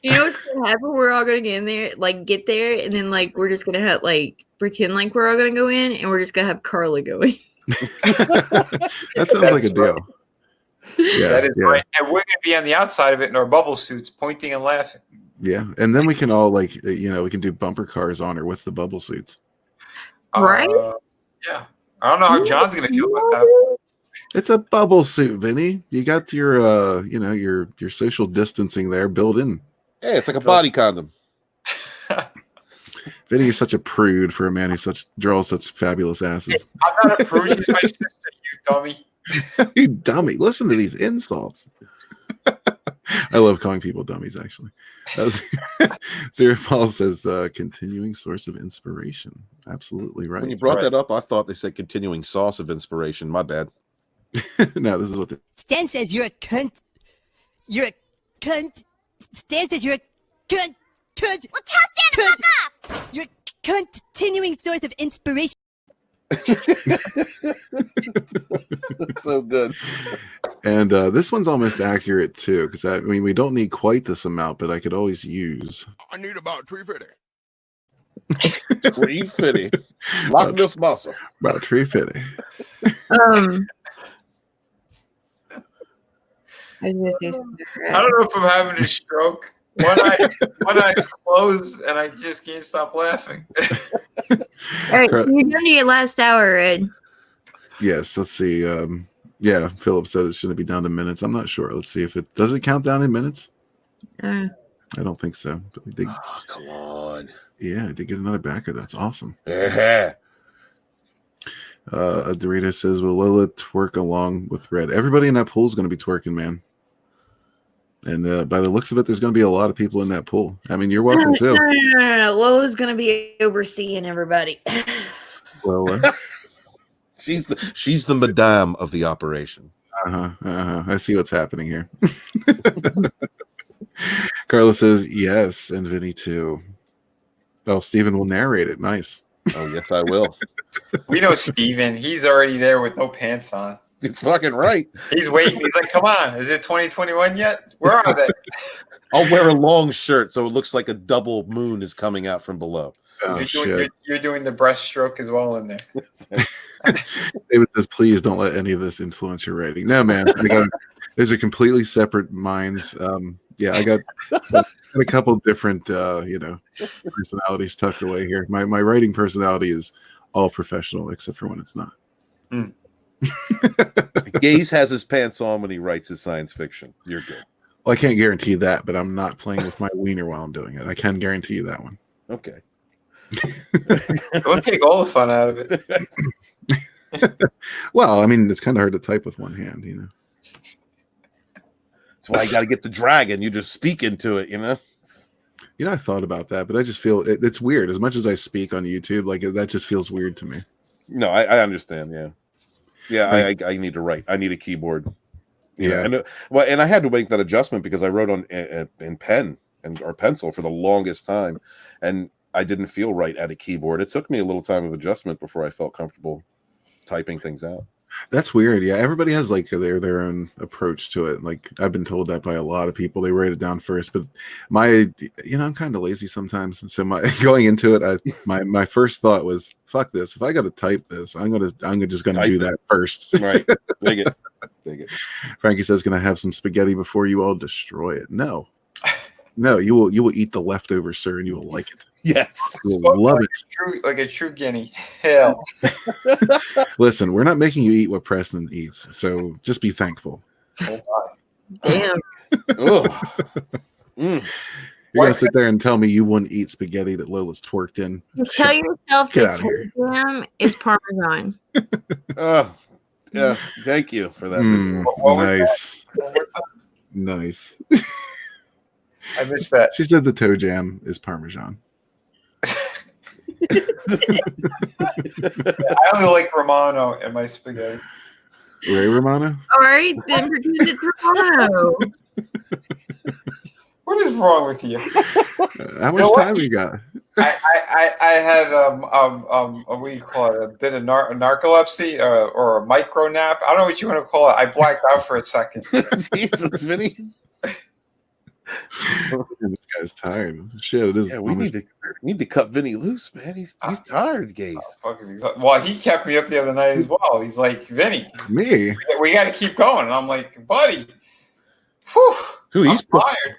S4: You know what's gonna happen? We're all gonna get in there, like get there, and then like we're just gonna have like pretend like we're all gonna go in, and we're just gonna have Carla go in.
S1: That sounds like a deal. Yeah,
S2: That is right. And we're gonna be on the outside of it in our bubble suits, pointing and laughing.
S1: Yeah, and then we can all we can do bumper cars on her with the bubble suits.
S4: Right?
S2: Yeah. I don't know how John's gonna feel about that.
S1: It's a bubble suit, Vinny. You got your your social distancing there built in.
S3: Yeah, it's like a body condom.
S1: Vinny, you're such a prude for a man who draws such fabulous asses.
S2: I'm not a prude. She's my sister, you dummy.
S1: You dummy. Listen to these insults. I love calling people dummies, actually. Sarah Paul says, continuing source of inspiration. Absolutely right.
S3: When you brought that up, I thought they said continuing source of inspiration. My bad.
S1: No, this is what
S6: Stan says you're a cunt. You're a cunt. Stan says you're a cunt. Cunt. Well, tell Stan to fuck off. You're a continuing source of inspiration.
S3: So good.
S1: And this one's almost accurate too, because I mean we don't need quite this amount, but I could always use.
S7: I need about 350.
S3: 350. Lock this muscle.
S1: About 350.
S4: I was gonna say something.
S2: I don't know if I'm having a stroke. One eye's closed, and I just can't stop laughing.
S4: All right, you're done to your last hour, Ed.
S1: Yes, let's see. Yeah, Philip said it shouldn't be down to minutes. I'm not sure. Let's see if it does it count down in minutes. I don't think so. But we did.
S3: Oh, come on.
S1: Yeah, I did get another backer. That's awesome.
S3: Yeah.
S1: Dorito says, "Will Lola twerk along with Red?" Everybody in that pool is going to be twerking, man. And by the looks of it, there's going to be a lot of people in that pool. I mean, you're welcome too.
S4: No. Lola's going to be overseeing everybody.
S1: Lola.
S3: She's the madame of the operation.
S1: I see what's happening here. Carla says yes, and Vinny too. Oh, Steven will narrate it. Nice.
S3: Oh, yes, I will.
S2: We know Steven. He's already there with no pants on.
S3: You're fucking right.
S2: He's waiting. He's like, come on. Is it 2021 yet? Where are they?
S3: I'll wear a long shirt so it looks like a double moon is coming out from below.
S1: Oh,
S2: you're doing the breaststroke as well in there.
S1: David says, please don't let any of this influence your rating. No, man. Those are completely separate minds. Yeah, I got a couple different, personalities tucked away here. My writing personality is all professional, except for when it's not.
S2: Mm.
S3: Gaze has his pants on when he writes his science fiction. You're good.
S1: Well, I can't guarantee that, but I'm not playing with my wiener while I'm doing it. I can guarantee you that one.
S3: Okay.
S2: Don't take all the fun out of it.
S1: Well, I mean, it's kind of hard to type with one hand, you know.
S3: That's why you got to get the dragon. You just speak into it, you know.
S1: You know, I thought about that, but I just feel it's weird. As much as I speak on YouTube, like that just feels weird to me.
S3: No, I understand. Yeah. I need to write. I need a keyboard.
S1: Yeah.
S3: And I had to make that adjustment because I wrote on in pen or pencil for the longest time, and I didn't feel right at a keyboard. It took me a little time of adjustment before I felt comfortable typing things out.
S1: That's weird. Yeah, everybody has like their own approach to it. Like I've been told that by a lot of people. They write it down first, but I'm kind of lazy sometimes. So going into it, my first thought was, "Fuck this! If I got to type this, I'm just gonna do that first."
S3: Right? Take it.
S1: Frankie says, "Can I have some spaghetti before you all destroy it?" No, you will eat the leftovers, sir, and you will like it.
S3: Yes,
S1: you will love
S2: it. Like a true guinea. Hell.
S1: Listen, we're not making you eat what Preston eats, so just be thankful.
S2: Oh my.
S4: Damn.
S1: You're gonna sit there and tell me you wouldn't eat spaghetti that Lola's twerked in?
S4: Tell yourself that toe jam is Parmesan.
S3: Yeah. Thank you for that.
S1: Nice.
S2: I missed that.
S1: She said the toe jam is Parmesan.
S2: I only like Romano in my spaghetti.
S1: Ray Romano?
S4: All right, then pretend it's Romano.
S2: What is wrong with you?
S1: How much time we got?
S2: I had what do you call it? A bit of narcolepsy or a micro nap. I don't know what you want to call it. I blacked out for a second.
S3: Jesus, Vinny.
S1: This guy's tired. Shit, it is.
S3: Yeah, we need to cut Vinny loose, man. He's tired, Gaze.
S2: Well, he kept me up the other night as well. He's like, Vinny,
S1: me.
S2: We got to keep going. And I'm like, buddy, whew,
S3: He's
S2: tired.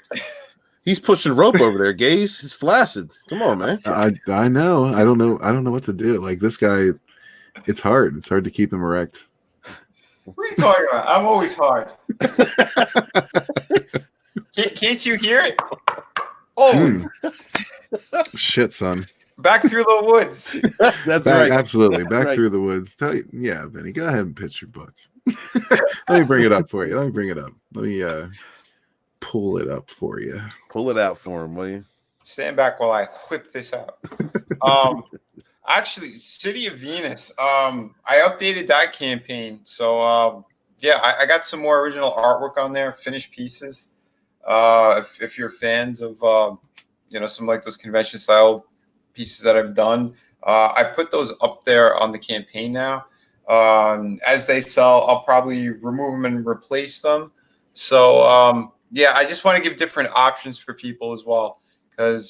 S3: He's pushing rope over there, Gaze. He's flaccid. Come on, man.
S1: I know. I don't know what to do. Like this guy, it's hard. It's hard to keep him erect.
S2: What are you talking about? I'm always hard. Can't you hear it? Oh,
S1: shit, son.
S2: Back through the woods.
S3: That's
S1: Back,
S3: right.
S1: absolutely. Back
S3: Right.
S1: through the woods. Yeah, Benny, go ahead and pitch your book. Let me bring it up for you. Let me bring it up. Let me pull it up for you.
S3: Pull it out for him, will you?
S2: Stand back while I whip this out. Actually, City of Venus. I updated that campaign. So yeah, I got some more original artwork on there, finished pieces. If you're fans of some like those convention style pieces that I've done, I put those up there on the campaign now. As they sell, I'll probably remove them and replace them. So yeah, I just want to give different options for people as well, because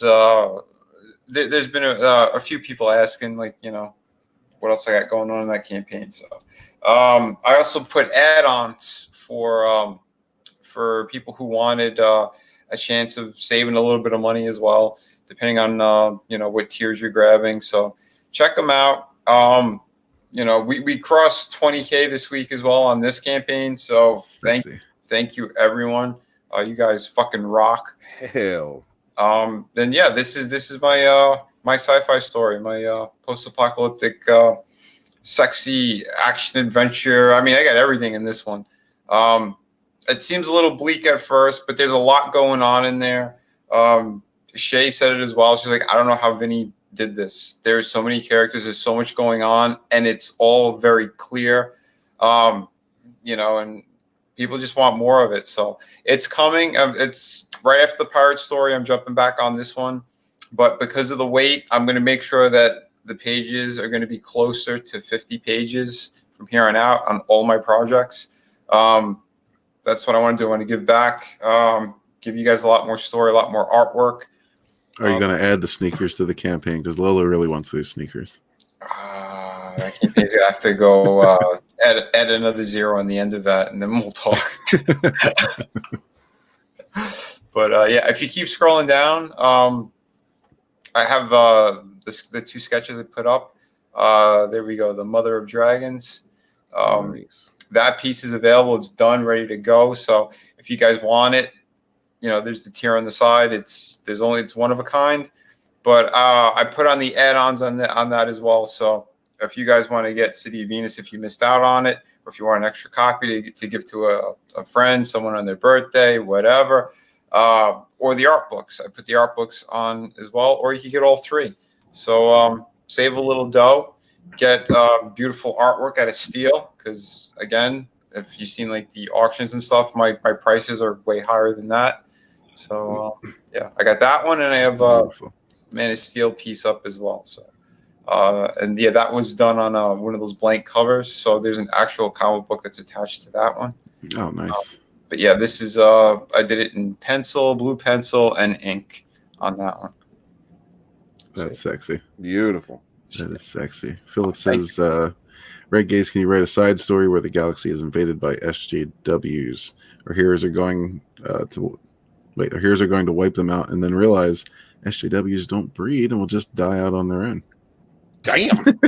S2: there's been a few people asking, like, what else I got going on in that campaign. So I also put add-ons for people who wanted a chance of saving a little bit of money as well, depending on what tiers you're grabbing. So check them out. We crossed 20K this week as well on this campaign. So thank you everyone. You guys fucking rock.
S3: Hell.
S2: Then yeah, this is my my sci-fi story, my post-apocalyptic sexy action adventure. I mean, I got everything in this one. It seems a little bleak at first, but there's a lot going on in there. Shay said it as well. She's like, I don't know how Vinny did this. There's so many characters, there's so much going on, and it's all very clear. And people just want more of it. So it's coming. It's right after the pirate story. I'm jumping back on this one. But because of the weight, I'm going to make sure that the pages are going to be closer to 50 pages from here on out on all my projects. That's what I want to do. I want to give back, give you guys a lot more story, a lot more artwork.
S1: Are you going to add the sneakers to the campaign? Because Lola really wants those sneakers.
S2: That campaign's going to have to go add another 0 on the end of that, and then we'll talk. But yeah, if you keep scrolling down, I have the 2 sketches I put up. There we go. The Mother of Dragons.
S3: Nice.
S2: That piece is available. It's done, ready to go. So if you guys want it, there's the tier on the side. It's one of a kind. But I put on the add-ons on that as well. So if you guys want to get City of Venus, if you missed out on it, or if you want an extra copy to give to a friend, someone on their birthday, whatever, or the art books. I put the art books on as well, or you can get all 3. So save a little dough, get beautiful artwork at a steal, because, again, if you've seen like the auctions and stuff, my prices are way higher than that. So yeah, I got that one, and I have Man of Steel piece up as well. So and yeah, that was done on one of those blank covers. So there's an actual comic book that's attached to that one.
S1: Oh, nice.
S2: But yeah, this is I did it in pencil, blue pencil, and ink on that one.
S1: That's sexy.
S3: Beautiful.
S1: That is sexy. Philip says, Red Gaze, can you write a side story where the galaxy is invaded by SJWs? Our heroes are going to wipe them out and then realize SJWs don't breed and will just die out on their own.
S3: Damn.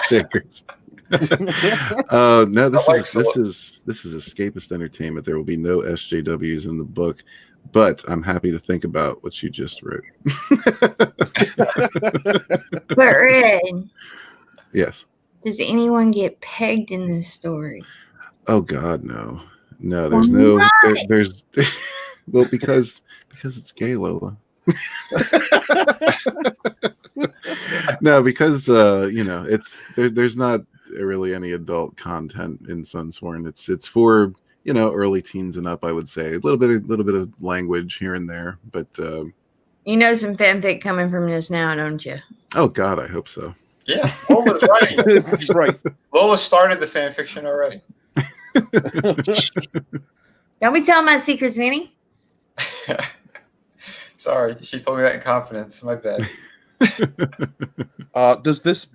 S1: Shakers. No, this is escapist entertainment. There will be no SJWs in the book, but I'm happy to think about what you just wrote.
S4: But Red,
S1: yes.
S4: does anyone get pegged in this story?
S1: Oh God, no. There's no. There's well, because it's gay, Lola. No, because it's there's not really any adult content in Sunsworn. It's for early teens and up, I would say. A little bit of language here and there, but
S4: You know some fanfic coming from this now, don't you?
S1: oh God, I hope so.
S2: Yeah, Lola's writing.
S3: That's right.
S2: Lola started the fan fiction already.
S4: Don't be telling my secrets, Vinny.
S2: Sorry, she told me that in confidence. My bad.
S3: Does this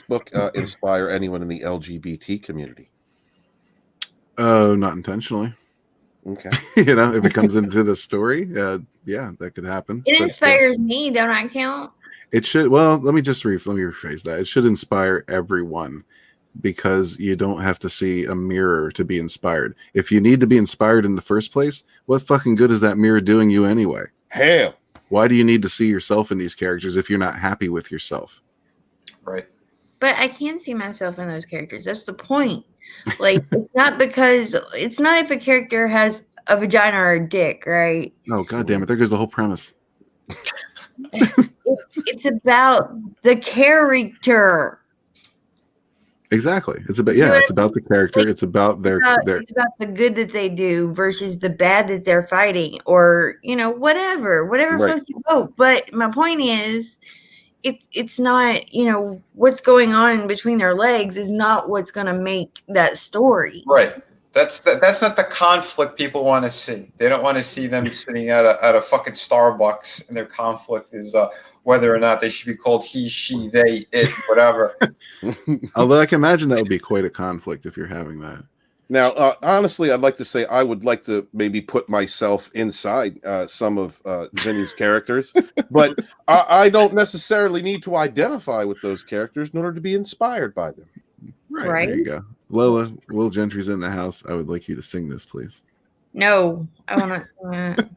S3: book inspire anyone in the LGBT community?
S1: Oh, not intentionally.
S3: Okay.
S1: You know, if it comes into the story, yeah, that could happen.
S4: It
S1: But,
S4: inspires me, don't I count?
S1: it should. Well, let me rephrase that. It should inspire everyone, because you don't have to see a mirror to be inspired. If you need to be inspired in the first place, what fucking good is that mirror doing you anyway?
S3: Hell.
S1: Why do you need to see yourself in these characters if you're not happy with yourself?
S2: Right.
S4: But I can see myself in those characters. That's the point. Like, it's not if a character has a vagina or a dick, right?
S1: Oh, God damn it. There goes the whole premise.
S4: It's about the character.
S1: Exactly. It's about the character. It's about their
S4: It's about the good that they do versus the bad that they're fighting, or whatever
S3: Right.
S4: floats your boat. But my point is, it's not what's going on between their legs is not what's going to make that story.
S2: Right. That's not the conflict people want to see. They don't want to see them sitting at a fucking Starbucks, and their conflict is whether or not they should be called he, she, they, it, whatever.
S1: Although I can imagine that would be quite a conflict if you're having that.
S3: Now, honestly, I'd like to say I would like to maybe put myself inside some of Vinny's characters, but I don't necessarily need to identify with those characters in order to be inspired by them.
S1: Right. There you go. Lola, Will Gentry's in the house. I would like you to sing this, please.
S4: No, I want to.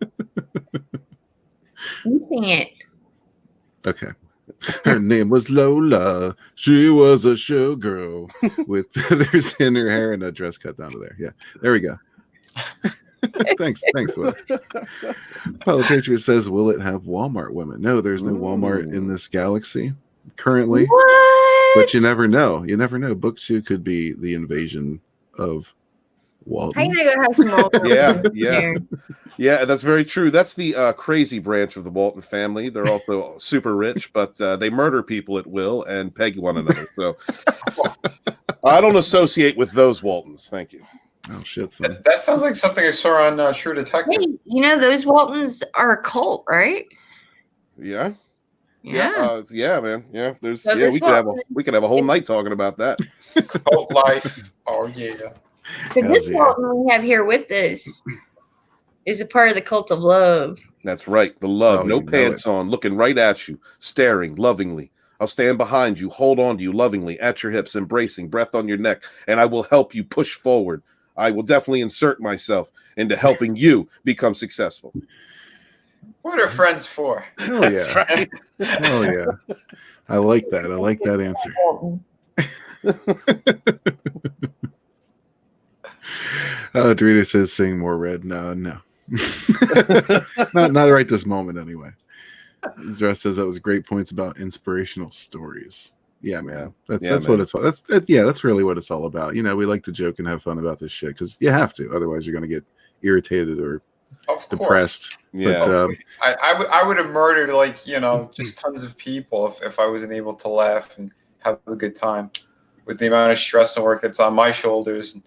S4: You sing it.
S1: Okay. Her name was Lola. She was a showgirl with feathers in her hair and a dress cut down to there. Yeah, there we go. Thanks, Will. Paulo Patriot says, will it have Walmart women? No, there's no Walmart in this galaxy currently.
S4: What?
S1: But you never know. You never know. Book 2 could be the invasion of Walton.
S4: How you gonna go have some Walton?
S3: Yeah, that's very true. That's the crazy branch of the Walton family. They're also super rich, but they murder people at will and peg one another. So I don't associate with those Waltons. Thank you.
S1: Oh shit! Son.
S2: That sounds like something I saw on True Detective.
S4: Hey, those Waltons are a cult, right?
S3: Yeah.
S4: Yeah.
S3: Yeah, man. Yeah,
S4: So
S3: we could have a whole night talking about that.
S2: Cult life. Oh yeah.
S4: So this Walton we have here with us is a part of the cult of love.
S3: That's right. The love.
S1: Oh,
S3: no pants on, looking right at you, staring lovingly. I'll stand behind you, hold on to you lovingly, at your hips, embracing, breath on your neck, and I will help you push forward. I will definitely insert myself into helping you become successful.
S2: What are friends for?
S1: Hell
S3: That's
S1: yeah.
S3: right.
S1: Hell yeah. I like that. I like that answer. Dorita says sing more Red. No. not right this moment anyway. Zara says that was great points about inspirational stories. Yeah, man. That's what it's all. That's really what it's all about. We like to joke and have fun about this shit because you have to. Otherwise, you're going to get irritated or depressed.
S3: Yeah.
S1: But,
S2: I would have murdered just tons of people if I wasn't able to laugh and have a good time with the amount of stress and work that's on my shoulders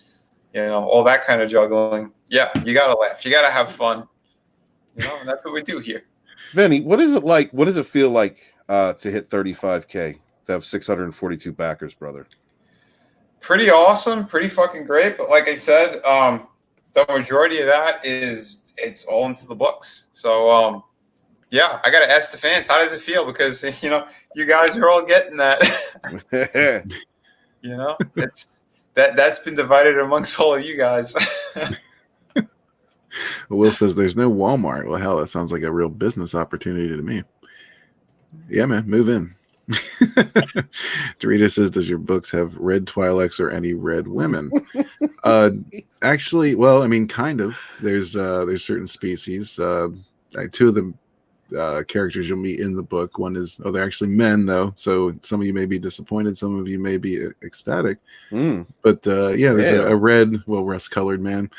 S2: and all that kind of juggling. Yeah, you gotta laugh. You gotta have fun. And that's what we do here.
S3: Vinny, what is it like? What does it feel like to hit 35K, to have 642 backers, brother?
S2: Pretty awesome, pretty fucking great. But like I said, the majority of that it's all into the books. So yeah, I gotta ask the fans, how does it feel? Because you guys are all getting that. It's that's been divided amongst all of you guys.
S1: Will says there's no Walmart. Well, hell, that sounds like a real business opportunity to me. Yeah, man, move in. Dorita says, does your books have red Twi'leks or any red women? Actually, well, I mean, kind of. There's certain species. 2 of the characters you'll meet in the book. One is, they're actually men, though. So some of you may be disappointed. Some of you may be ecstatic. But there's a red, rust-colored man.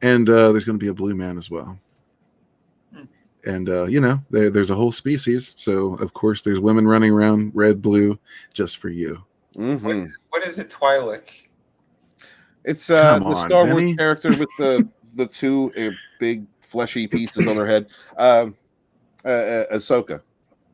S1: And there's going to be a blue man as well. And, there's a whole species. So, of course, there's women running around, red, blue, just for you.
S3: Mm-hmm.
S2: What is it, Twi'lek?
S3: It's the Star Wars character with the 2 big fleshy pieces on their head. Ahsoka.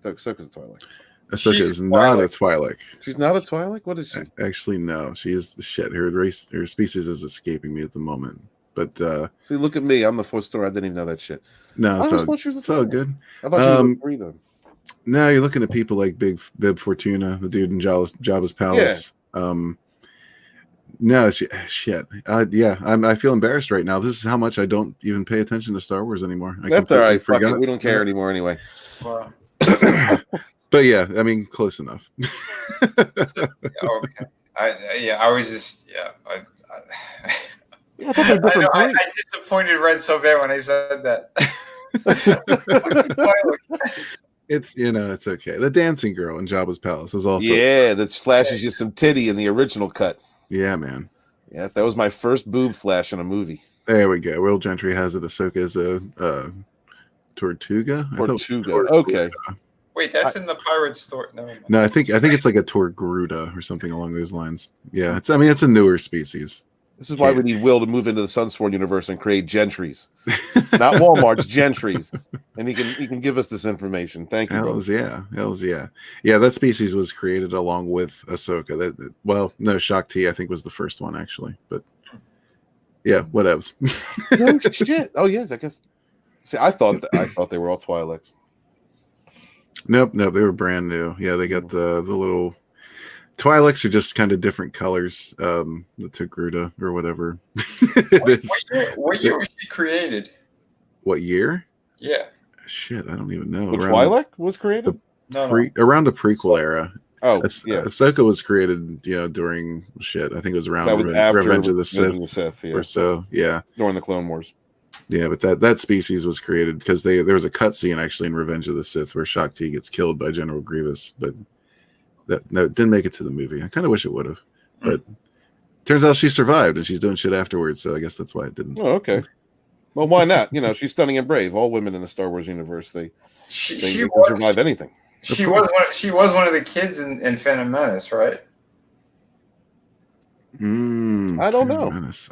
S3: Ahsoka's a Twi'lek.
S1: Ahsoka is not a Twi'lek.
S3: She's not a Twi'lek? What is she?
S1: Actually, no. She is the shit. Her species is escaping me at the moment. But
S3: see, look at me. I'm the fourth store. I didn't even know that shit.
S1: no,
S3: I
S1: it's
S3: always
S1: all,
S3: thought she was a
S1: it's all
S3: female.
S1: good.
S3: I thought she was a three then.
S1: Now you're looking at people like Bib Fortuna, the dude in Jabba's palace. No, shit. Yeah, I feel embarrassed right now. This is how much I don't even pay attention to Star Wars anymore.
S3: That's all right. Fuck
S1: Forgot.
S3: it. We don't care anymore anyway.
S2: Wow.
S1: But yeah, I mean, close enough.
S2: Okay. I was just
S3: Yeah, I thought they were different
S2: I disappointed Red so bad when I said that.
S1: It's it's okay. The dancing girl in Jabba's palace was also
S3: that flashes you some titty in the original cut.
S1: Yeah, man.
S3: Yeah, that was my first boob flash in a movie.
S1: There we go. Will Gentry has it. Ahsoka is a Tortuga.
S3: Okay.
S2: Wait, that's in the pirate store.
S1: No, I think it's like a Torgruda or something along those lines. Yeah, it's a newer species.
S3: This is why we need Will to move into the Sunsworn universe and create Gentries, not Walmart's, Gentries, and he can give us this information. Thank you.
S1: Hells yeah. Yeah, that species was created along with Ahsoka. No, Shakti I think was the first one actually, but yeah, whatevs.
S3: No shit. Oh yes, I guess. See, I thought they were all Twi'leks.
S1: Nope, they were brand new. Yeah, they got the little Twi'leks are just kind of different colors. The Togruta or whatever.
S2: What year was she created?
S1: What year?
S2: Yeah.
S1: Shit, I don't even know.
S3: The Twi'lek was created?
S1: Around the prequel era.
S3: Oh, yeah.
S1: Ahsoka was created, during shit. I think it was around Revenge of the Sith or so. Yeah.
S3: During the Clone Wars.
S1: Yeah, but that species was created because there was a cutscene actually in Revenge of the Sith where Shakti gets killed by General Grievous, but that didn't make it to the movie. I kind of wish it would have, but turns out she survived and she's doing shit afterwards. So I guess that's why it didn't.
S3: Oh, okay. Well, why not? She's stunning and brave. All women in the Star Wars universe, they can survive anything.
S2: She was one of the kids in Phantom Menace, right?
S3: I don't know.
S1: Menace.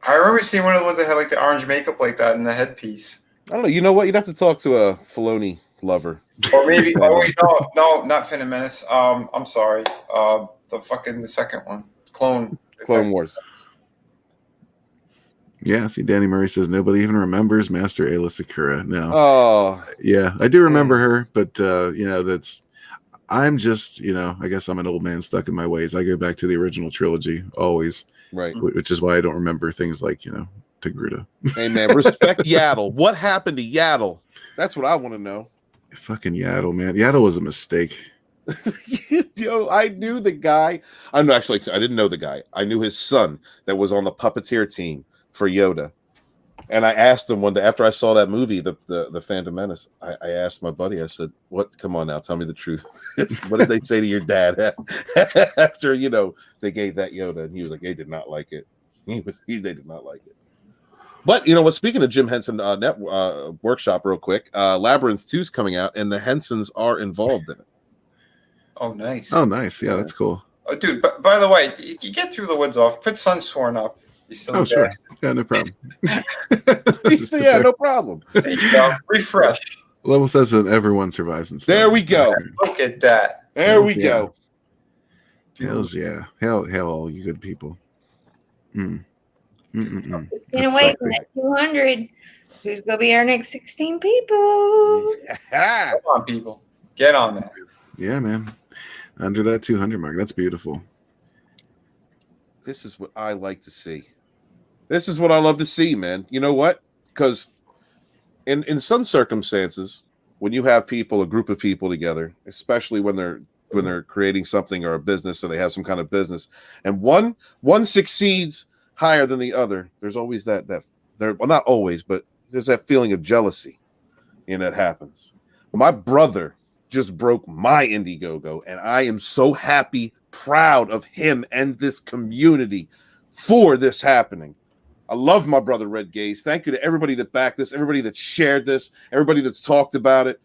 S2: I remember seeing one of the ones that had like the orange makeup like that and the headpiece.
S3: I don't know. You know what? You'd have to talk to a Filoni lover.
S2: Or maybe. No, not Phantom Menace. I'm sorry. The second one, Clone
S3: Wars.
S1: Yeah, see, Danny Murray says nobody even remembers Master Ayla Secura. No.
S3: Oh,
S1: yeah, I do remember her, but I'm just, I guess I'm an old man stuck in my ways. I go back to the original trilogy always,
S3: right?
S1: Which is why I don't remember things like Togruta.
S3: Hey man, respect Yaddle. What happened to Yaddle? That's what I want to know.
S1: Fucking Yaddle, man. Yaddle was a mistake.
S3: I knew the guy. I didn't know the guy. I knew his son that was on the puppeteer team for Yoda. And I asked him one day after I saw that movie, the Phantom Menace. I asked my buddy. I said, "What? Come on now, tell me the truth. What did they say to your dad after they gave that Yoda?" And he was like, "They did not like it. They did not like it." But speaking of Jim Henson workshop, real quick, Labyrinth 2's coming out, and the Hensons are involved in it.
S2: Oh, nice.
S1: Yeah, that's cool.
S2: Oh, dude. By the way, you get through the woods off. Put Sunsworn up.
S1: Sure. Yeah, no problem.
S3: Yeah, no problem.
S2: There you go. Refresh.
S1: Level says that everyone survives and stuff.
S3: There we go.
S2: Look at that.
S3: There we go.
S1: Hells yeah. Hell, all you good people.
S4: Can't wait for that 200. Who's gonna be our next 16 people?
S2: Come on, people. Get on that.
S1: Yeah, man. Under that 200 mark. That's beautiful.
S3: This is what I like to see. This is what I love to see, man. You know what? Because in some circumstances, when you have a group of people together, especially when they're creating something or a business, or they have some kind of business, and one succeeds higher than the other, there's always that not always, but there's that feeling of jealousy, that happens. My brother just broke my Indiegogo, and I am so happy, proud of him and this community for this happening. I love my brother Red Gaze. Thank you to everybody that backed this, everybody that shared this, everybody that's talked about it.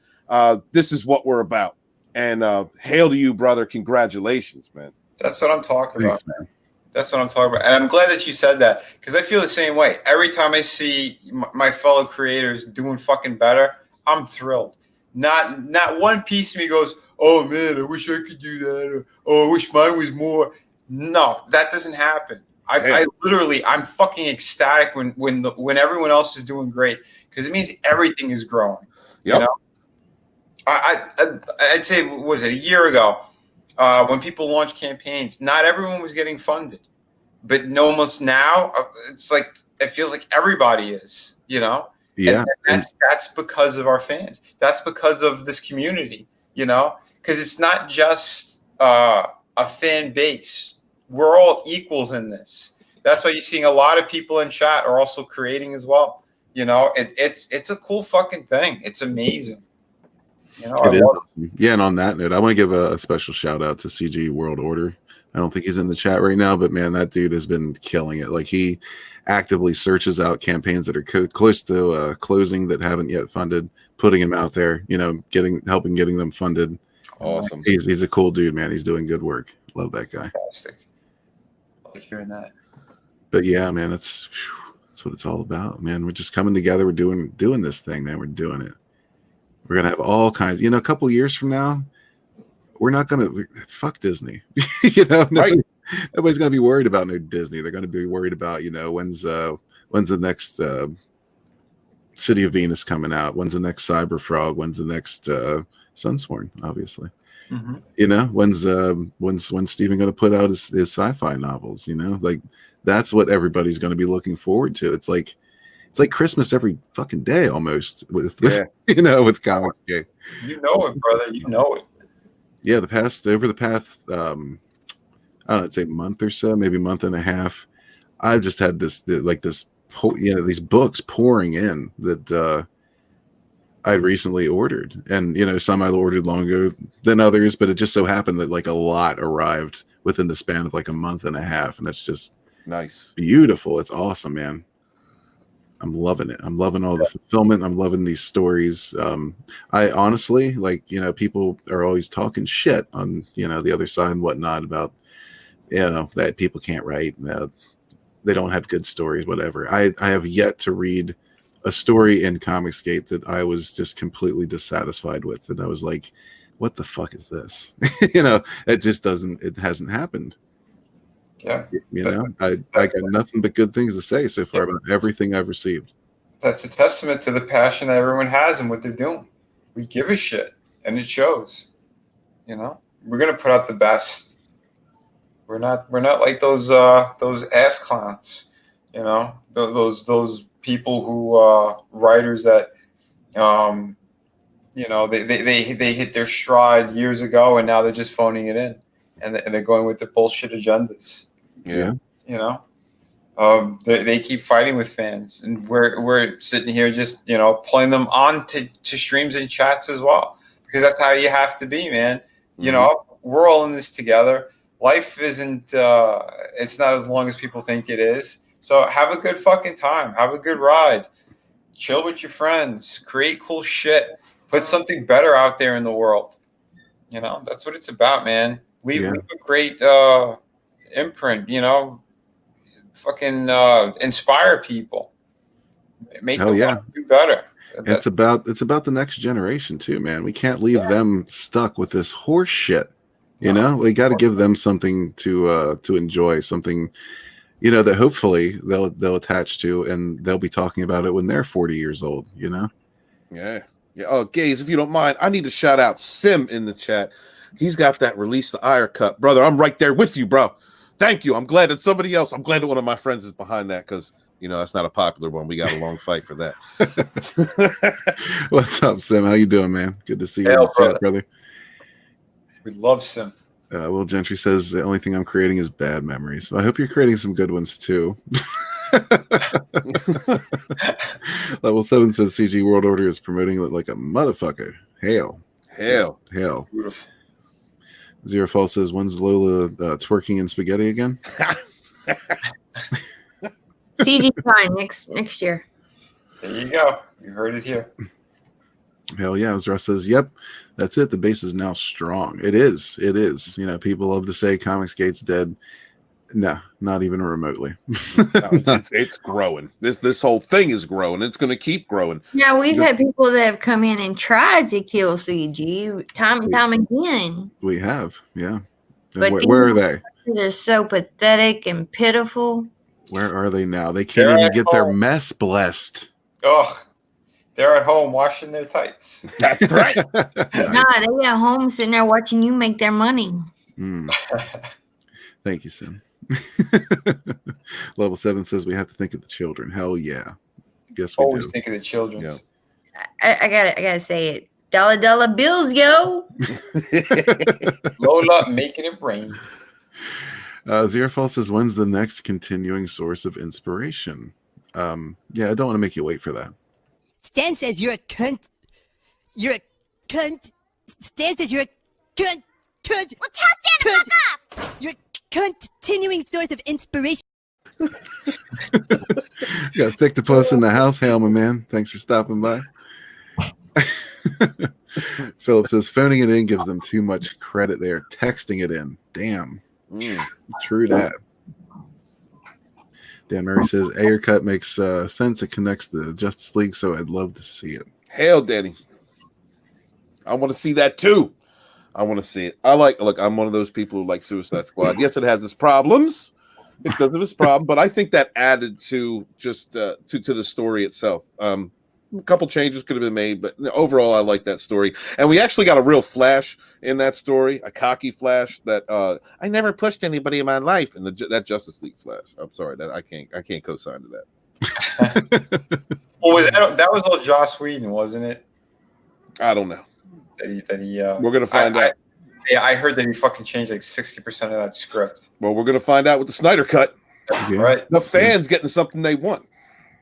S3: This is what we're about. And hail to you, brother. Congratulations, man.
S2: That's what I'm talking about, man. That's what I'm talking about. And I'm glad that you said that, because I feel the same way. Every time I see my fellow creators doing fucking better, I'm thrilled. Not one piece of me goes, "Oh man, I wish I could do that," or "Oh, I wish mine was more." No, that doesn't happen. I literally, I'm fucking ecstatic when everyone else is doing great, because it means everything is growing.
S3: Yep.
S2: You know, I'd say, what was it, a year ago, when people launched campaigns, not everyone was getting funded, but almost now, it's like it feels like everybody is. You know,
S1: Yeah,
S2: and that's because of our fans. That's because of this community. You know, because it's not just a fan base. We're all equals in this. That's why you're seeing a lot of people in chat are also creating as well. You know, it's a cool fucking thing. It's amazing. You know,
S1: it is awesome. Yeah, and on that note, I want to give a special shout out to CG World Order. I don't think he's in the chat right now, but man, that dude has been killing it. Like, he actively searches out campaigns that are close to closing that haven't yet funded, putting them out there. You know, helping getting them funded.
S3: Awesome.
S1: He's a cool dude, man. He's doing good work. Love that guy.
S2: Fantastic. I like hearing that.
S1: But yeah, man, that's what it's all about, man. We're just coming together. We're doing this thing, man. We're doing it. We're gonna have all kinds. You know, a couple years from now, we're not gonna fuck Disney. You know, nobody's gonna be worried about no Disney. They're gonna be worried about, you know, when's the next City of Venus coming out? When's the next Cyber Frog? When's the next Sunsworn? Obviously.
S2: Mm-hmm.
S1: You know, when's Steven going to put out his sci-fi novels? You know, like, that's what everybody's going to be looking forward to. It's like Christmas every fucking day almost with you know, with Comicsgate.
S2: You know it, brother. You know it.
S1: Yeah, over the past I don't know, I'd say month or so, maybe month and a half, I've just had these books pouring in that I recently ordered, and you know, some I ordered longer than others, but it just so happened that like a lot arrived within the span of like a month and a half, and that's just
S3: nice,
S1: beautiful. It's awesome, man. I'm loving it. I'm loving all the fulfillment. I'm loving these stories. I honestly, like, you know, people are always talking shit on, you know, the other side and whatnot about, you know, that people can't write, they don't have good stories, whatever. I have yet to read a story in Comicsgate that I was just completely dissatisfied with, and I was like, what the fuck is this? You know, it hasn't happened.
S2: Yeah.
S1: You know, I got nothing but good things to say so far about everything I've received.
S2: That's a testament to the passion that everyone has and what they're doing. We give a shit, and it shows. You know, we're gonna put out the best. We're not like those ass clowns. You know, those people who writers that you know, they hit their stride years ago, and now they're just phoning it in, and they're going with the bullshit agendas.
S1: Yeah.
S2: You know, they keep fighting with fans, and we're sitting here just, you know, playing them on to streams and chats as well, because that's how you have to be, man. Mm-hmm. You know, we're all in this together. Life isn't it's not as long as people think it is. So have a good fucking time. Have a good ride. Chill with your friends. Create cool shit. Put something better out there in the world. You know, that's what it's about, man. Leave a great imprint, you know. Fucking inspire people. Make them do better.
S1: It's about the next generation too, man. We can't leave them stuck with this horse shit. You know, we got to give them something to enjoy, something, you know, that hopefully they'll attach to, and they'll be talking about it when they're 40 years old, you know?
S3: Yeah. Oh, Gaze, if you don't mind, I need to shout out Sim in the chat. He's got that Release the Ire cut. Brother, I'm right there with you, bro. Thank you. I'm glad that one of my friends is behind that, because, you know, that's not a popular one. We got a long fight for that.
S1: What's up, Sim? How you doing, man? Good to see you in the chat, brother.
S2: We love Sim.
S1: Will Gentry says the only thing I'm creating is bad memories. So I hope you're creating some good ones too. Level 7 says CG World Order is promoting it like a motherfucker. Hail.
S2: Beautiful.
S1: Zero False says, when's Lola twerking in spaghetti again?
S4: CG fine next year.
S2: There you go. You heard it here.
S1: Hell yeah. As Russ says, yep, that's it. The base is now strong. It is. You know, people love to say Comicsgate's dead. No, not even remotely.
S3: It's growing. This whole thing is growing. It's going to keep growing.
S4: Now, we've had people that have come in and tried to kill CG time and time again.
S1: We have, yeah.
S4: But
S1: where are they?
S4: They're so pathetic and pitiful.
S1: Where are they now? They can't
S2: They're
S1: even
S2: at
S1: get their
S2: home.
S1: mess blessed.
S2: Oh, they're at home washing their tights.
S3: That's right.
S4: Nah, they at home sitting there watching you make their money.
S1: Thank you, Sim. Level 7 says we have to think of the children. Hell yeah. Guess we
S2: Always
S1: do.
S2: think of the children.
S3: Yeah.
S4: I gotta say it. Dollar bills, yo.
S2: Lola making it rain.
S1: Zerafall says, when's the next continuing source of inspiration? Yeah, I don't want to make you wait for that.
S6: Stan says you're a cunt. You're a cunt. Stan says you're a cunt. Cunt. Well, tell Stan to fuck off. You're a continuing source of inspiration.
S1: Got thick to post in the house. Hail, my man. Thanks for stopping by. Philip says phoning it in gives them too much credit. They are texting it in. Damn. True that. Dan Murray says Ayer cut makes sense. It connects the Justice League, so I'd love to see it.
S3: Hell, Danny. I want to see that too. I want to see it. Look, I'm one of those people who like Suicide Squad. Yes, it has its problems. It does have its problem, but I think that added to just to the story itself. A couple changes could have been made, but overall, I like that story. And we actually got a real Flash in that story, a cocky Flash that I never pushed anybody in my life, and that Justice League Flash. I'm sorry that I can't co-sign to that.
S2: Well, that was all Joss Whedon, wasn't it?
S3: I don't know.
S2: That he
S3: We're gonna find out.
S2: Yeah, I heard that he fucking changed like 60% of that script.
S3: Well, we're gonna find out with the Snyder Cut.
S1: Yeah.
S2: Right.
S3: The fans getting something they want.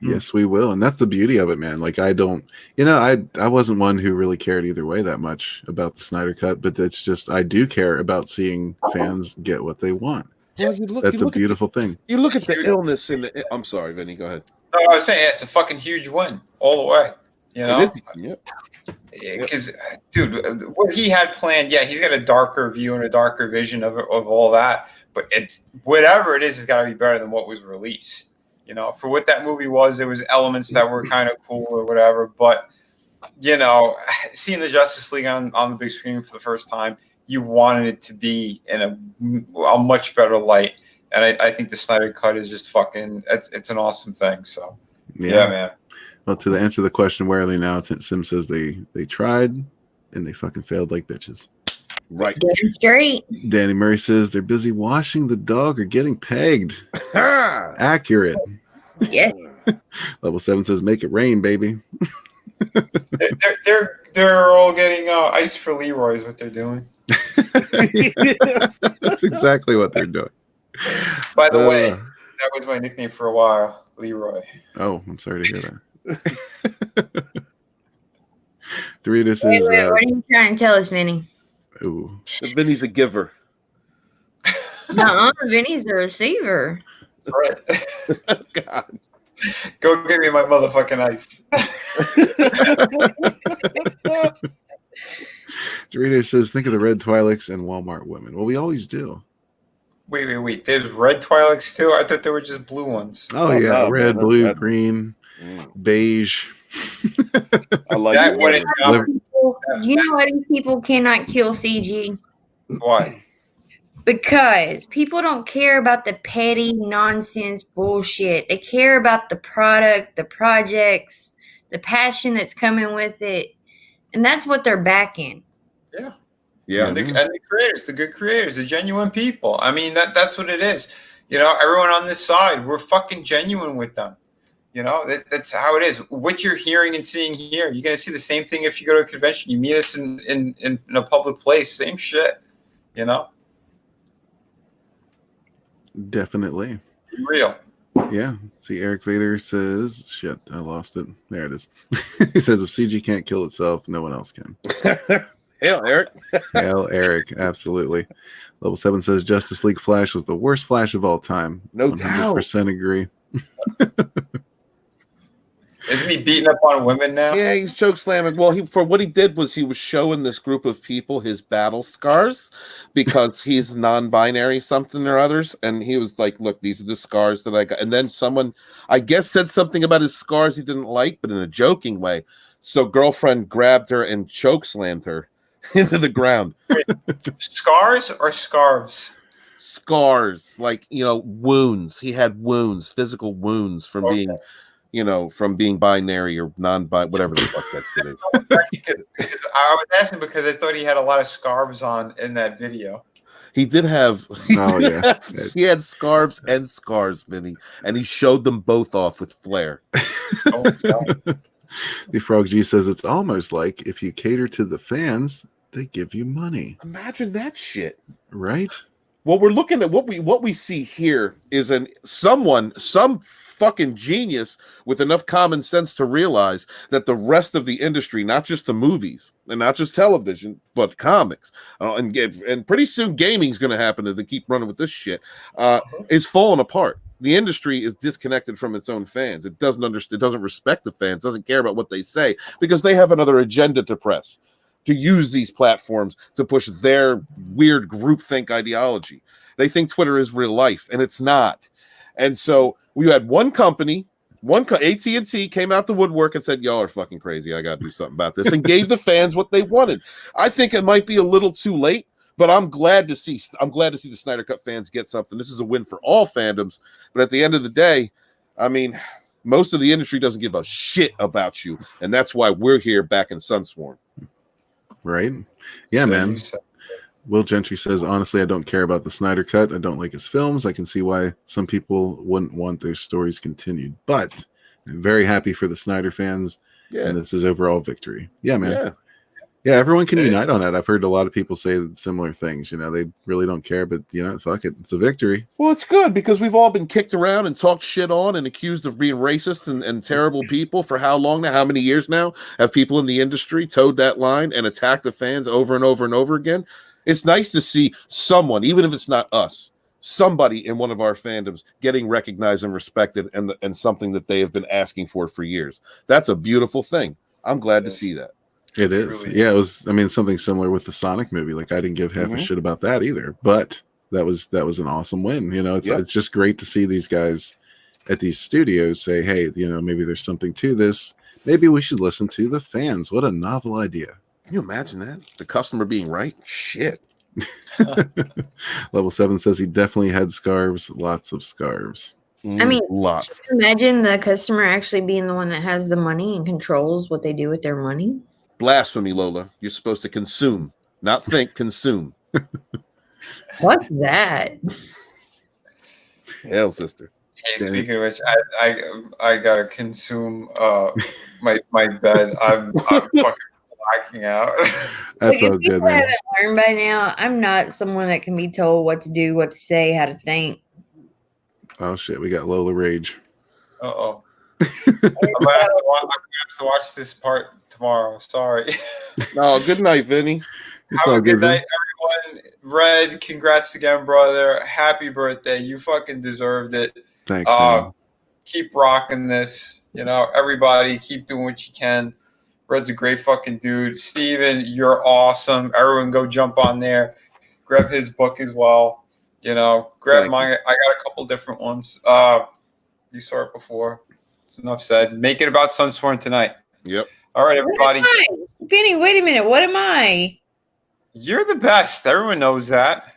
S1: Yes, we will. And that's the beauty of it, man. Like, I wasn't one who really cared either way that much about the Snyder Cut, but it's just, I do care about seeing fans get what they want.
S3: Well,
S1: That's a beautiful thing.
S3: You look at the illness in the. I'm sorry, Vinny. Go ahead.
S2: No, I was saying it's a fucking huge win all the way. You know,
S3: Yep.
S2: because dude, what he had planned, yeah, he's got a darker view and a darker vision of all that. But it's whatever it is, has got to be better than what was released. You know, for what that movie was, there was elements that were kind of cool or whatever. But you know, seeing the Justice League on the big screen for the first time, you wanted it to be in a much better light. And I think the Snyder Cut is just fucking. It's an awesome thing. So yeah man.
S1: Well, to answer the question, where are they now? Sim says they tried and they fucking failed like bitches.
S3: Right.
S4: Damn straight.
S1: Danny Murray says they're busy washing the dog or getting pegged. Accurate.
S4: Yeah.
S1: Level 7 says make it rain, baby.
S2: They're all getting ice for Leroy is what they're doing.
S1: Yes, that's exactly what they're doing.
S2: By the way, that was my nickname for a while, Leroy.
S1: Oh, I'm sorry to hear that. Doritos
S4: Wait,
S1: is
S4: what are you trying to tell us, Vinny?
S1: ooh.
S3: Vinny's a giver.
S4: No, Vinny's the receiver.
S2: That's right.
S3: God.
S2: Go get me my motherfucking ice.
S1: Doritos says think of the red Twi'leks and Walmart women. Well, we always do.
S2: Wait. There's red Twi'leks too? I thought they were just blue ones.
S1: Oh yeah,
S3: no,
S1: red,
S3: man,
S1: blue,
S3: red.
S1: green, beige.
S3: I like
S2: That
S3: it.
S2: wouldn't
S4: You know why these people cannot kill CG?
S2: Why?
S4: Because people don't care about the petty nonsense bullshit. They care about the product, the projects, the passion that's coming with it. And that's what they're backing.
S2: Yeah.
S3: Yeah.
S2: And the creators, the good creators, the genuine people. I mean, that's what it is. You know, everyone on this side, we're fucking genuine with them. You know, that's how it is. What you're hearing and seeing here, you're going to see the same thing if you go to a convention. You meet us in a public place, same shit. You know?
S1: Definitely.
S2: Real.
S1: Yeah. See, Eric Vader says, shit, I lost it. There it is. He says, if CG can't kill itself, no one else can.
S3: Hell, Eric.
S1: Hell, Eric. Absolutely. Level 7 says, Justice League Flash was the worst Flash of all time.
S3: No doubt.
S1: 100% agree.
S2: Isn't he beating up on women now?
S3: Yeah, he's choke slamming. Well, what he did was he was showing this group of people his battle scars because he's non-binary something or others, and he was like, "Look, these are the scars that I got." And then someone, I guess, said something about his scars he didn't like, but in a joking way. So girlfriend grabbed her and choke slammed her into the ground.
S2: Scars or scarves?
S3: scars, like, wounds. He had wounds, physical wounds from being, from being binary or non-binary, whatever the fuck that shit is.
S2: Because I was asking because I thought he had a lot of scarves on in that video.
S3: He did have. He had scarves and scars, Vinny, and he showed them both off with flair.
S1: The Frog G says it's almost like if you cater to the fans, they give you money.
S3: Imagine that shit,
S1: right?
S3: Well, we're looking at what we see here is some fucking genius with enough common sense to realize that the rest of the industry, not just the movies and not just television, but comics, and pretty soon gaming's going to happen if they keep running with this shit, is falling apart. The industry is disconnected from its own fans. It doesn't understand. It doesn't respect the fans. Doesn't care about what they say because they have another agenda to press, to use these platforms to push their weird groupthink ideology. They think Twitter is real life, and it's not. And so we had one company, AT&T came out the woodwork and said, y'all are fucking crazy. I got to do something about this, and gave the fans what they wanted. I think it might be a little too late, but I'm glad to see the Snyder Cut fans get something. This is a win for all fandoms. But at the end of the day, I mean, most of the industry doesn't give a shit about you, and that's why we're here back in Sunsworn.
S1: Right? Yeah, man. Will Gentry says, honestly, I don't care about the Snyder Cut. I don't like his films. I can see why some people wouldn't want their stories continued. But I'm very happy for the Snyder fans. Yeah. And this is overall victory. Yeah, man. Yeah, everyone can unite on that. I've heard a lot of people say similar things. They really don't care, but fuck it. It's a victory.
S3: Well, it's good because we've all been kicked around and talked shit on and accused of being racist and terrible people for how long now? How many years now have people in the industry towed that line and attacked the fans over and over and over again? It's nice to see someone, even if it's not us, somebody in one of our fandoms getting recognized and respected and something that they have been asking for years. That's a beautiful thing. I'm glad to see that.
S1: It is. Yeah, it was. I mean, something similar with the Sonic movie. Like, I didn't give half a shit about that either. But that was an awesome win. It's just great to see these guys at these studios say, hey, maybe there's something to this. Maybe we should listen to the fans. What a novel idea.
S3: Can you imagine that? The customer being right? Shit.
S1: Level 7 says he definitely had scarves. Lots of scarves.
S4: I mean, imagine the customer actually being the one that has the money and controls what they do with their money.
S3: Blasphemy, Lola. You're supposed to consume, not think, consume.
S4: What's that?
S3: Hell, sister.
S2: Hey, speaking of which, I gotta consume my bed. I'm fucking blacking out.
S1: That's all good, man.
S4: I haven't learned by now. I'm not someone that can be told what to do, what to say, how to think.
S1: Oh shit, we got Lola rage.
S2: I'm gonna have to watch this part tomorrow. Sorry.
S3: No, good night, Vinny.
S2: Have a good night, everyone. Red, congrats again, brother. Happy birthday. You fucking deserved it.
S1: Thanks, man.
S2: Keep rocking this. Everybody keep doing what you can. Red's a great fucking dude. Steven, you're awesome. Everyone go jump on there. Grab his book as well. Grab mine. I got a couple different ones. You saw it before. It's enough said. Make it about Sunsworn tonight.
S3: Yep.
S2: All right, everybody.
S4: Penny, wait a minute. What am I?
S2: You're the best. Everyone knows that.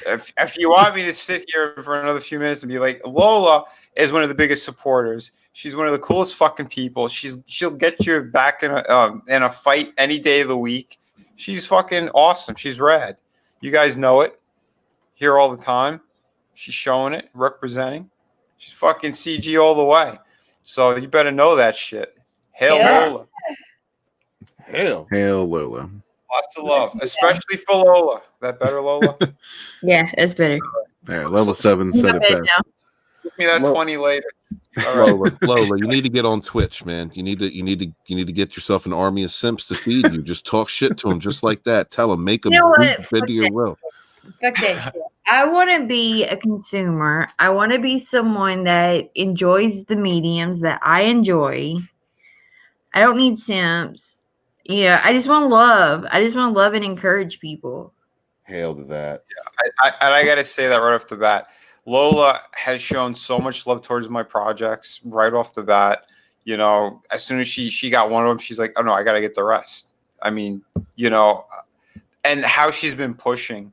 S2: If you want me to sit here for another few minutes and be like, Lola is one of the biggest supporters. She's one of the coolest fucking people. She'll get you back in a fight any day of the week. She's fucking awesome. She's rad. You guys know it. Here all the time. She's showing it, representing. She's fucking CG all the way. So you better know that shit. Hail Lola.
S1: Hail Lola.
S2: Lots of love, especially for Lola. That better, Lola?
S4: Yeah, that's better.
S1: Yeah, level 7 said it best.
S2: Give me that 20 later. All
S3: right. Lola, you need to get on Twitch, man. You need to get yourself an army of simps to feed you. Just talk shit to them just like that. Tell them, make them fit to your will.
S4: Fuck that shit. I want to be a consumer. I want to be someone that enjoys the mediums that I enjoy. I don't need simps. Yeah, I just want love. I just want to love and encourage people.
S3: Hail to that.
S2: Yeah, I got to say that right off the bat. Lola has shown so much love towards my projects right off the bat. As soon as she got one of them, she's like, oh, no, I got to get the rest. I mean, and how she's been pushing.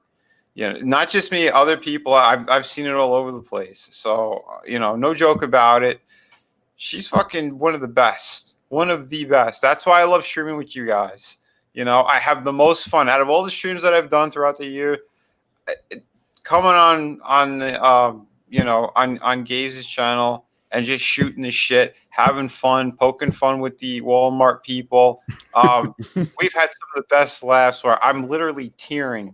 S2: not just me, other people. I've seen it all over the place. So, no joke about it. She's fucking one of the best. One of the best. That's why I love streaming with you guys. I have the most fun out of all the streams that I've done throughout the year. Coming on Gaze's channel and just shooting the shit, having fun, poking fun with the Walmart people. We've had some of the best laughs where I'm literally tearing.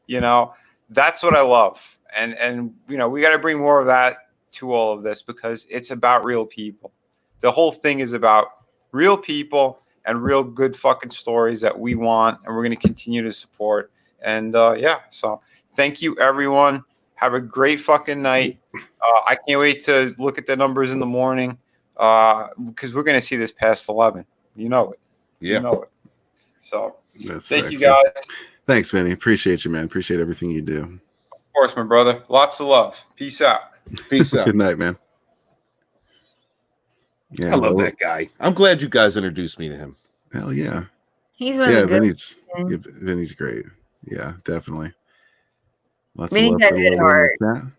S2: That's what I love. And we got to bring more of that to all of this because it's about real people. The whole thing is about real people and real good fucking stories that we want and we're going to continue to support. And so thank you, everyone. Have a great fucking night. I can't wait to look at the numbers in the morning because we're going to see this past 11. You know it.
S3: Yeah.
S2: You know it. So
S1: That's
S2: thank you,
S1: excellent.
S2: guys.
S1: Thanks, Vinny. Appreciate you, man. Appreciate everything you do.
S2: Of course, my brother. Lots of love. Peace out.
S3: Peace out.
S1: Good night, man. Yeah,
S3: I love that guy. I'm glad you guys introduced me to him.
S1: Hell yeah.
S4: He's one of the good.
S1: Vinny's great. Yeah, definitely. Lots
S4: Vinny's
S1: of love
S4: got
S1: for
S4: good
S1: Lil
S4: heart.
S1: Vinny like that.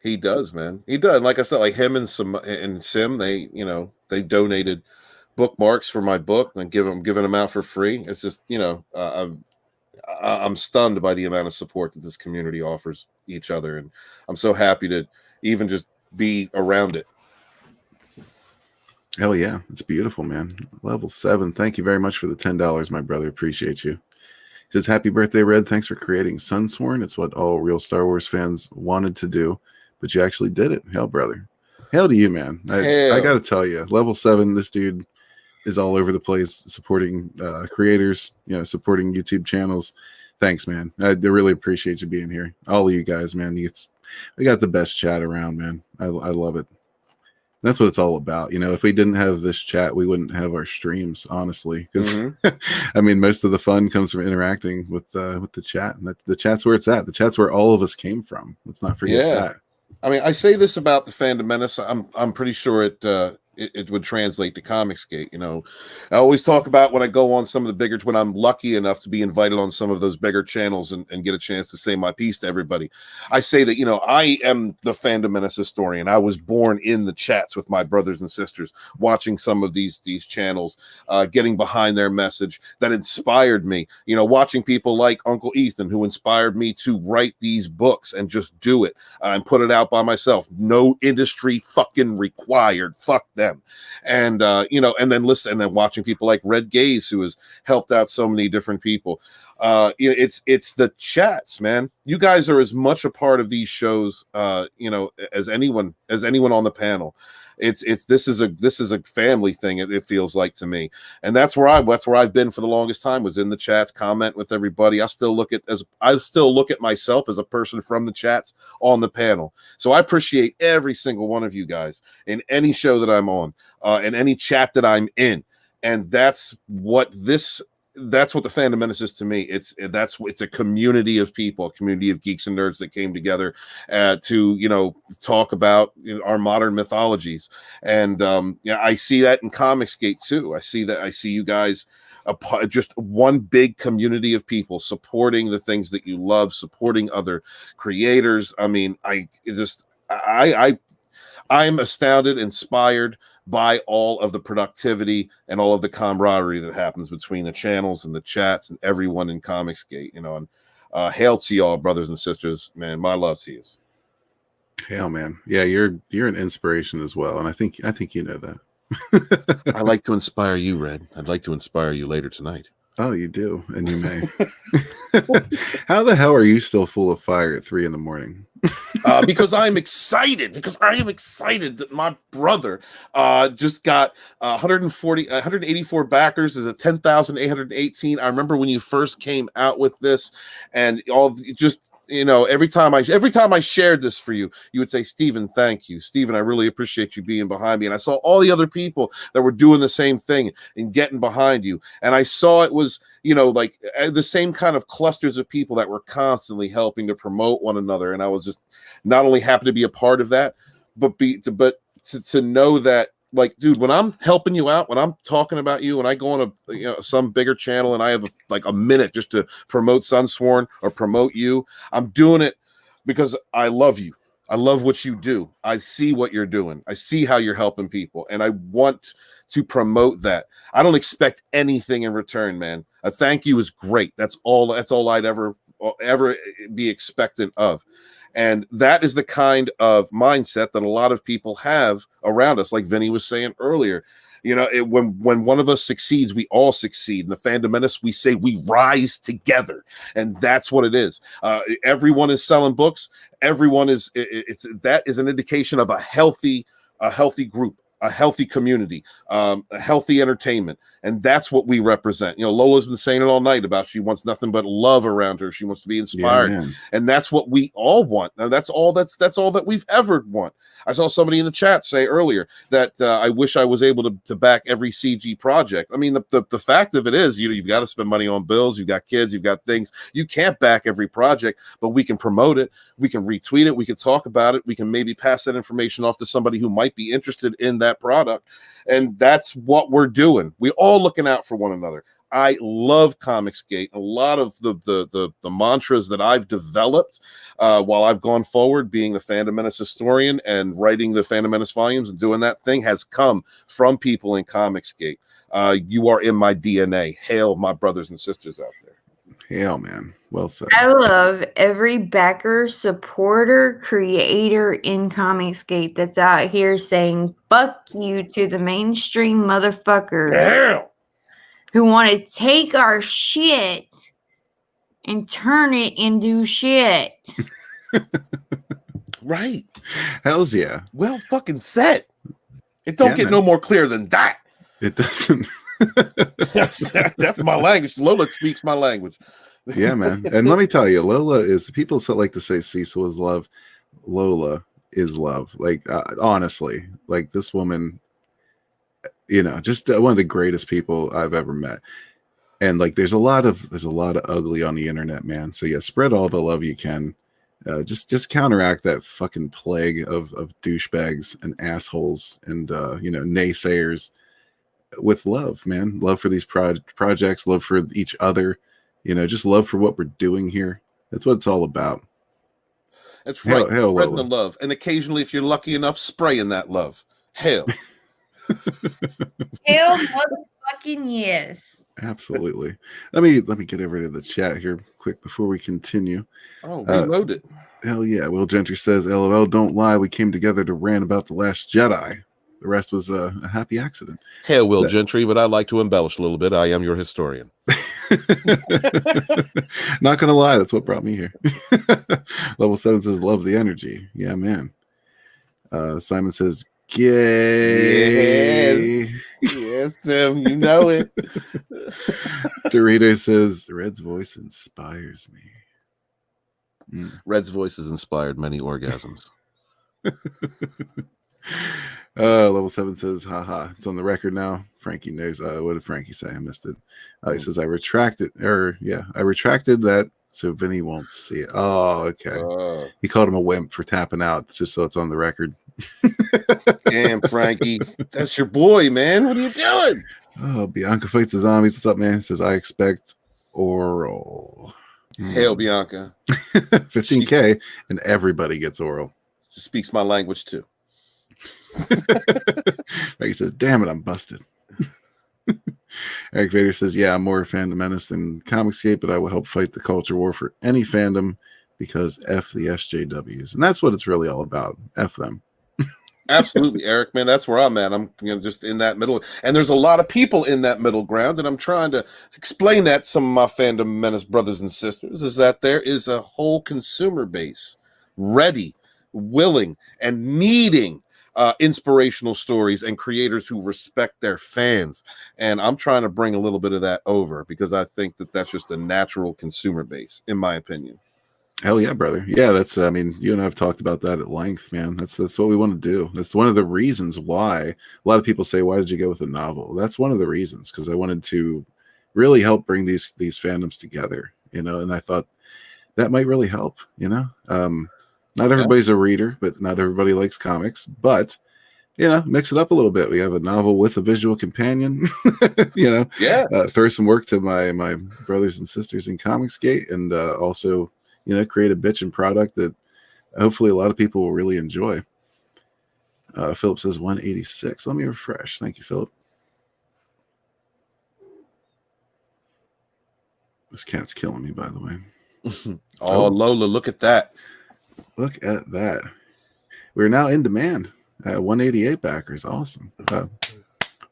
S3: He does, man. He does. Like I said, like him and Sim, they donated bookmarks for my book and giving them out for free. It's just, I'm stunned by the amount of support that this community offers each other, and I'm so happy to even just be around it.
S1: Hell yeah. It's beautiful, man. Level 7. Thank you very much for the $10, my brother. Appreciate you. He says, happy birthday, Red. Thanks for creating Sunsworn. It's what all real Star Wars fans wanted to do, but you actually did it. Hell, brother. Hell to you, man. I got to tell you, level 7, this dude is all over the place supporting creators, supporting YouTube channels. Thanks, man. I really appreciate you being here. All of you guys, man. We got the best chat around, man. I love it. That's what it's all about. If we didn't have this chat, we wouldn't have our streams, honestly. Because I mean, most of the fun comes from interacting with the chat, and the chat's where it's at. The chat's where all of us came from. Let's not forget that.
S3: I mean, I say this about the Fandom Menace. I'm pretty sure it would translate to Comicsgate. I always talk about when I go on some of the bigger, when I'm lucky enough to be invited on some of those bigger channels and get a chance to say my piece to everybody. I say that, I am the Fandom Menace historian. I was born in the chats with my brothers and sisters, watching some of these channels, getting behind their message that inspired me, watching people like Uncle Ethan, who inspired me to write these books and just do it and put it out by myself. No industry fucking required. Fuck them. And and then watching people like Red Gaze, who has helped out so many different people. It's the chats, man. You guys are as much a part of these shows as anyone on the panel. This is a family thing, it feels like to me. And that's where I've been for the longest time, was in the chats, comment with everybody. I still look at myself as a person from the chats on the panel. So I appreciate every single one of you guys in any show that I'm on, in any chat that I'm in. And that's what the Fandom Menace is to me. It's a community of people, a community of geeks and nerds that came together to talk about our modern mythologies. And I see that in Comicsgate too. I see you guys just one big community of people supporting the things that you love, supporting other creators. I mean, I'm astounded, inspired by all of the productivity and all of the camaraderie that happens between the channels and the chats and everyone in Comicsgate, and hail to y'all, brothers and sisters, man. My love to you.
S1: Hail, man. Yeah, you're an inspiration as well, and I think you know that.
S3: I like to inspire you, Red. I'd like to inspire you later tonight.
S1: Oh, you do, and you may. How the hell are you still full of fire at 3 a.m?
S3: Because I am excited. That my brother just got 184 backers. Is a 10,818. I remember when you first came out with this, and every time I shared this for you, you would say, Steven, thank you. Steven, I really appreciate you being behind me. And I saw all the other people that were doing the same thing and getting behind you. And I saw it was, like the same kind of clusters of people that were constantly helping to promote one another. And I was just not only happy to be a part of that, but to know that like, dude, when I'm helping you out, when I'm talking about you, when I go on some bigger channel and I have like a minute just to promote Sunsworn or promote you, I'm doing it because I love you. I love what you do. I see what you're doing. I see how you're helping people, and I want to promote that. I don't expect anything in return, man. A thank you is great. That's all I'd ever be expectant of. And that is the kind of mindset that a lot of people have around us, like Vinny was saying earlier. You know, when one of us succeeds, we all succeed. In the Fandomenists, we say we rise together, and that's what it is. Everyone is selling books. Everyone is. That is an indication of a healthy group, a healthy community, a healthy entertainment, and that's what we represent. You know, Lola's been saying it all night about she wants nothing but love around her. She wants to be inspired, and that's what we all want. Now, that's all that we've ever want. I saw somebody in the chat say earlier that I wish I was able to back every CG project. I mean, the fact of it is, you've got to spend money on bills. You've got kids. You've got things. You can't back every project, but we can promote it. We can retweet it. We can talk about it. We can maybe pass that information off to somebody who might be interested in that product. And that's what we're doing. We're all looking out for one another. I love Comicsgate. A lot of the mantras that I've developed while I've gone forward, being the Fandom Menace historian and writing the Fandom Menace volumes and doing that thing, has come from people in Comicsgate. You are in my DNA. Hail, my brothers and sisters out there.
S1: Hail, man. Well said.
S4: I love every backer, supporter, creator in Comicsgate that's out here saying fuck you to the mainstream motherfuckers.
S3: Damn.
S4: Who want to take our shit and turn it into shit.
S3: Right.
S1: Hells yeah.
S3: Well fucking said. It don't get no more clear than that.
S1: It doesn't.
S3: That's my language. Lola speaks my language.
S1: Yeah, man. And let me tell you, Lola is, people still like to say Cecil is love. Lola is love. Like, honestly, like this woman, you know, just one of the greatest people I've ever met. And like, there's a lot of ugly on the internet, man. So yeah, spread all the love you can. Just counteract that fucking plague of douchebags and assholes and naysayers with love, man. Love for these projects, love for each other, just love for what we're doing here. That's what it's all about.
S3: That's right.
S1: Hell,
S3: spreading the love, and occasionally, if you're lucky enough, spraying that love. Hell.
S4: Hell motherfucking yes.
S1: Absolutely. Let me get over to the chat here quick before we continue.
S3: Oh, reload it.
S1: Hell yeah. Will Gentry says, LOL, don't lie. We came together to rant about The Last Jedi. The rest was a happy accident.
S3: Hail, Will Gentry, but I like to embellish a little bit. I am your historian.
S1: Not gonna lie, that's what brought me here. Level 7 says, love the energy. Yeah, man. Simon says, gay.
S3: Yes, Tim, you know it.
S1: Dorito says, Red's voice inspires me.
S3: Red's voice has inspired many orgasms.
S1: Level 7 says, haha, it's on the record now. Frankie knows. What did Frankie say? I missed it. He says, I retracted that so Vinny won't see it. Oh, okay. He called him a wimp for tapping out, just so it's on the record.
S3: Damn, Frankie. That's your boy, man. What are you doing?
S1: Oh, Bianca fights the zombies. What's up, man? He says, I expect oral.
S3: Hail, Bianca.
S1: 15K, and everybody gets oral.
S3: She speaks my language, too.
S1: Frankie says, damn it, I'm busted. Eric Vader says, yeah, I'm more a Fandom Menace than Comicsgate, but I will help fight the culture war for any fandom because F the SJWs. And that's what it's really all about. F them.
S3: Absolutely, Eric, man. That's where I'm at. I'm just in that middle. And there's a lot of people in that middle ground, and I'm trying to explain that to some of my Fandom Menace brothers and sisters, is that there is a whole consumer base ready, willing, and needing inspirational stories and creators who respect their fans. And I'm trying to bring a little bit of that over because I think that that's just a natural consumer base, in my opinion.
S1: Hell yeah, brother. Yeah, that's, I mean, you and I have talked about that at length, man. That's what we want to do. That's one of the reasons why a lot of people say, why did you go with a novel? That's one of the reasons, because I wanted to really help bring these fandoms together, and I thought that might really help, Not everybody's a reader, but not everybody likes comics. But mix it up a little bit. We have a novel with a visual companion.
S3: Yeah.
S1: Throw some work to my brothers and sisters in Comicsgate, and also create a bitchin' product that hopefully a lot of people will really enjoy. Philip says 186. Let me refresh. Thank you, Philip. This cat's killing me, by the way.
S3: Oh, Lola, look at that.
S1: Look at that. We're now in demand at 188 backers. Awesome.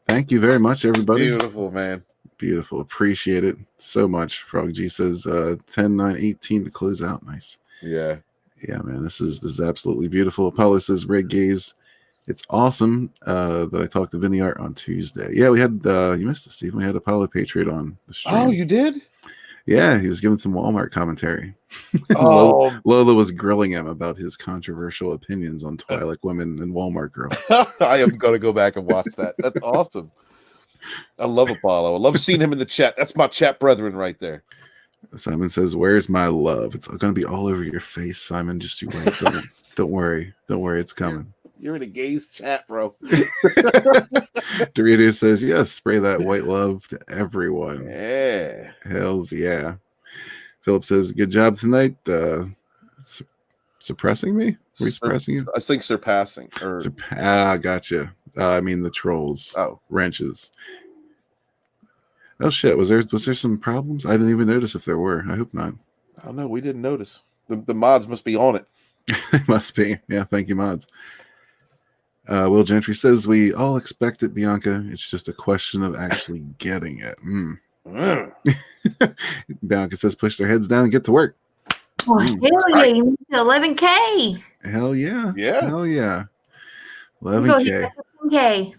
S1: Thank you very much, everybody.
S3: Beautiful, man.
S1: Beautiful. Appreciate it so much. Frog G says 10, 9, 18 to close out. Nice.
S3: Yeah.
S1: Yeah, man. This is absolutely beautiful. Apollo says Red Gaze. It's awesome that I talked to Vinny Art on Tuesday. Yeah, we had you missed it, Steve. We had Apollo Patriot on the stream.
S3: Oh, you did?
S1: Yeah, he was giving some Walmart commentary.
S3: Oh,
S1: Lola was grilling him about his controversial opinions on Twilight women and Walmart girls.
S3: I am going to go back and watch that. That's awesome. I love Apollo. I love seeing him in the chat. That's my chat brethren right there.
S1: Simon says, "Where's my love? It's going to be all over your face, Simon. Just you wait. Don't worry. Don't worry. It's coming."
S3: You're in a gaze chat, bro.
S1: Dorito says, "Yes, spray that white love to everyone."
S3: Yeah.
S1: Hells yeah. Philip says, "Good job tonight." Suppressing me? Are we suppressing you?
S3: I think surpassing. Or
S1: Gotcha. I mean the trolls.
S3: Oh,
S1: wrenches. Oh shit! Was there some problems? I didn't even notice if there were. I hope not.
S3: I don't know. We didn't notice. The mods must be on it.
S1: They must be. Yeah. Thank you, mods. Will Gentry says, "We all expect it, Bianca. It's just a question of actually getting it." Bianca says, "Push their heads down and get to work."
S4: Oh, hell yeah, you made 11K.
S1: Hell yeah.
S3: Yeah.
S1: Hell yeah.
S4: Go
S1: 11K.
S4: hit that 11K.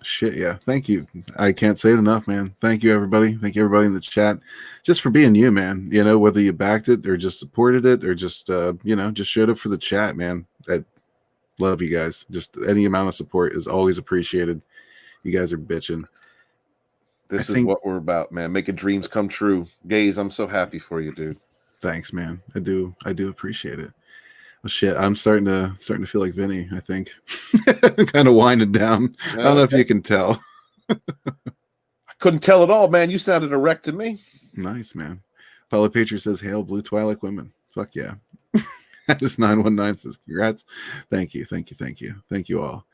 S1: Shit, yeah. Thank you. I can't say it enough, man. Thank you, everybody. Thank you, everybody in the chat, just for being you, man. Whether you backed it or just supported it or just, just showed up for the chat, man. I love you guys. Just any amount of support is always appreciated. You guys are bitching.
S3: This is what we're about, man. Making dreams come true. Gaze, I'm so happy for you, dude.
S1: Thanks, man. I do appreciate it. Well, shit, I'm starting to feel like Vinny, I think. Kind of winding down. I don't know if you can tell.
S3: I couldn't tell at all, man. You sounded erect to me.
S1: Nice, man. Paulo Patriot says, "Hail Blue Twilight women." Fuck yeah. This 919 says, "Congrats." Thank you. Thank you all.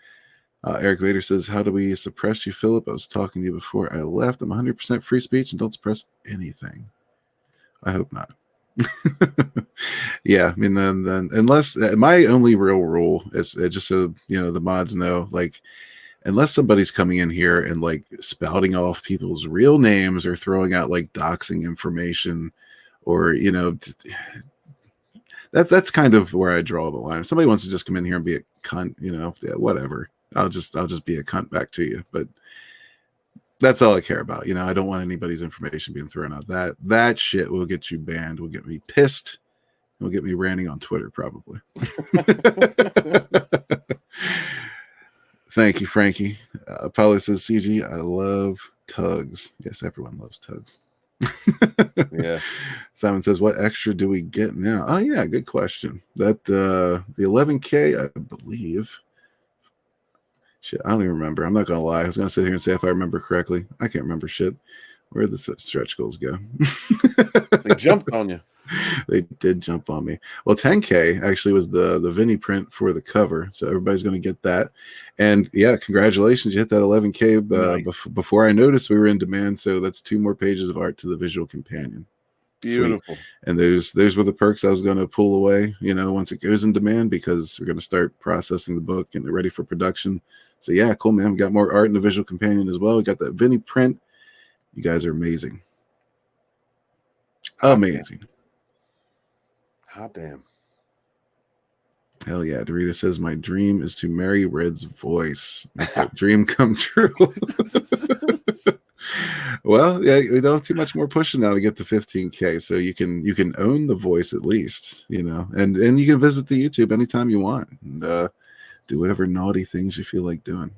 S1: Eric Vader says, "How do we suppress you, Philip? I was talking to you before I left. I'm 100% free speech and don't suppress anything." I hope not. Yeah, I mean, then unless my only real rule is just so the mods know, like, unless somebody's coming in here and like spouting off people's real names or throwing out like doxing information, or that's kind of where I draw the line. If somebody wants to just come in here and be a cunt, whatever. I'll just be a cunt back to you, but that's all I care about. I don't want anybody's information being thrown out. That shit will get you banned, will get me pissed, will get me ranting on Twitter probably. Thank you, Frankie. Apollo says, "CG, I love tugs." Yes, everyone loves tugs.
S3: Yeah.
S1: Simon says, "What extra do we get now?" Oh yeah, good question. That the 11K, I believe. Shit, I don't even remember. I'm not gonna lie. I was gonna sit here and say if I remember correctly. I can't remember shit. Where did the stretch goals go?
S3: They jumped on you.
S1: They did jump on me. Well, 10K actually was the Vinny print for the cover, so everybody's going to get that. And yeah, congratulations, you hit that 11K
S3: Nice.
S1: before I noticed we were in demand. So that's 2 more pages of art to the visual companion.
S3: Beautiful.
S1: Sweet. And those were the perks I was going to pull away, once it goes in demand, because we're going to start processing the book and they're ready for production. So yeah, cool, man. We got more art in the visual companion as well. We got that Vinny print. You guys are amazing. Amazing.
S3: Hot damn.
S1: Hell yeah. Dorita says, "My dream is to marry Red's voice. Make that dream come true." Well, yeah, we don't have too much more pushing now to get to 15K. So you can own the voice at least, and you can visit the YouTube anytime you want and do whatever naughty things you feel like doing.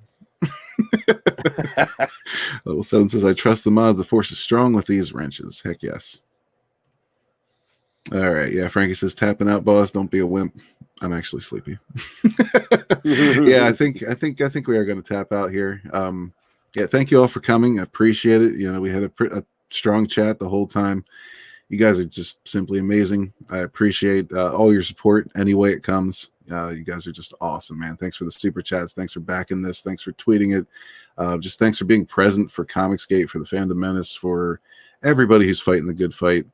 S1: Level 7 says, "I trust the mods. The force is strong with these wrenches." Heck yes. All right. Yeah. Frankie says, tapping out, boss. Don't be a wimp. I'm actually sleepy. Yeah, I think we are going to tap out here. Yeah, thank you all for coming. I appreciate it. You know, we had a strong chat the whole time. You guys are just simply amazing. I appreciate all your support any way it comes. You guys are just awesome, man. Thanks for the super chats. Thanks for backing this. Thanks for tweeting it. Just thanks for being present for Comicsgate, for the Fandom Menace, for everybody who's fighting the good fight.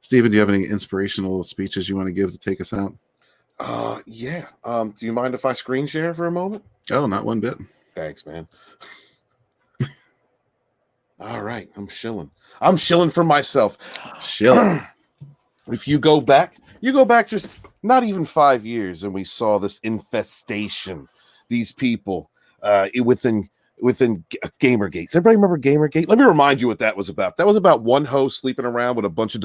S1: Steven, do you have any inspirational speeches you want to give to take us out?
S3: Yeah. Do you mind if I screen share for a moment?
S1: Oh, not one bit.
S3: Thanks, man. All right, I'm shilling for myself.
S1: Chill.
S3: If you go back just not even 5 years, and we saw this infestation, these people within Gamergate. Does everybody remember Gamergate? Let me remind you what that was about. That was about one host sleeping around with a bunch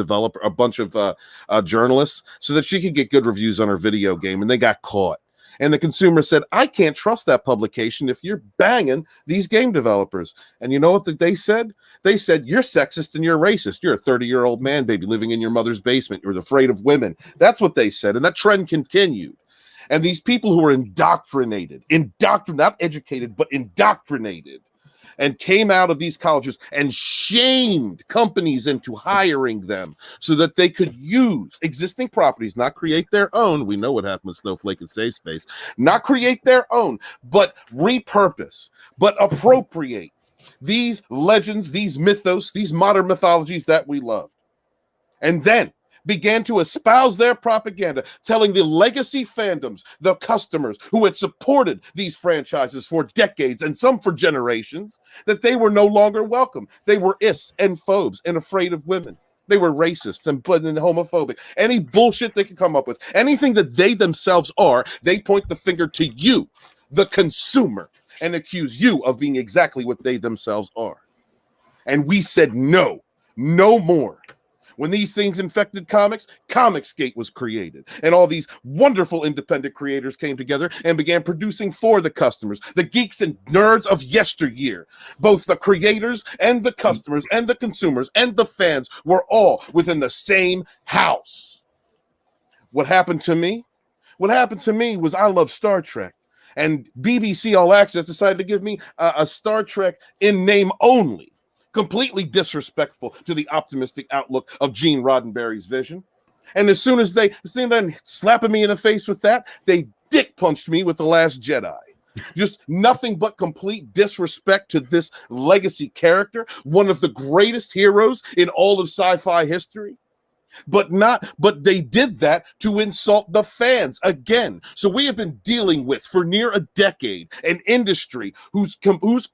S3: of journalists so that she could get good reviews on her video game, and they got caught. And the consumer said, I can't trust that publication if you're banging these game developers. And you know what they said? They said, you're sexist and you're racist. You're a 30-year-old man, baby, living in your mother's basement. You're afraid of women. That's what they said. And that trend continued. And these people who were indoctrinated, not educated, but indoctrinated, and came out of these colleges and shamed companies into hiring them so that they could use existing properties, not create their own. We know what happened with Snowflake and Safe Space. Not create their own, but repurpose, but appropriate these legends, these mythos, these modern mythologies that we love. And then began to espouse their propaganda, telling the legacy fandoms, the customers who had supported these franchises for decades and some for generations, that they were no longer welcome. They were ists and phobes and afraid of women. They were racists and homophobic. Any bullshit they could come up with, anything that they themselves are, they point the finger to you, the consumer, and accuse you of being exactly what they themselves are. And we said no more. When these things infected comics, Comicsgate was created. And all these wonderful independent creators came together and began producing for the customers, the geeks and nerds of yesteryear. Both the creators and the customers and the consumers and the fans were all within the same house. What happened to me? What happened to me was I love Star Trek. And BBC All Access decided to give me a Star Trek in name only. Completely disrespectful to the optimistic outlook of Gene Roddenberry's vision. And as soon as they slapping me in the face with that, they dick punched me with The Last Jedi. Just nothing but complete disrespect to this legacy character, one of the greatest heroes in all of sci-fi history. But they did that to insult the fans again. So we have been dealing with, for near a decade, an industry whose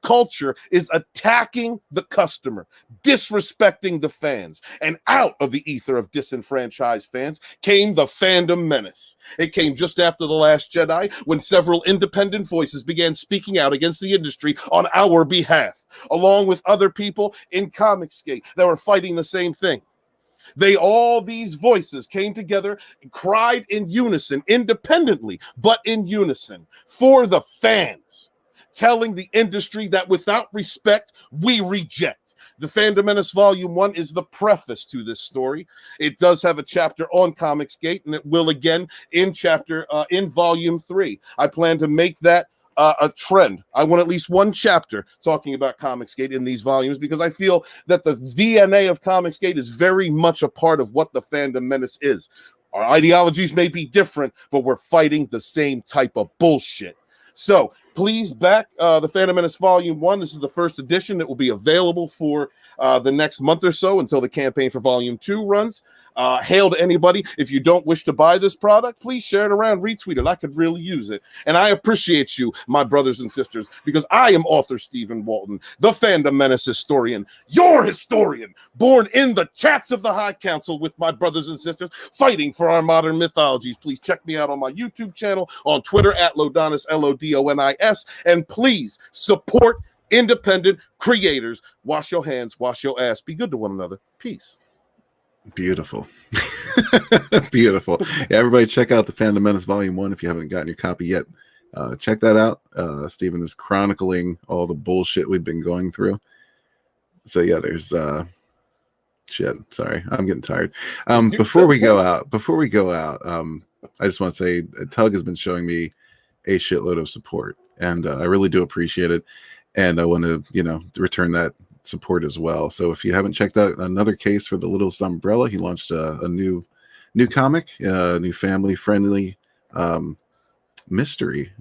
S3: culture is attacking the customer, disrespecting the fans. And out of the ether of disenfranchised fans came the Fandom Menace. It came just after The Last Jedi, when several independent voices began speaking out against the industry on our behalf, along with other people in Comicsgate that were fighting the same thing. All these voices came together and cried in unison, independently, but in unison, for the fans, telling the industry that without respect, we reject. The Fandom Menace Volume 1 is the preface to this story. It does have a chapter on Comicsgate, and it will again in Volume 3. I plan to make that a trend. I want at least one chapter talking about Comicsgate in these volumes, because I feel that the DNA of Comicsgate is very much a part of what the Fandom Menace is. Our ideologies may be different, but we're fighting the same type of bullshit. So please back the Fandom Menace Volume 1. This is the first edition. It will be available for the next month or so until the campaign for Volume 2 runs. Hail to anybody. If you don't wish to buy this product, please share it around, retweet it. I could really use it. And I appreciate you, my brothers and sisters, because I am author Stephen Walton, the Fandom Menace historian, your historian, born in the chats of the High Council with my brothers and sisters, fighting for our modern mythologies. Please check me out on my YouTube channel, on Twitter at Lodonis, Lodonis, and please support independent creators. Wash your hands, wash your ass. Be good to one another. Peace.
S1: Beautiful. Beautiful. Yeah, everybody check out the Fandom Menace Volume 1 if you haven't gotten your copy yet. Check that out. Stephen is chronicling all the bullshit we've been going through. So yeah, there's Shit, sorry, I'm getting tired. Before we go out, I just want to say Tug has been showing me a shitload of support, and I really do appreciate it. And I want to, return that support as well. So if you haven't checked out Another Case for the Littlest Umbrella, he launched a new comic, new family friendly mystery.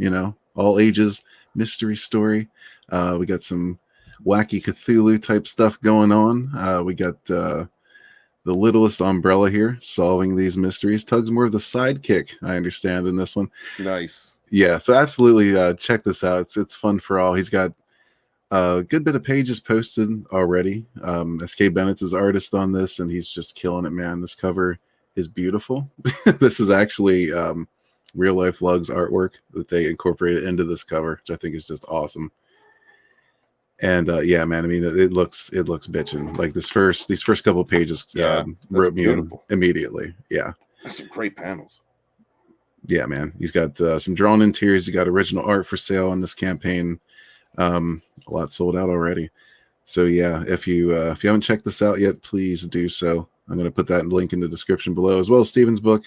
S1: All ages mystery story. We got some wacky Cthulhu type stuff going on. We got the Littlest Umbrella here solving these mysteries. Tug's more of the sidekick, I understand, in this one.
S3: Nice.
S1: Yeah, so absolutely check this out. It's fun for all. He's got a good bit of pages posted already. SK Bennett's his artist on this, and he's just killing it, man. This cover is beautiful. This is actually Real Life Lugs artwork that they incorporated into this cover, which I think is just awesome. And yeah, man, I mean, it looks bitchin'. Like these first couple of pages wrote me in immediately. Yeah,
S3: that's some great panels.
S1: Yeah, man, he's got some drawn interiors. He got original art for sale on this campaign. A lot sold out already. So yeah, if you haven't checked this out yet, please do so. I'm going to put that link in the description below, as well as Steven's book.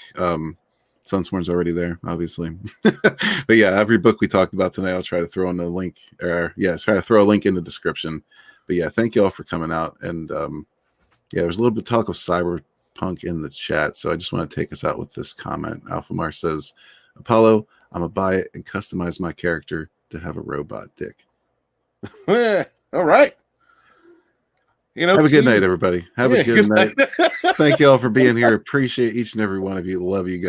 S1: Sunsworn's already there, obviously. But yeah, every book we talked about tonight, I'll try to throw in a link, try to throw a link in the description. But yeah, thank you all for coming out. And yeah, there's a little bit of talk of cyberpunk in the chat, so I just want to take us out with this comment. Alpha Mar says, Apollo, I'm going to buy it and customize my character to have a robot dick.
S3: All right.
S1: Have a good night, everybody. Have a good night. Thank you all for being here. Appreciate each and every one of you. Love you guys.